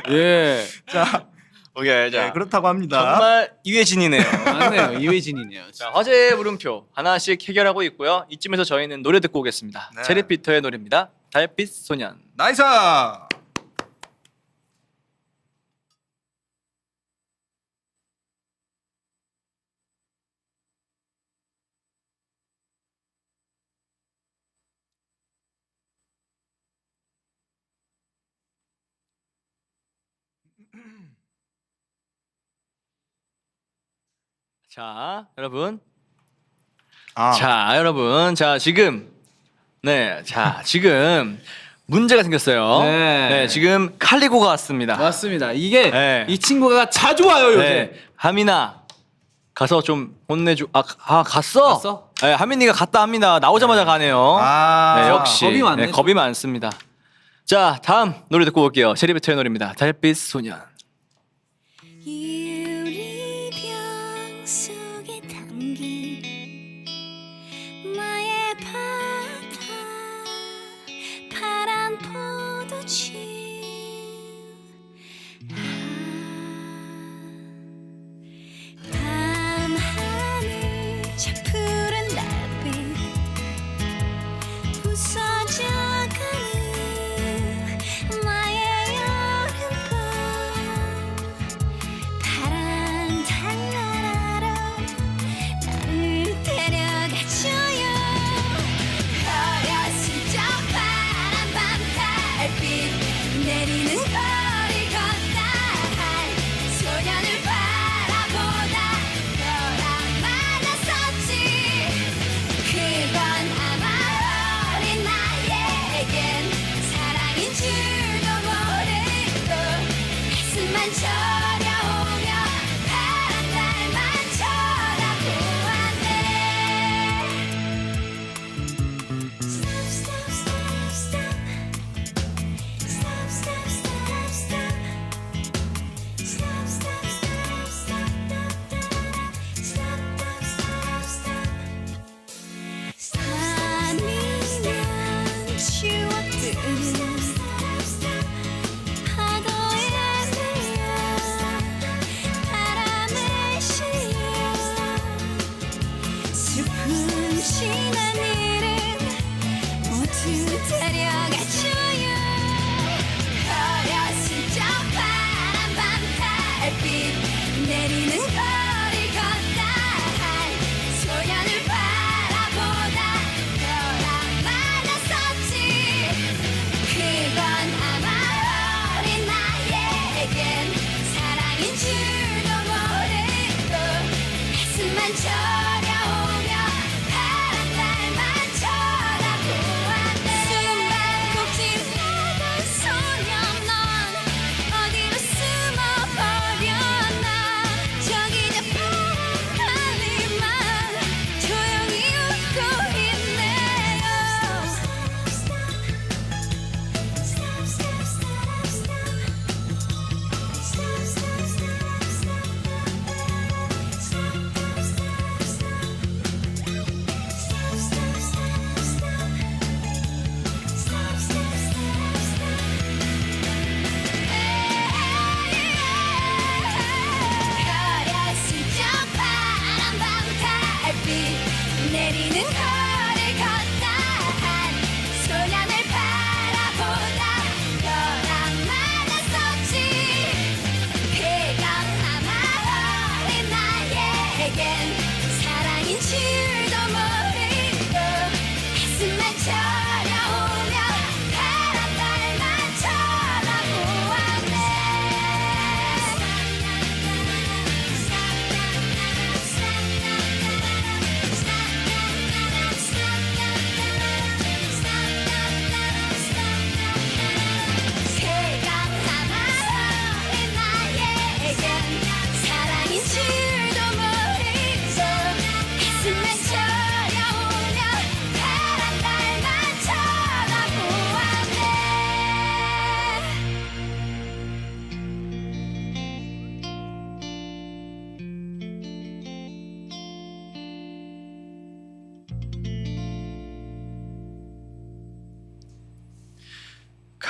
예. 자, 오케이, 자 네, 그렇다고 합니다. 정말 이회진이네요. 맞네요. 이회진이네요. 자, 화제의 물음표 하나씩 해결하고 있고요. 이쯤에서 저희는 노래 듣고 오겠습니다. 네. 체리피터의 노래입니다. 달빛 소년. 나이스. 자, 여러분. 아, 자, 여러분. 자, 지금 지금 문제가 생겼어요. 네. 지금 칼리고가 왔습니다. 맞습니다. 이게 네. 이 친구가 자주 와요 요새. 네. 하민아 가서 좀 혼내줘. 갔어? 갔어? 네, 하민이가 갔다 합니다. 나오자마자 가네요. 아, 네, 역시 겁이 많네. 겁이 많습니다. 자, 다음 노래 듣고 올게요. 체리비터의 노래입니다. 달빛 소년. 유리병 속에 담긴 나의 바다 파란 포도주 밤하늘 저 푸른 달빛 부서져가는 나의 여름밤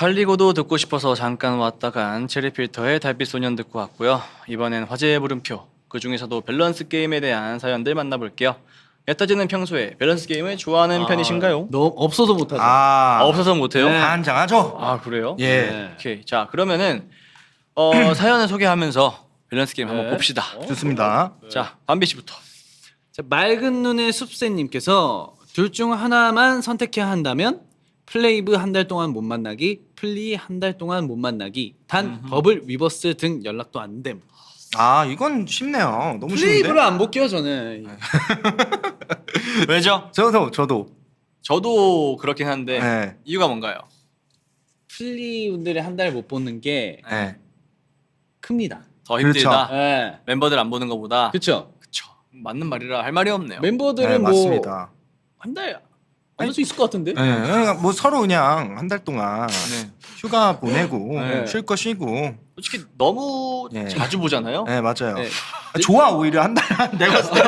칼리고도 듣고 싶어서 잠깐 왔다간 체리필터의 달빛 소년 듣고 왔고요. 이번엔 화제의 물음표. 그 중에서도 밸런스 게임에 대한 사연들 만나볼게요. 에타즈는 평소에 밸런스 게임을 좋아하는 편이신가요? 너무 없어서 못하죠. 없어서 못해요? 네. 한장하죠. 아 그래요? 예. 네. 오케이. 자 그러면은 사연을 소개하면서 밸런스 게임 한번 네. 봅시다. 좋습니다. 자 밤비 씨부터. 자, 맑은 눈의 숲새님께서 둘 중 하나만 선택해야 한다면 플레이브 한 달 동안 못 만나기, 플리 한 달 동안 못 만나기, 단 버블 위버스 등 연락도 안 됨. 아 이건 쉽네요. 너무 쉬운데. 플레이브를 안 볼게요 저는. 왜죠? 저도. 그렇긴 한데 네. 이유가 뭔가요? 플리 분들이 한 달 못 보는 게 네. 큽니다. 더 힘들다. 네. 멤버들 안 보는 것보다. 그렇죠. 그쵸. 맞는 말이라 할 말이 없네요. 멤버들은 네, 뭐 맞습니다. 한 달 안 볼 수 있을 것 같은데. 네, 그러니까 뭐 서로 그냥 한 달 동안 네. 휴가 보내고 네. 쉴 거 쉬고. 솔직히 너무 예. 자주 보잖아요. 네 맞아요. 네. 좋아 오히려 한 달. 내가 봤을 때.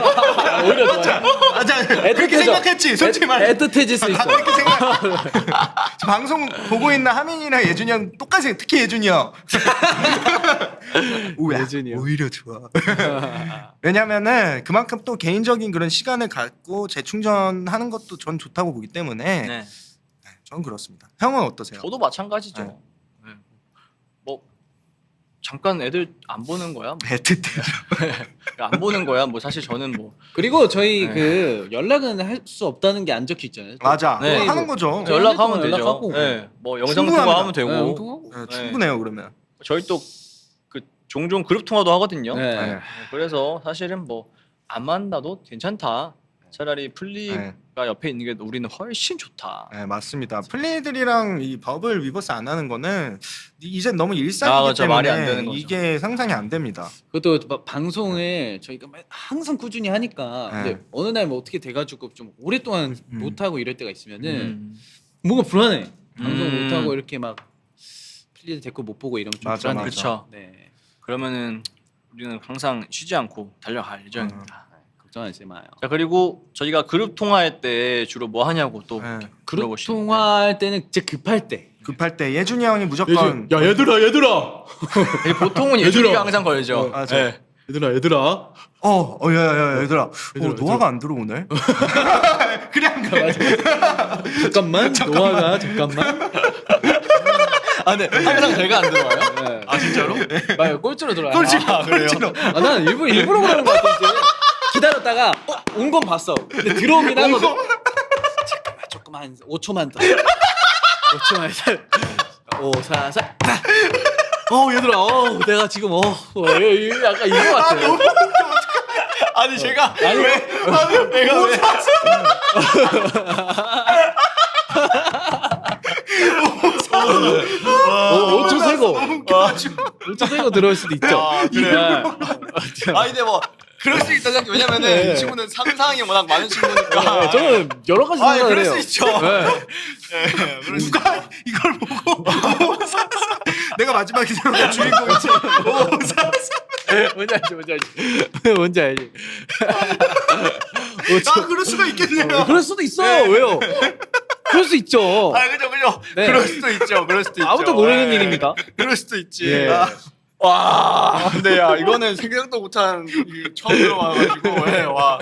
오히려 좋아요. 맞아. 그렇게 애틋해져. 생각했지. 솔직히 말해. 애틋해질 수 있어. 그렇게 생각. 방송 보고 있는 하민이랑 예준이 형 똑같이 생각. 특히 예준이 형. 오야, 예준이 형. 오히려 좋아. 왜냐면은 그만큼 또 개인적인 그런 시간을 갖고 재충전하는 것도 전 좋다고 보기 때문에 네. 전 그렇습니다. 형은 어떠세요? 저도 마찬가지죠. 네. 네. 뭐 잠깐 애들 안 보는 거야? 뭐. 애틋해요. 안 보는 거야. 뭐 사실 저는 뭐 그리고 저희 네. 그 연락은 할 수 없다는 게 안 적혀 있잖아요. 맞아. 네. 그거 하는 거죠. 저- 연락하면 되죠. 연락하고. 네. 뭐 영상 충분합니다. 통화하면 되고. 네, 통화하고. 네, 충분해요 그러면. 저희 또 그 종종 그룹 통화도 하거든요. 네. 네. 그래서 사실은 뭐 안 만나도 괜찮다. 차라리 플리가 네. 옆에 있는 게 우리는 훨씬 좋다. 네 맞습니다. 플레이들이랑 이 버블 위버스 안 하는 거는 이제 너무 일상이기 그렇죠. 때문에 말이 안 되는 거죠. 이게 상상이 안 됩니다. 그것도 방송을 저희가 항상 꾸준히 하니까 네. 근데 어느 날 뭐 어떻게 돼가지고 좀 오랫동안 음. 못 하고 이럴 때가 있으면은 음. 뭔가 불안해. 방송 음. 못 하고 이렇게 막 플리드 데리고 못 보고 이러면 좀 맞아, 불안해. 맞아. 그쵸. 네. 그러면은 우리는 항상 쉬지 않고 달려갈 예정입니다. 걱정하지 마요. 자 그리고 저희가 그룹 통화할 때 주로 뭐 하냐고 또 네. 그룹 물어보시는데. 통화할 때는 진짜 급할 때. 급할 때 예준이 형이 무조건 야 얘들아 되게 보통은 예준이가 항상 걸죠. 맞아. 네. 얘들아 야야야 얘들아 얘들아, 노아가 안 들어오네. 그냥 잠깐만 노아가 잠깐만. 아 근데 항상 제가 안 들어와요? 네. 아 진짜로? 맞아요 꼴찌로 들어와요. 그래요? 난 일부러 그러는 거 같아 이제. 기다렸다가 온 건 봤어. 근데 들어오긴 하거든. 잠깐만 조금 한 5초만 더. 5초만 더. 5, 4, 4. 얘들아 내가 지금 약간 이거 같아. 아니 제가 아니 내가 왜 5초 세고 5초 세고 들어올 수도 있죠. 아, 그래요? 네. 아 근데 뭐 그럴 수 있다 생각. 왜냐면은 네. 이 친구는 상상이 워낙 많은 친구니까. 네, 저는 여러 가지 아, 생각을 그럴 해요. 수 있죠. 네. 누가 이걸 보고 내가 마지막에 들어간 주인공이지. 뭔지 알지. 뭔지 알지. 아 그럴 수가 있겠네요. 그럴 수도 있어요. 왜요? 그럴 수 있죠. 아 그죠. 네. 그럴 수도 있죠. 그럴 수도 있죠. 아무도 모르는 네. 일입니다. 그럴 수도 있지. 예. 아, 와, 근데 야 이거는 생각도 못한 처음 들어와가지고 와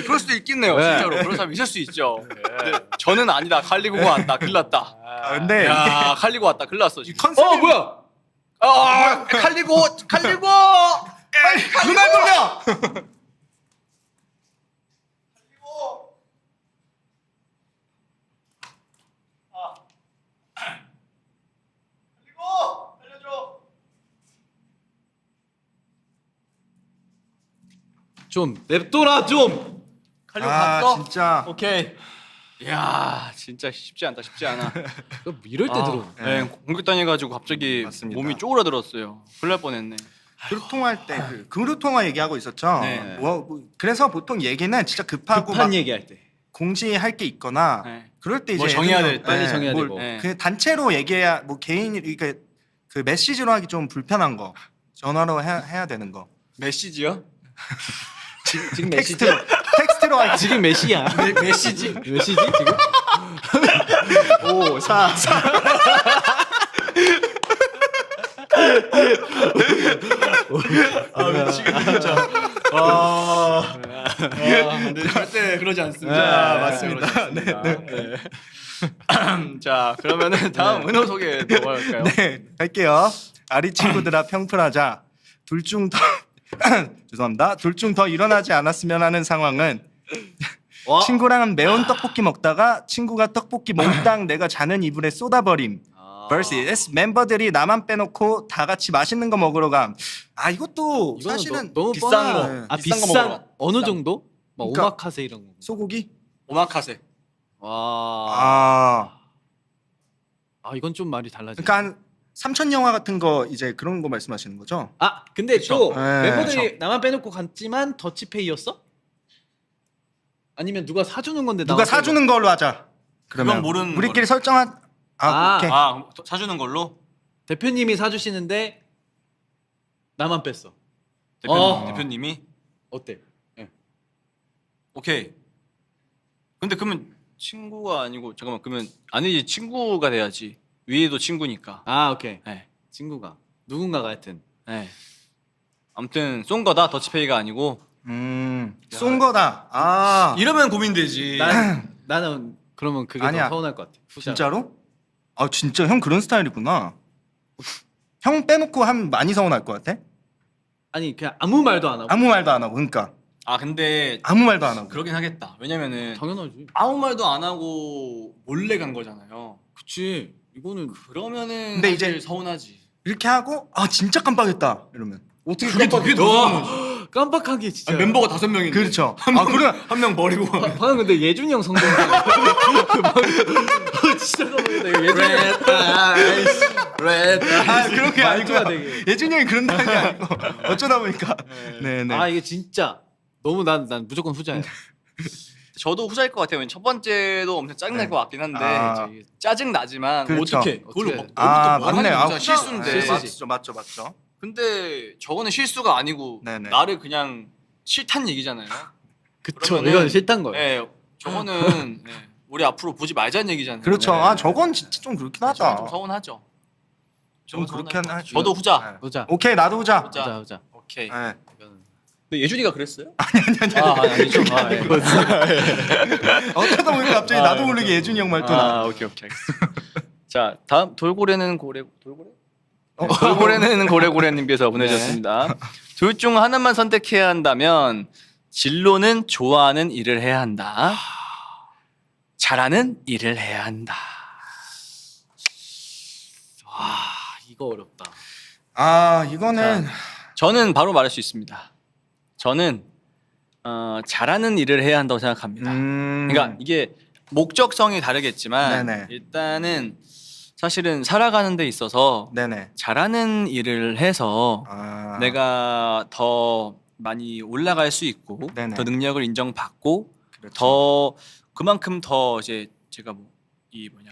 그럴 수도 있겠네요. 네. 진짜로 그런 사람 있을 수 있죠. 근데 저는 아니다. 칼리고가 왔다. 큰일 났다. 근데 야 칼리고 왔다. 큰일 났어. 이 지금. 컨셉이 뭐야? 칼리고 눈알 돌려. 좀 냅둬라 좀. 칼리고 아 갔어. 진짜. 오케이. 야 진짜 쉽지 않아. 이럴 때 들어. 네, 공격당해가지고 갑자기 맞습니다. 몸이 쪼그라들었어요. 큰일 날 뻔했네. 그룹 통화할 때 그룹 통화 얘기하고 있었죠. 네. 그래서 보통 얘기는 진짜 급하고 급한 막 얘기할 때. 공지할 게 있거나 네. 그럴 때 이제 뭐 정해야 예를 될 들어, 때. 빨리 정해야 뭘 되고. 네. 그 단체로 얘기해야 뭐 개인이 그러니까 그 메시지로 하기 좀 불편한 거 전화로 해야 되는 거 메시지요? 지금 메시지. 텍스트로 하기 지금 몇 시야? 메시지? 몇 시지 지금? 5 4 4 미치겠다 진짜. 네, 절대 그러지 않습니다. 맞습니다. 네. 자, 그러면은 다음 은호 소개 넘어갈까요? 네, 할게요. 아리 친구들아 평플하자. 둘 중 더 죄송합니다. 둘 중 더 일어나지 않았으면 하는 상황은 친구랑 매운 떡볶이 먹다가 친구가 떡볶이 몽땅 내가 자는 이불에 쏟아버림. vs 멤버들이 나만 빼놓고 다 같이 맛있는 거 먹으러 감. 아 이것도 이거는 사실은 너무 비싼 뻔한- 거. 아 비싼 거 비싼 먹으러. 어느 비싼 정도? 막 그러니까- 오마카세 이런 거. 소고기? 오마카세. 와. 아 이건 좀 말이 달라지. 그러니까 한 3천 영화 같은 거 이제 그런 거 말씀하시는 거죠? 아 근데 또 네. 멤버들이 나만 빼놓고 갔지만 더치페이였어? 아니면 누가 사주는 건데 누가 나만 사주는 걸로 하자. 그러면 그건 모르는 우리끼리 거로. 설정한 아. 오케이. 아, 사주는 걸로? 대표님이 사주시는데 나만 뺐어. 대표님이? 어때? 오케이. 근데 그러면 친구가 아니고 잠깐만 그러면 아니지 친구가 돼야지. 위에도 친구니까. 아 오케이. 네. 친구가 누군가가 하여튼. 네. 아무튼 쏜 거다 더치페이가 아니고. 쏜 거다. 아 이러면 고민되지. 나는 그러면 그게 아니야. 더 서운할 것 같아. 후자. 진짜로? 아 진짜 형 그런 스타일이구나. 형 빼놓고 하면 많이 서운할 것 같아? 아니 그냥 아무 말도 안 하고. 아무 말도 안 하고 그러니까 아 근데 아무 말도 안 하고. 그러긴 하겠다. 왜냐면은 당연하지. 아무 말도 안 하고 몰래 간 거잖아요. 그치. 이거는 그러면은 근데 사실 이제- 서운하지. 이렇게 하고 아 진짜 깜빡했다 이러면 어떻게 그게 더 와 깜빡하게 진짜. 멤버가 5명인데. 그렇죠. 아 그래 한 명 버리고. 방금 근데 예준이 형 성공이야. 진짜 깜빡했다. 이거 예준이 형. 아 그렇게 말투가 아니고 되게. 예준이 형이 그런 타입이 아니고 어쩌다 보니까 네네 아 이게 진짜 너무 난 무조건 후자야. 저도 후자일 것 같아요. 첫 번째도 엄청 짜증 날 네. 것 같긴 한데 아. 짜증 나지만 그렇죠. 어떻게 그걸로 뭐 아 뭘 맞네. 하는 아 거야. 후자. 실수인데. 네, 맞죠. 근데 저거는 실수가 아니고 네네. 나를 그냥 싫단 얘기잖아요. 그쵸. 그러면은- 이건 싫단 거야. 네, 저거는 네, 우리 앞으로 보지 말자는 얘기잖아요. 그렇죠. 네. 아 저건 진짜 좀 그렇긴 저건 하다. 좀 서운하죠. 좀 저건 그렇긴 서운할 것 하죠. 같아요. 저도 후자. 네. 후자. 오케이 나도 후자. 후자. 후자. 오케이. 네. 이거는. 근데 예준이가 그랬어요? 아니죠. 아, 예. 어쩌다 보니까 갑자기 나도 모르게 예준이 형 말투 나. 아, 오케이. 알겠습니다. 자, 다음 돌고래는 돌고래? 돌고래는 고래고래님께서 보내주셨습니다. 둘 중 하나만 선택해야 한다면 진로는 좋아하는 일을 해야 한다. 잘하는 일을 해야 한다. 와 이거 어렵다. 아 이거는 저는 바로 말할 수 있습니다. 저는 잘하는 일을 해야 한다고 생각합니다. 그러니까 이게 목적성이 다르겠지만 네네. 일단은 사실은 살아가는 데 있어서 네네. 잘하는 일을 해서 아 내가 더 많이 올라갈 수 있고 네네. 더 능력을 인정받고 그렇죠. 더 그만큼 더 이제 제가 뭐 이 뭐냐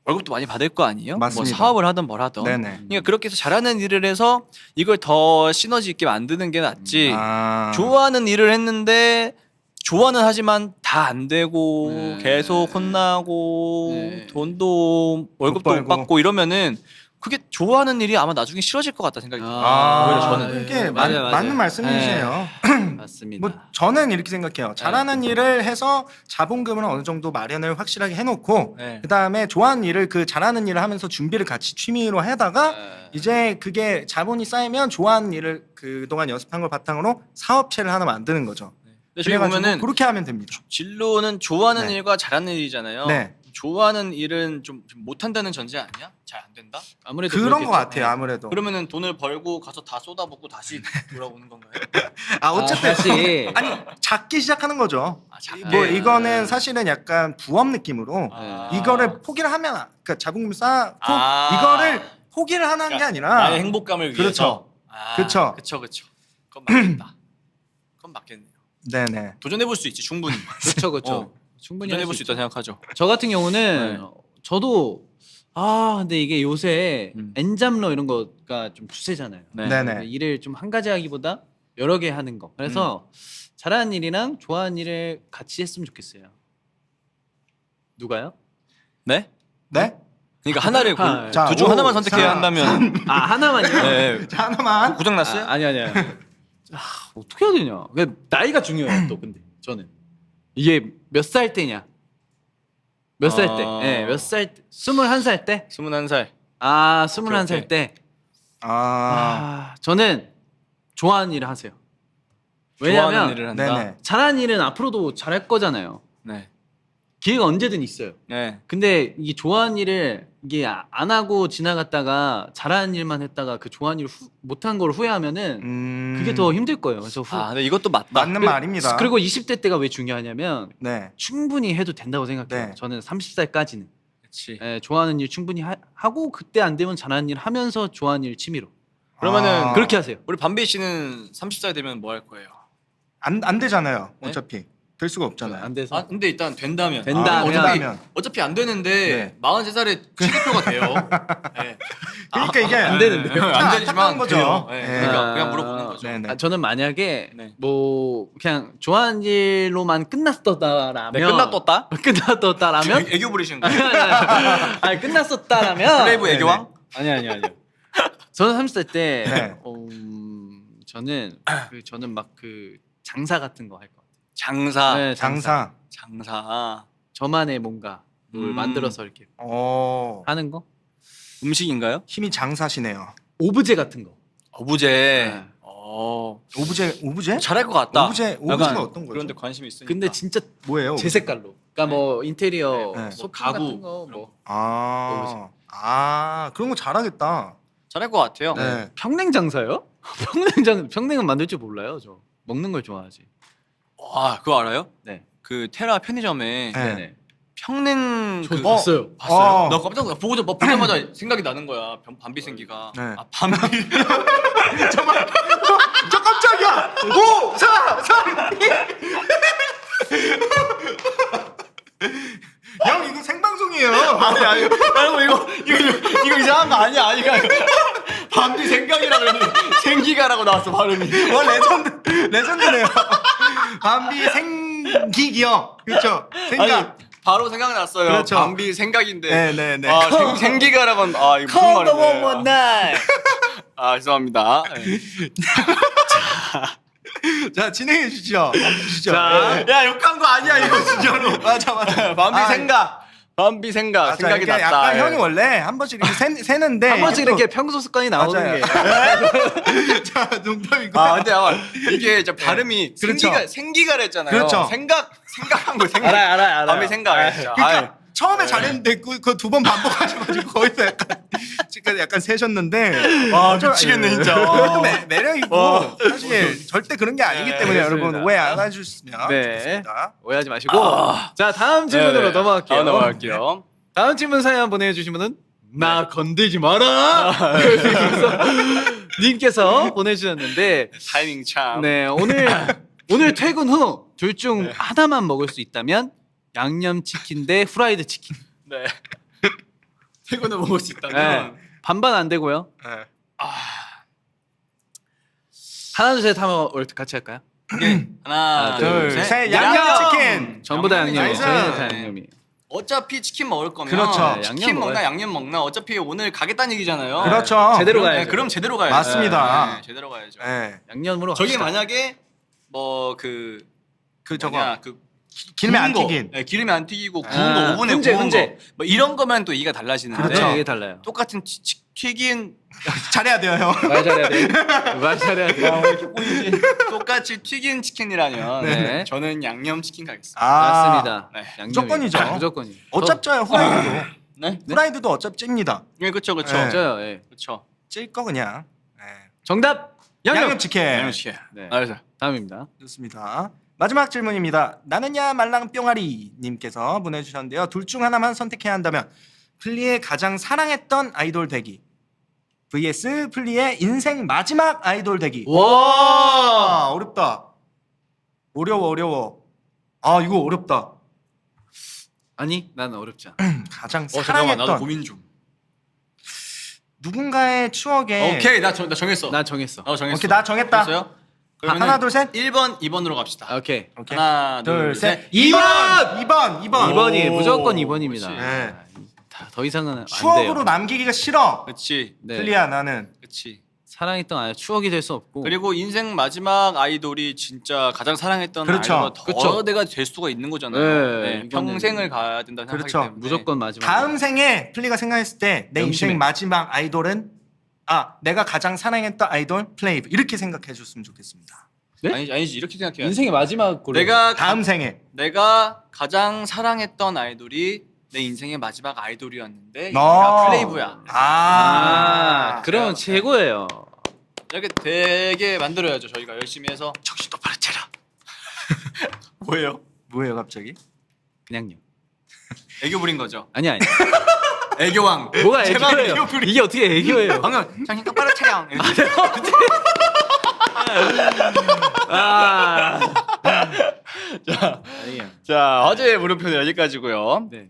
월급도 많이 받을 거 아니에요? 맞습니다. 뭐 사업을 하든 뭘 하든. 네네. 그러니까 그렇게 해서 잘하는 일을 해서 이걸 더 시너지 있게 만드는 게 낫지. 아. 좋아하는 일을 했는데 좋아는 하지만 다 안 되고 네. 계속 혼나고 네. 돈도 월급도 못 벌고. 받고 이러면은 그게 좋아하는 일이 아마 나중에 싫어질 것 같다 생각이 들어요. 아, 오히려 저는. 이게 맞아요. 맞는 말씀이세요. 맞습니다. 뭐 저는 이렇게 생각해요. 잘하는 일을 해서 자본금을 어느 정도 마련을 확실하게 해놓고 네. 그 다음에 좋아하는 일을 그 잘하는 일을 하면서 준비를 같이 취미로 하다가 네. 이제 그게 자본이 쌓이면 좋아하는 일을 그동안 연습한 걸 바탕으로 사업체를 하나 만드는 거죠. 근데 저기 그래가지고 보면은 그렇게 하면 됩니다. 진로는 좋아하는 네. 일과 잘하는 일이잖아요. 네. 좋아하는 일은 좀 못한다는 전제 아니야? 잘 안 된다? 아무래도 그런 그렇겠죠. 것 같아요. 아무래도. 그러면은 돈을 벌고 가서 다 쏟아붓고 다시 돌아오는 건가요? 아 어쨌든 다시 아니 작게 시작하는 거죠. 아, 작게. 뭐 이거는 사실은 약간 부업 느낌으로 아. 이거를 포기를 하면 그러니까 자본금 쌓고 아. 이거를 포기를 하는 게 그러니까 아니라 나의 행복감을 위해서. 그렇죠. 아, 그렇죠. 그렇죠. 그건 맞겠다. 그건 맞겠네요. 네네. 도전해 볼 수 있지 충분히. 그렇죠. 어. 충분히 도전해 할 볼 수 수 있다 생각하죠. 저 같은 경우는 네. 저도 근데 이게 요새 엔잡러 이런 거가 좀 추세잖아요. 네. 네네. 일을 좀 한 가지 하기보다 여러 개 하는 거. 그래서 잘하는 일이랑 좋아하는 일을 같이 했으면 좋겠어요. 누가요? 네? 네? 그러니까 하나를 자, 둘 중 오, 하나만 선택해야 4, 한다면 아 하나만요? 네. 자, 하나만. 고장 났어요? 아니. 어떻게 해야 되냐? 그러니까 나이가 중요해요 또 근데 저는 이게 몇 살 때냐? 몇 살 때? 네, 몇 살? 21살 때? 21살. 아, 21살 오케이. 때. 아, 저는 좋아하는 일을 하세요. 좋아하는 왜냐면 일을 한다. 네네. 잘하는 일은 앞으로도 잘할 거잖아요. 네. 기회가 언제든 있어요. 네. 근데 이게 좋아하는 일을 이게 안 하고 지나갔다가 잘하는 일만 했다가 그 좋아하는 일 못한 걸 후회하면은 그게 더 힘들 거예요. 그래서 아, 근데 이것도 맞다. 맞는 말입니다. 그리고 20대 때가 왜 중요하냐면 네. 충분히 해도 된다고 생각해요. 네. 저는 30살까지는 그렇지. 좋아하는 일 충분히 하고 그때 안 되면 잘하는 일 하면서 좋아하는 일 취미로 그러면은 아. 그렇게 하세요. 우리 밤비 씨는 30살 되면 뭐 할 거예요? 안 되잖아요. 네? 어차피 될 수가 없잖아요. 안 돼서 아, 근데 일단 된다면. 된다면. 어차피 안 되는데 네. 43살에 취직표가 돼요. 네. 그러니까 이게 안 되는데요? 안 되지만 안타까운 거죠. 돼요. 네. 네. 그러니까 그냥 물어보는 거죠. 네네. 저는 만약에 네. 뭐 그냥 좋아하는 일로만 끝났었다라면 네, 끝났었다? 끝났었다라면 애교 부리시는 거예요? 아니 끝났었다라면 플레이브 애교왕? 아니요. 저는 30살 때 네. 저는 막 그 장사 같은 거 할 것 같아요. 장사. 네, 장사. 장사. 저만의 뭔가 뭘 만들어서 이렇게 하는 거? 음식인가요? 힘이 장사시네요. 오브제 같은 거. 어부제. 네. 오브제? 잘할 것 같다. 오브제가 약간 어떤 거죠? 그런데 관심이 있으니까. 근데 진짜 뭐예요? 제 색깔로. 그러니까 뭐 인테리어, 네. 소품 가구 같은 거 뭐. 그런 거 잘하겠다. 잘할 것 같아요. 네. 평냉 장사요? 평냉은 만들 줄 몰라요. 저 먹는 걸 좋아하지. 와, 그거 알아요? 네. 그 테라 편의점에 네. 네네. 평냉 저 그 봤어요. 봤어요? 나 깜짝 놀라. 보자마자 생각이 나는 거야. 밤비 생기가. 네. 아, 밤비. 저 깜짝이야! 5, 4, 3, 2. 형 이거 생방송이에요. 아니. 여러분 이거 이상한 거 아니야. 이거 밤비 생각이라 그러는데 생기가라고 나왔어 발음이. 와 레전드네요. 밤비 생기기요. 그렇죠. 생각. 아니, 바로 생각났어요. 그렇죠. 밤비 생각인데. 네네네. 아, 생기가라고 아 이거 무슨 말인데. 아, 죄송합니다. 네. 자 진행해 주시죠. 자, 야, 욕한 거 아니야 이거 진짜로. 맞아. 밤비 아, 생각. 밤비 생각. 맞아, 생각이 이게 났다. 약간 예. 형이 원래 한 번씩 이렇게 세는데 한 번씩 이게 또- 이렇게 평소 습관이 나오는 맞아요. 게. 자 농담이고. 아, 근데 이게 이제 발음이 그렇죠. 생기가를 했잖아요. 그렇죠. 생각한 거 생각. 알아요. 밤비 생각. 그러니까 처음에 잘했는데 그 두 번 반복하셔가지고 거기서 약간 세셨는데 와, 미치겠네 진짜. 그것도 매력이고 사실 절대 그런 게 아니기 때문에 알겠습니다. 여러분 오해 안 해주시면 네. 좋겠습니다. 오해하지 마시고. 자, 다음 질문으로 넘어갈게요. 아, 넘어갈게요. 다음 질문 사연 보내주신 분은 나 건들지 마라. 그래서 님께서 보내주셨는데, 타이밍 참. 네 오늘 퇴근 후 둘 중 하나만 먹을 수 있다면 양념 치킨 대 프라이드 치킨. 네. 퇴근을 먹을 수 있다면. 네. 반반 안 되고요. 네. 하나 둘 셋 하면 같이 할까요? 하나, 둘, 둘, 셋. 양념치킨. 전부 다 양념이에요. 나이스. 저희는 다 양념이에요. 어차피 치킨 먹을 거면 그렇죠. 네, 치킨 양념 먹나 먹어야지. 양념 먹나 어차피 오늘 가겠다는 얘기잖아요. 그렇죠. 제대로 그럼, 가야죠. 그럼 제대로 가야죠. 맞습니다. 네, 제대로 가야죠. 네. 양념으로 저게 갑시다. 만약에 뭐 그 저거 그 기름에 안 구운 거, 튀긴. 네, 기름에 안 튀기고 구운 아, 거 오븐에 훈제, 구운 훈제. 거. 뭐 이런 거면 또 얘기가 달라지는데 그렇죠. 네, 이게 달라요. 똑같은 튀긴 잘해야 돼요 형. 말 잘해야 돼. 말 잘해야 돼. 똑같이 튀긴 치킨이라면 네. 저는 양념 치킨 가겠습니다. 맞습니다. 네. 양념이. 무조건이죠. 무조건이. 어짭져요 후라이드도. 네, 후라이드도 어짭집니다. 네, 그렇죠, 그렇죠, 네. 저요. 예. 그렇죠. 찔 거 그냥. 네. 정답 양념. 양념치킨. 양념 치킨. 네. 알았어. 다음입니다. 좋습니다. 마지막 질문입니다. 나는야 말랑 뿅아리 님께서 보내주셨는데요. 둘 중 하나만 선택해야 한다면 플리의 가장 사랑했던 아이돌 되기 vs 플리의 인생 마지막 아이돌 되기. 와. 어렵다. 어려워. 아 이거 어렵다. 아니, 난 어렵지 않아. 가장 잠깐만 사랑했던 나도 고민 좀. 누군가의 추억에. 오케이 나 정했어. 나 정했어. 나 정했어. 오케이, 나 정했다. 됐어요? 하나 둘 셋. 1번, 2번으로 갑시다. 아, 오케이. 하나, 둘, 셋. 2번. 2번. 2번이 오, 무조건 2번입니다. 그렇지. 네. 더 이상은 안 추억으로 돼요. 남기기가 싫어. 그렇지, 네. 플리야 나는. 그렇지. 사랑했던 아이 추억이 될 수 없고. 그리고 인생 마지막 아이돌이 진짜 가장 사랑했던 그렇죠. 아이돌보다 더 그렇죠. 내가 될 수가 있는 거잖아요. 네, 네, 이거는- 평생을 가야 된다는 그렇죠. 생각이기 때문에 무조건 마지막. 다음 생에 플리가 생각했을 때 내 인생 명심해. 마지막 아이돌은 내가 가장 사랑했던 아이돌 플레이브 이렇게 생각해 줬으면 좋겠습니다. 네? 아니지 이렇게 생각해야 돼. 인생의 마지막 골. 내가 다음 생에. 내가 가장 사랑했던 아이돌이 내 인생의 마지막 아이돌이었는데 너. 얘가 플레이브야. 그러면 최고예요. 이렇게 되게 만들어야죠. 저희가 열심히 해서 정신 똑바로 차려. 뭐예요? 뭐예요 갑자기? 그냥요. 애교 부린 거죠. 아니. 애교왕. 뭐가 제발 애교예요? 애교 부리. 이게 어떻게 애교예요? 방금 정신 똑바로 차려. 아니에요. 자 어제 물음표는 여기까지고요. 네.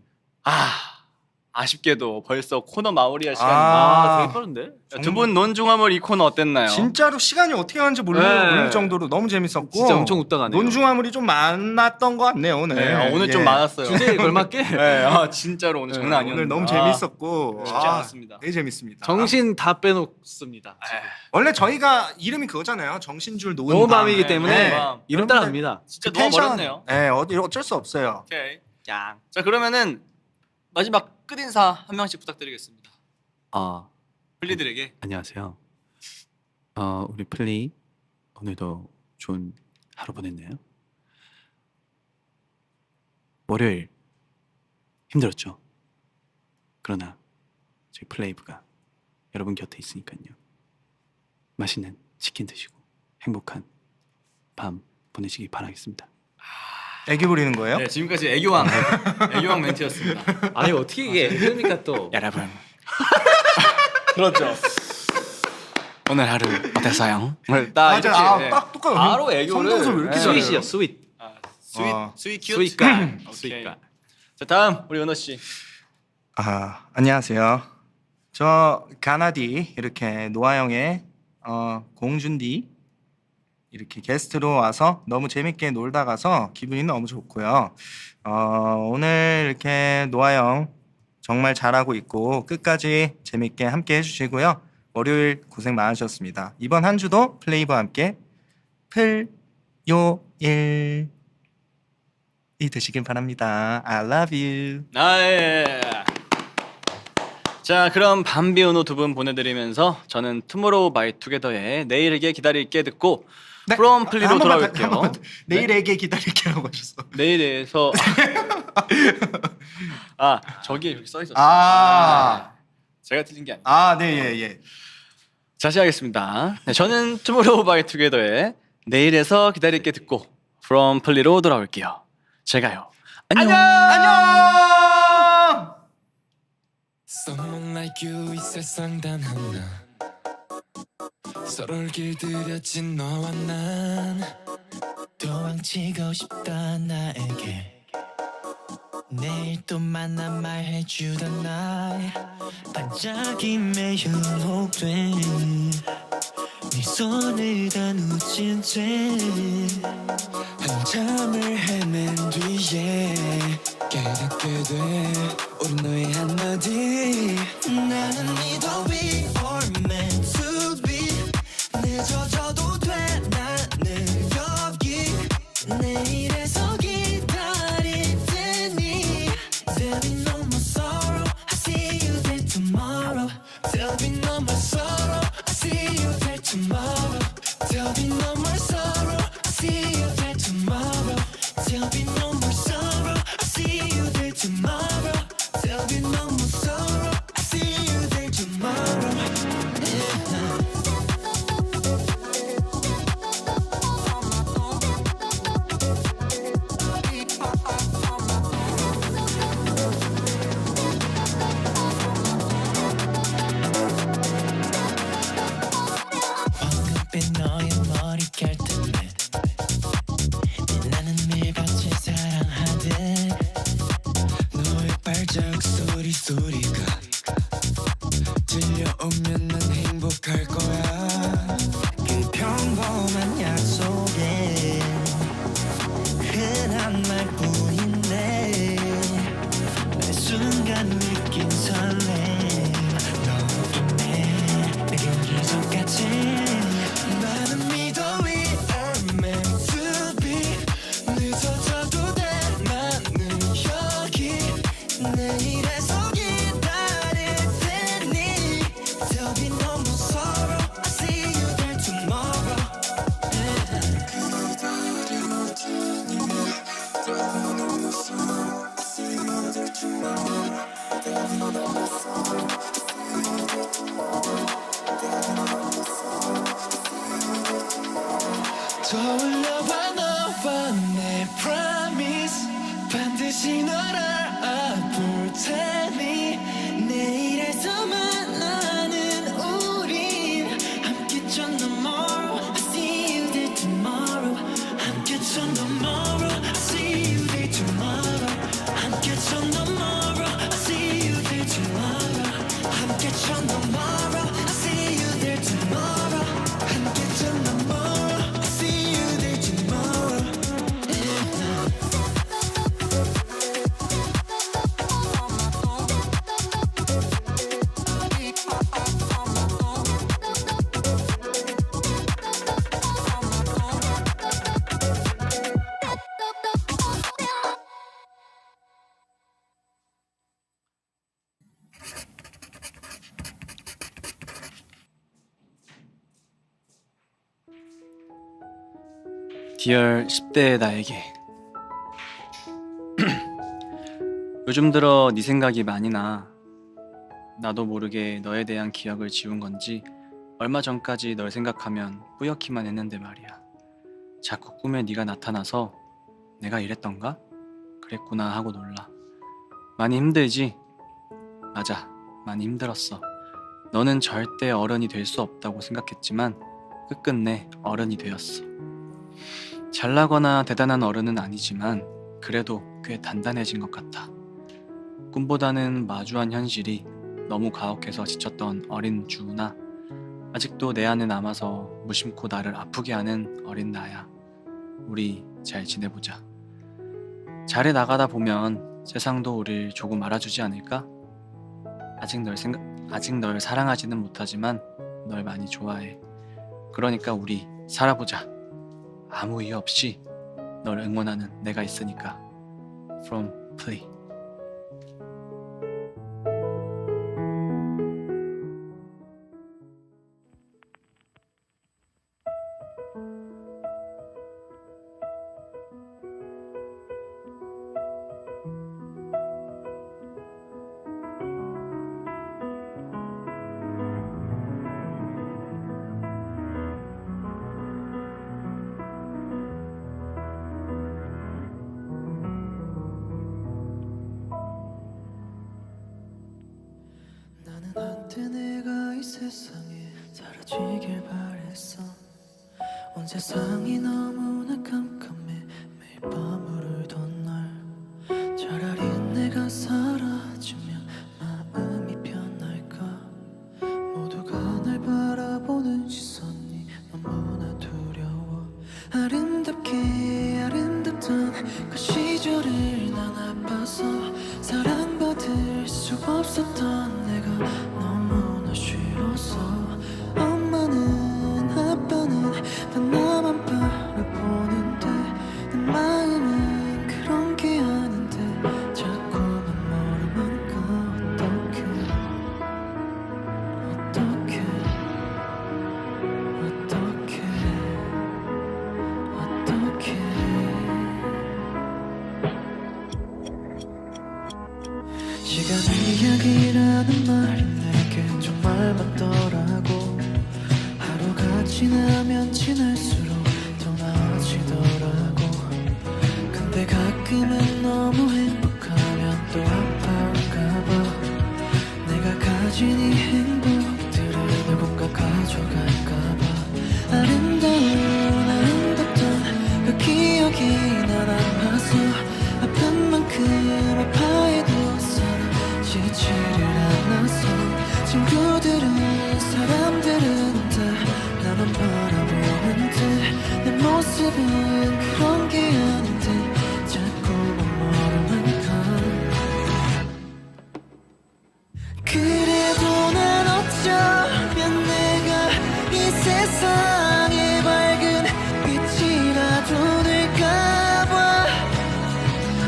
아쉽게도 벌써 코너 마무리할 시간이 되게 빠른데? 두 분 논중화물 이 코너 어땠나요? 진짜로 시간이 어떻게 가는지 모를 네. 정도로 너무 재밌었고 진짜 엄청 웃다 가네요. 논중화물이 좀 많았던 것 같네요 오늘. 네, 오늘 좀 많았어요. 주제에 걸맞게 네, 진짜로 오늘 장난 아니었는데 오늘 너무 재밌었고 쉽지 않았습니다. 되게 재밌습니다. 정신 다 빼놓습니다. 원래 저희가 이름이 그거잖아요. 정신줄 노은 노은 밤. 밤이기 때문에 네. 이름 따라갑니다. 진짜 그 너무 텐션, 멀었네요. 네, 어쩔 수 없어요. 오케이. 자 그러면은 마지막 끝인사 한 명씩 부탁드리겠습니다. 플리들에게. 안녕하세요. 우리 플리 오늘도 좋은 하루 보냈네요. 월요일 힘들었죠. 그러나 저희 플레이브가 여러분 곁에 있으니까요. 맛있는 치킨 드시고 행복한 밤 보내시기 바라겠습니다. 애기 부리는 거예요? 네 지금까지 애교왕 애교왕 멘트였습니다. 아니 어떻게 이게 애교입니까 또? 여러분. 그렇죠. 오늘 하루 어땠어요? 딱 이렇게, 네. 딱 똑같아. 바로 애교를. 성동설 왜 이렇게 네. 잘해요? 스윗이야 스윗. 스윗 큐트. 스윗가. 오케이. 스윗가. 자 다음 우리 은호 씨. 안녕하세요. 저 가나디 이렇게 노아 형의 공준디 이렇게 게스트로 와서 너무 재밌게 놀다 가서 기분이 너무 좋고요. 오늘 이렇게 노아 형 정말 잘하고 있고 끝까지 재밌게 함께 해주시고요. 월요일 고생 많으셨습니다. 이번 한 주도 플레이브와 함께 플요일이 되시길 바랍니다. I love you. 예. 자 그럼 밤비 은호 두 분 보내드리면서 저는 투모로우 바이 투게더의 내일에게 기다릴게 듣고 네? 프롬 플리로 한 번만 돌아올게요. 한 번만. 내일에게 기다릴게라고 하셨어. 내일에서 저기에 이렇게 써 있었어요. 제가 틀린 게 아니에요. 네, 예. 다시 하겠습니다. 네, 저는 투모로우 바이 투게더의 내일에서 기다릴게 듣고 프롬 플리로 돌아올게요. 제가요. 안녕. Someone like you 이 세상 단 하나 서로를 길들여진 너와 난 도망치고 싶다 나에게 내일 또 만나 말해주던 날 반짝임에 현혹된 네 손을 다 놓친 채 한참을 헤맨 뒤에 깨닫게 돼 우린 너의 한마디 나는 믿어 we are meant to be 늦어져도 돼 나는 여기 내일에서 기다릴 테니 There'll be no more sorrow I see you there tomorrow There'll be no more sorrow I see you there tomorrow There'll be no more sorrow I see you there tomorrow There'll be no more sorrow I see you there tomorrow There'll be no more sorrow I see you there tomorrow 떠올려봐 너와 내 promise 반드시 널 알아볼 테니 내일에서 만나는 우린 함께 전 tomorrow I see you there tomorrow 함께 전 tomorrow I see you there tomorrow 함께 전 tomorrow I see you there tomorrow 함께 전 tomorrow I see you there tomorrow 함께 전 tomorrow I see you there tomorrow 디얼 10대의 나에게 요즘 들어 네 생각이 많이 나. 나도 모르게 너에 대한 기억을 지운 건지 얼마 전까지 널 생각하면 뿌옇기만 했는데 말이야. 자꾸 꿈에 네가 나타나서 내가 이랬던가? 그랬구나 하고 놀라. 많이 힘들지? 맞아, 많이 힘들었어. 너는 절대 어른이 될 수 없다고 생각했지만 끝끝내 어른이 되었어. 잘나거나 대단한 어른은 아니지만 그래도 꽤 단단해진 것 같아. 꿈보다는 마주한 현실이 너무 가혹해서 지쳤던 어린 주우나 아직도 내 안에 남아서 무심코 나를 아프게 하는 어린 나야. 우리 잘 지내보자. 잘해 나가다 보면 세상도 우릴 조금 알아주지 않을까? 아직 널 사랑하지는 못하지만 널 많이 좋아해. 그러니까 우리 살아보자. 아무 이유 없이 널 응원하는 내가 있으니까. From Play. 나는 한때 내가 이 세상에 사라지길 바랬어. 온 세상이 너무나 깜깜해 매일 밤을 울던 날 차라리 내가 사라지면 마음이 편할까. 모두가 날 바라보는 시선이 너무나 두려워. 아름답게 아름답던 그 시절을 난 아파서 사랑받을 수 없었던 내가 너무나 싫어서. 엄마는 아빠는 다 나만 바라보는데 내 마음은 그런 게 아닌데 자꾸만 멀어만 가. 어떡해 시간의 이야기라는 말이 내게 정말 맞더라고. 하루가 지나면 지날수록 더 나아지더라고. 근데 가끔은 너무 행복하면 또 아파올까봐 내가 가진 이 행복들을 누군가 가져갈까봐. 아름답던 그 기억이 난 아파서 아픈 만큼 아파해도 사라지지를 않아서. 친구들은 사람들은 다 나만 바라보는데 내 모습은 그런 게 아닌데 자꾸만 멀어만 가. 그래도 난 어쩌면 내가 이 세상의 밝은 빛이라도 될까봐.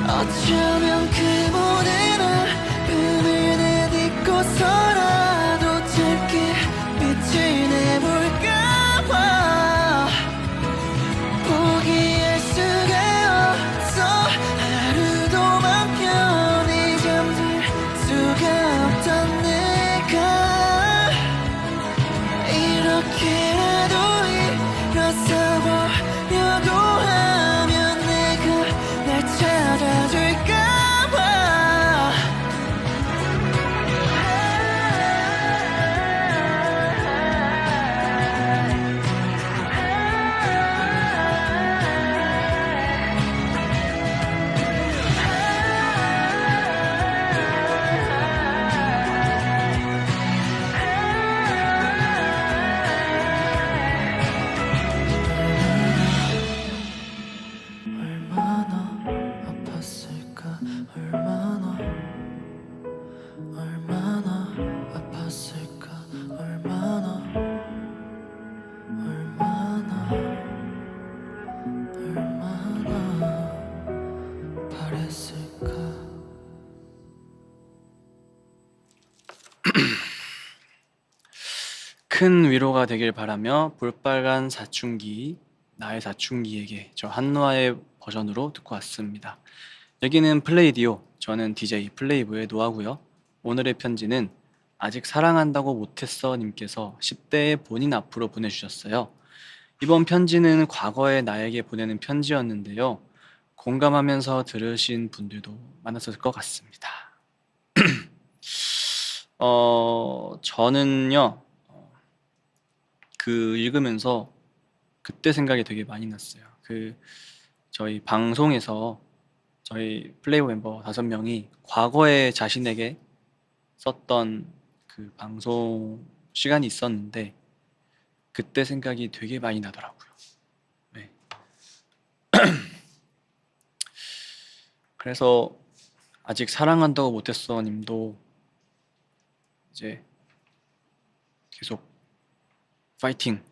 어쩌면 그 모든 아픔을 내딛고서라도 짧게 빛을 내볼까봐. 포기할 수가 얼마나 바랬을까. 큰 위로가 되길 바라며 볼빨간 사춘기 나의 사춘기에게 저 한노아의 버전으로 듣고 왔습니다. 여기는 플레이디오, 저는 DJ 플레이브의 노아고요. 오늘의 편지는 아직 사랑한다고 못했어 님께서 10대의 본인 앞으로 보내주셨어요. 이번 편지는 과거의 나에게 보내는 편지였는데요. 공감하면서 들으신 분들도 많았을 것 같습니다. 저는요, 그 읽으면서 그때 생각이 되게 많이 났어요. 저희 방송에서 저희 플레이브 멤버 5명이 과거에 자신에게 썼던 그 방송 시간이 있었는데 그때 생각이 되게 많이 나더라고요. 네. 그래서 아직 사랑한다고 못했어 님도 이제 계속 파이팅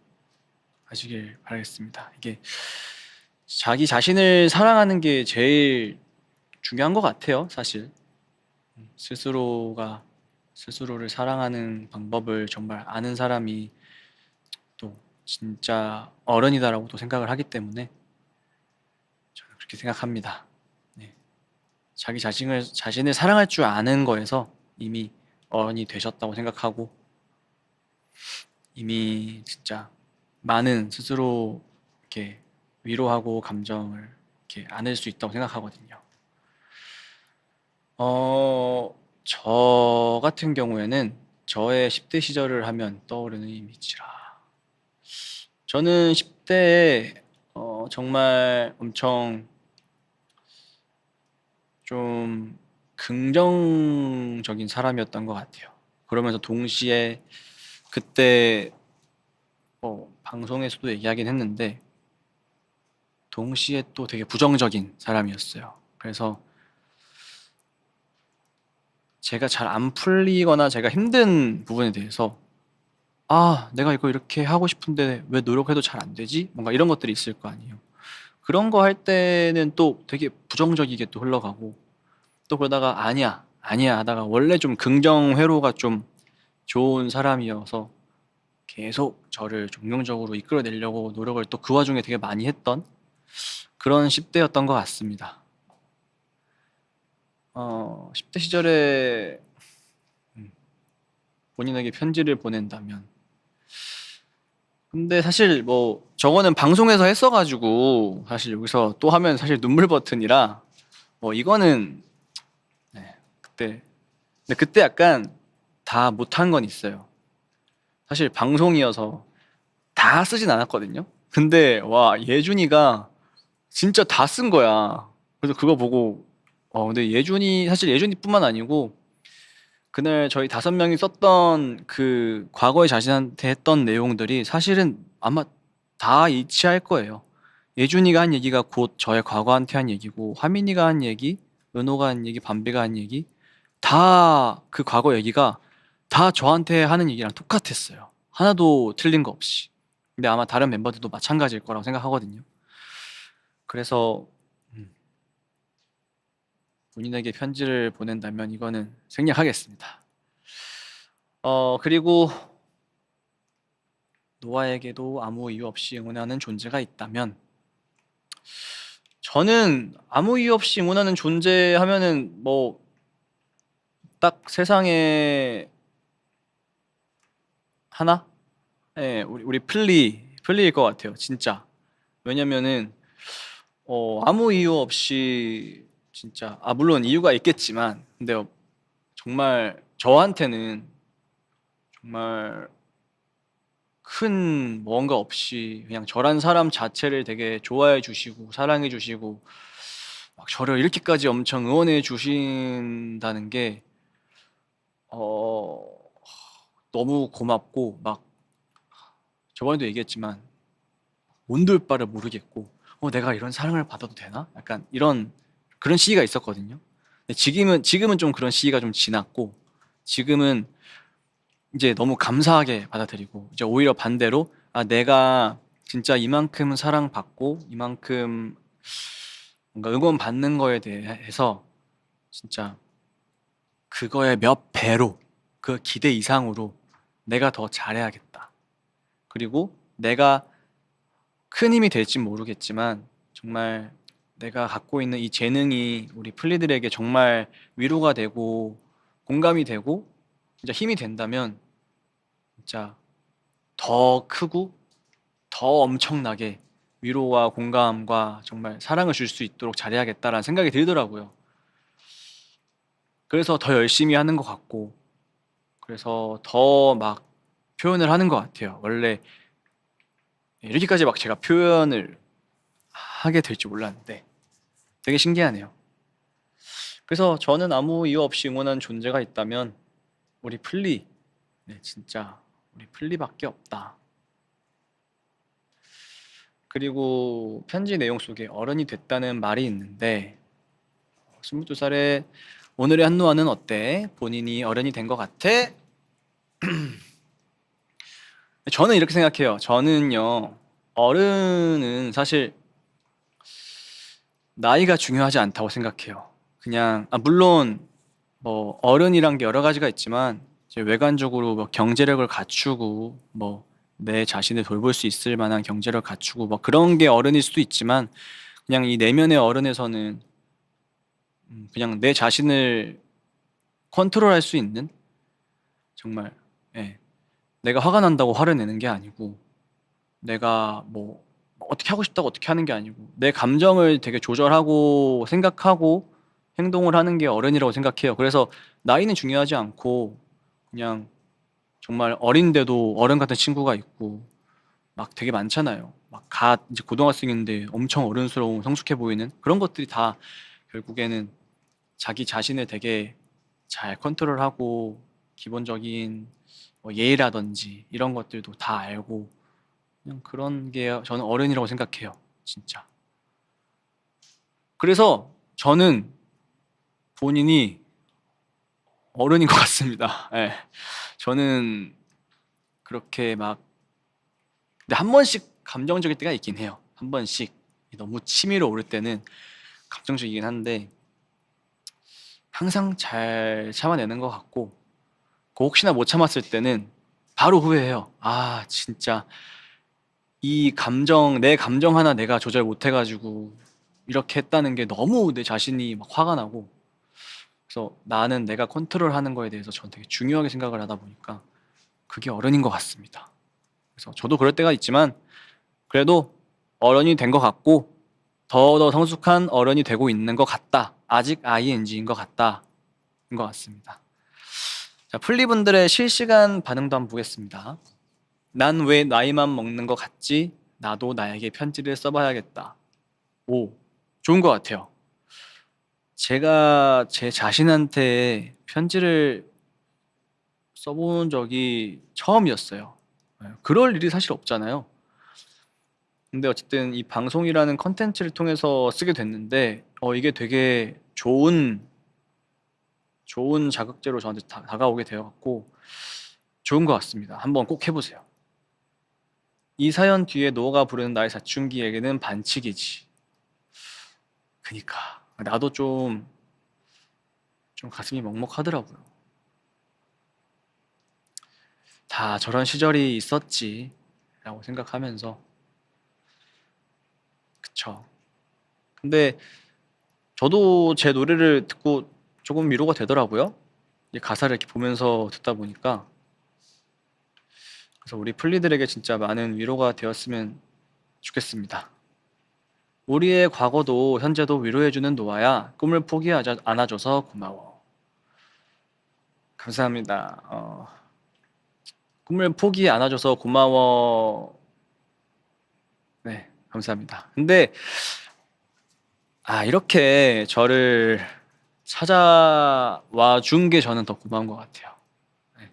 하시길 바라겠습니다. 이게 자기 자신을 사랑하는 게 제일 중요한 것 같아요, 사실. 스스로를 사랑하는 방법을 정말 아는 사람이 또 진짜 어른이다라고 또 생각을 하기 때문에 저는 그렇게 생각합니다. 네. 자기 자신을 사랑할 줄 아는 거에서 이미 어른이 되셨다고 생각하고 이미 진짜 많은 스스로 이렇게 위로하고 감정을 이렇게 안을 수 있다고 생각하거든요. 저 같은 경우에는 저의 10대 시절을 하면 떠오르는 이미지라. 저는 10대에 정말 엄청 좀 긍정적인 사람이었던 것 같아요. 그러면서 동시에 그때 방송에서도 얘기하긴 했는데 동시에 또 되게 부정적인 사람이었어요. 그래서 제가 잘 안 풀리거나 제가 힘든 부분에 대해서 내가 이거 이렇게 하고 싶은데 왜 노력해도 잘 안 되지? 뭔가 이런 것들이 있을 거 아니에요. 그런 거 할 때는 또 되게 부정적이게 또 흘러가고 또 그러다가 아니야 하다가 원래 좀 긍정 회로가 좀 좋은 사람이어서 계속 저를 긍정적으로 이끌어내려고 노력을 또 그 와중에 되게 많이 했던 그런 10대였던 것 같습니다. 10대 시절에 본인에게 편지를 보낸다면 근데 사실 뭐 저거는 방송에서 했어가지고 사실 여기서 또 하면 사실 눈물 버튼이라 뭐 이거는 네, 근데 그때 약간 다 못한 건 있어요. 사실 방송이어서 다 쓰진 않았거든요. 근데 와 예준이가 진짜 다 쓴 거야. 그래서 그거 보고 근데 사실 예준이뿐만 아니고 그날 저희 5명이 썼던 그 과거에 자신한테 했던 내용들이 사실은 아마 다 일치할 거예요. 예준이가 한 얘기가 곧 저의 과거한테 한 얘기고 하민이가 한 얘기, 은호가 한 얘기, 밤비가 한 얘기 다 그 과거 얘기가 다 저한테 하는 얘기랑 똑같았어요. 하나도 틀린 거 없이. 근데 아마 다른 멤버들도 마찬가지일 거라고 생각하거든요. 그래서 본인에게 편지를 보낸다면 이거는 생략하겠습니다. 그리고 노아에게도 아무 이유 없이 응원하는 존재가 있다면 저는 아무 이유 없이 응원하는 존재 하면은 뭐 딱 세상에 하나? 네, 우리 플리일 것 같아요, 진짜. 왜냐면은 아무 이유 없이 진짜 물론 이유가 있겠지만 근데 정말 저한테는 정말 큰 뭔가 없이 그냥 저란 사람 자체를 되게 좋아해 주시고 사랑해 주시고 막 저를 이렇게까지 엄청 응원해 주신다는 게 너무 고맙고 막 저번에도 얘기했지만 온돌 바를 모르겠고 내가 이런 사랑을 받아도 되나? 약간 그런 시기가 있었거든요. 근데 지금은 좀 그런 시기가 좀 지났고 지금은 이제 너무 감사하게 받아들이고 이제 오히려 반대로 내가 진짜 이만큼 사랑받고 이만큼 뭔가 응원받는 거에 대해서 진짜 그거의 몇 배로 그 기대 이상으로 내가 더 잘해야겠다. 그리고 내가 큰 힘이 될진 모르겠지만 정말 내가 갖고 있는 이 재능이 우리 플리들에게 정말 위로가 되고 공감이 되고 진짜 힘이 된다면 진짜 더 크고 더 엄청나게 위로와 공감과 정말 사랑을 줄 수 있도록 잘해야겠다라는 생각이 들더라고요. 그래서 더 열심히 하는 것 같고 그래서 더 막 표현을 하는 것 같아요. 원래 이렇게까지 막 제가 표현을 하게 될지 몰랐는데 되게 신기하네요. 그래서 저는 아무 이유 없이 응원하는 존재가 있다면 우리 플리, 네, 진짜 우리 플리밖에 없다. 그리고 편지 내용 속에 어른이 됐다는 말이 있는데 22살에 오늘의 한노아는 어때? 본인이 어른이 된 것 같아? 저는 이렇게 생각해요. 저는요, 어른은 사실 나이가 중요하지 않다고 생각해요. 그냥 물론 뭐 어른이란 게 여러 가지가 있지만 이제 외관적으로 뭐 경제력을 갖추고 뭐 내 자신을 돌볼 수 있을 만한 경제력을 갖추고 뭐 그런 게 어른일 수도 있지만 그냥 이 내면의 어른에서는 그냥 내 자신을 컨트롤할 수 있는 정말 예, 내가 화가 난다고 화를 내는 게 아니고 내가 뭐 어떻게 하고 싶다고 어떻게 하는 게 아니고 내 감정을 되게 조절하고 생각하고 행동을 하는 게 어른이라고 생각해요. 그래서 나이는 중요하지 않고 그냥 정말 어린데도 어른 같은 친구가 있고 막 되게 많잖아요. 막 이제 고등학생인데 엄청 어른스러운 성숙해 보이는 그런 것들이 다 결국에는 자기 자신을 되게 잘 컨트롤하고 기본적인 뭐 예의라든지 이런 것들도 다 알고 그냥 그런 게 저는 어른이라고 생각해요. 진짜. 그래서 저는 본인이 어른인 것 같습니다. 예. 저는 그렇게 막 근데 한 번씩 감정적일 때가 있긴 해요. 한 번씩 너무 치밀어 오를 때는 감정적이긴 한데 항상 잘 참아내는 것 같고 그 혹시나 못 참았을 때는 바로 후회해요. 아 진짜 이 감정 내 감정 하나 내가 조절 못 해가지고 이렇게 했다는 게 너무 내 자신이 막 화가 나고 그래서 나는 내가 컨트롤하는 거에 대해서 전 되게 중요하게 생각을 하다 보니까 그게 어른인 것 같습니다. 그래서 저도 그럴 때가 있지만 그래도 어른이 된 것 같고 더 성숙한 어른이 되고 있는 것 같다. 아직 ING인 것 같다. 인 것 같습니다. 자, 플리분들의 실시간 반응도 한번 보겠습니다. 난 왜 나이만 먹는 것 같지? 나도 나에게 편지를 써봐야겠다. 오, 좋은 것 같아요. 제가 제 자신한테 편지를 써본 적이 처음이었어요. 그럴 일이 사실 없잖아요. 근데 어쨌든 이 방송이라는 컨텐츠를 통해서 쓰게 됐는데 이게 되게 좋은 자극제로 저한테 다가오게 되어갖고 좋은 것 같습니다. 한번 꼭 해보세요. 이 사연 뒤에 노아가 부르는 나의 사춘기에게는 반칙이지. 그니까 나도 좀 가슴이 먹먹하더라고요. 다 저런 시절이 있었지 라고 생각하면서 그쵸. 근데 저도 제 노래를 듣고 조금 위로가 되더라고요. 이 가사를 이렇게 보면서 듣다 보니까 그래서 우리 플리들에게 진짜 많은 위로가 되었으면 좋겠습니다. 우리의 과거도 현재도 위로해주는 노아야. 꿈을 포기하지 않아줘서 고마워. 감사합니다. 꿈을 포기 안아줘서 고마워. 네, 감사합니다. 근데 이렇게 저를 찾아와 준 게 저는 더 고마운 것 같아요. 네.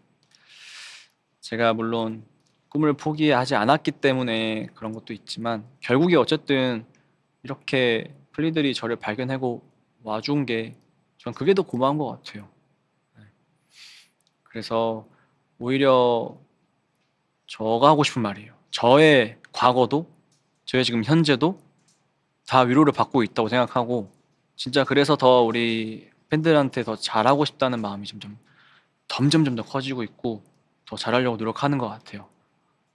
제가 물론 꿈을 포기하지 않았기 때문에 그런 것도 있지만 결국에 어쨌든 이렇게 플리들이 저를 발견하고 와준 게 전 그게 더 고마운 것 같아요. 네. 그래서 오히려 저가 하고 싶은 말이에요. 저의 과거도 저의 지금 현재도 다 위로를 받고 있다고 생각하고 진짜 그래서 더 우리 팬들한테 더 잘하고 싶다는 마음이 점점 더 커지고 있고 더 잘하려고 노력하는 것 같아요.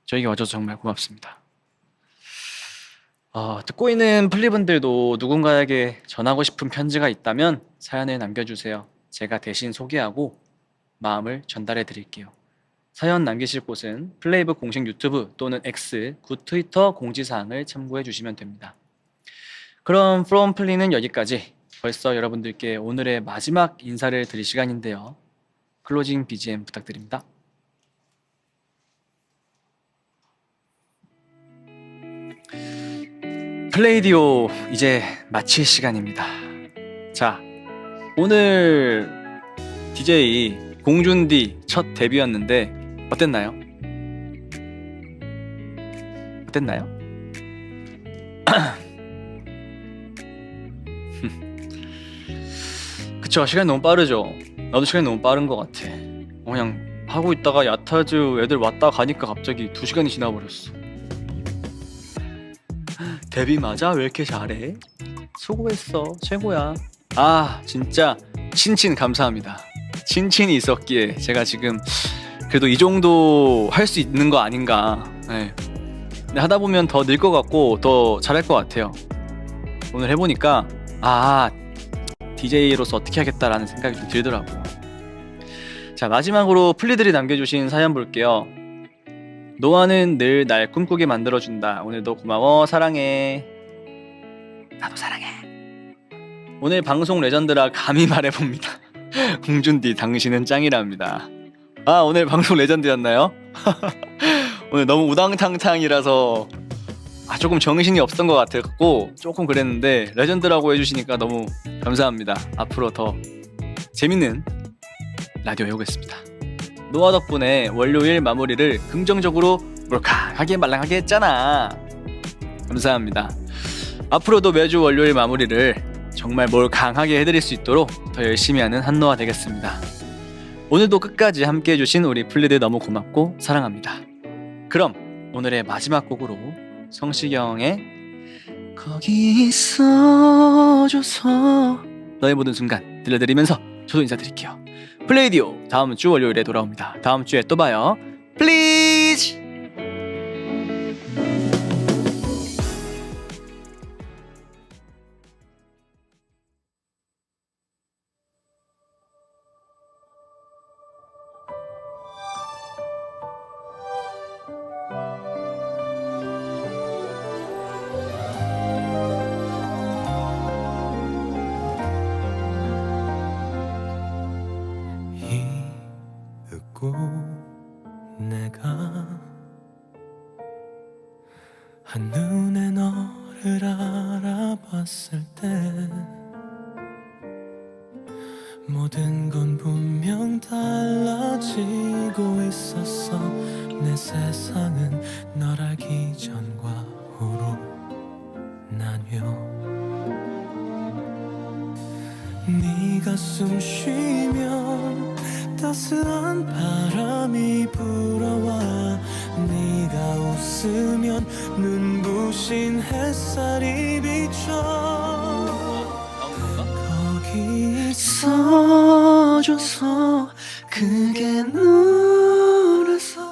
저에게 와줘서 정말 고맙습니다. 듣고 있는 플리분들도 누군가에게 전하고 싶은 편지가 있다면 사연을 남겨주세요. 제가 대신 소개하고 마음을 전달해 드릴게요. 사연 남기실 곳은 플레이브 공식 유튜브 또는 X, 굿 트위터 공지사항을 참고해 주시면 됩니다. 그럼 프롬 플리는 여기까지. 벌써 여러분들께 오늘의 마지막 인사를 드릴 시간인데요. 클로징 BGM 부탁드립니다. 플레이디오 이제 마칠 시간입니다. 자, 오늘 DJ 공준디 첫 데뷔였는데 어땠나요? 어땠나요? 그쵸, 시간이 너무 빠르죠. 나도 시간이 너무 빠른 것 같아. 그냥 하고 있다가 야타즈 애들 왔다 가니까 갑자기 2시간이 지나버렸어. 데뷔 맞아? 왜 이렇게 잘해? 수고했어. 최고야. 아, 진짜 친친 감사합니다. 친친이 있었기에 제가 지금 그래도 이 정도 할 수 있는 거 아닌가. 네. 근데 하다 보면 더 늘 것 같고 더 잘할 것 같아요. 오늘 해보니까 DJ로서 어떻게 하겠다라는 생각이 좀 들더라고. 자, 마지막으로 플리들이 남겨주신 사연 볼게요. 노아는 늘 날 꿈꾸게 만들어준다. 오늘도 고마워. 사랑해. 나도 사랑해. 오늘 방송 레전드라 감히 말해봅니다. 공준디 당신은 짱이랍니다. 오늘 방송 레전드였나요? 오늘 너무 우당탕탕이라서 조금 정신이 없었던 것 같았고 조금 그랬는데 레전드라고 해주시니까 너무 감사합니다. 앞으로 더 재밌는 라디오 해오겠습니다. 노아 덕분에 월요일 마무리를 긍정적으로 몰캉하게 말랑하게 했잖아. 감사합니다. 앞으로도 매주 월요일 마무리를 정말 몰캉하게 해드릴 수 있도록 더 열심히 하는 한노아 되겠습니다. 오늘도 끝까지 함께 해주신 우리 플리들 너무 고맙고 사랑합니다. 그럼 오늘의 마지막 곡으로 성시경의 거기 있어줘서 너의 모든 순간 들려드리면서 저도 인사드릴게요. 플레이디오 다음 주 월요일에 돌아옵니다. 다음 주에 또 봐요. 플리즈. 잊고 내가 한눈에 너를 알아봤을 때 모든 건 분명 달라지고 있었어. 내 세상은 널 알기 전과 후로 나뉘어. 네가 숨 쉬면 따스한 바람이 불어와. 네가 웃으면 눈부신 햇살이 비쳐. 거기 있어줘서 그게 눈에서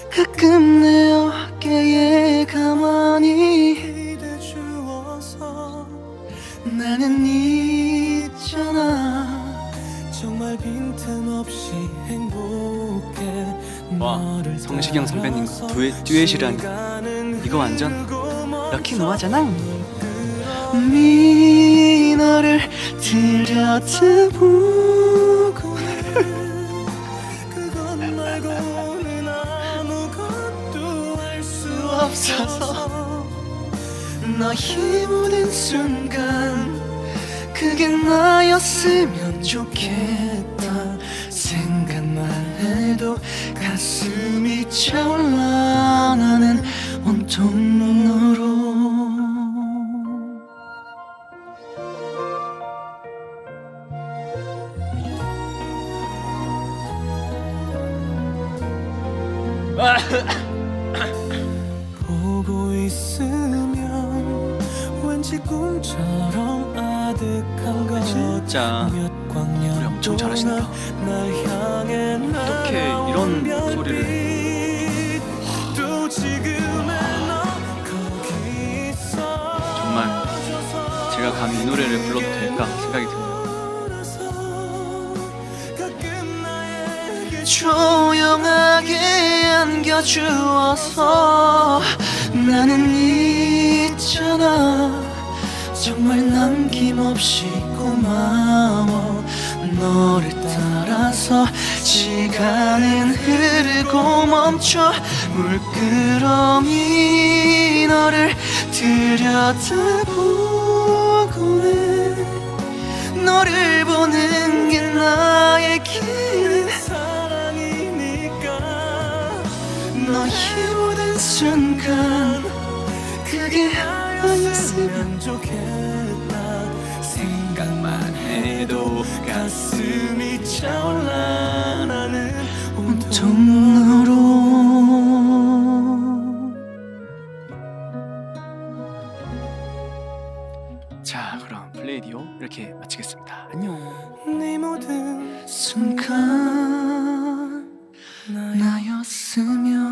가끔 내 어깨에 가만히 기대주어서 나는 있잖아. 정말 빈틈없이 행복해. 와, 성시경 선배님과 듀엣이라니 이거 완전 럭키 노아잖아. 너를 들여다보고 그것 말고는 아무것도 할 수 없어서 너의 모든 순간 그게 나였으면 좋겠다 생각만 해도 가슴이 차올라. 나는 온통 눈으로 마치 꿈처럼 아득한 것 진짜 몇 노래 광년 엄청 잘하신다. 날 향해 어떻게 이런 소리를 또 지금의 너 거기 있어 정말 제가 감히 이 노래를 불러도 될까 생각이 듭니다. 조용하게 안겨주어서 나는 있잖아 정말 남김없이 고마워 너를 따라서 시간은 흐르고 멈춰 물끄러미 너를 들여다보고 해 너를 보는 게 나의 길 사랑이니까 너의 모든 순간 그게 아였으면 좋겠다 생각만 해도 가슴이 차올라 나는 온통으로 자 그럼 플레이디오 이렇게 마치겠습니다. 안녕. 네 모든 순간 나였으면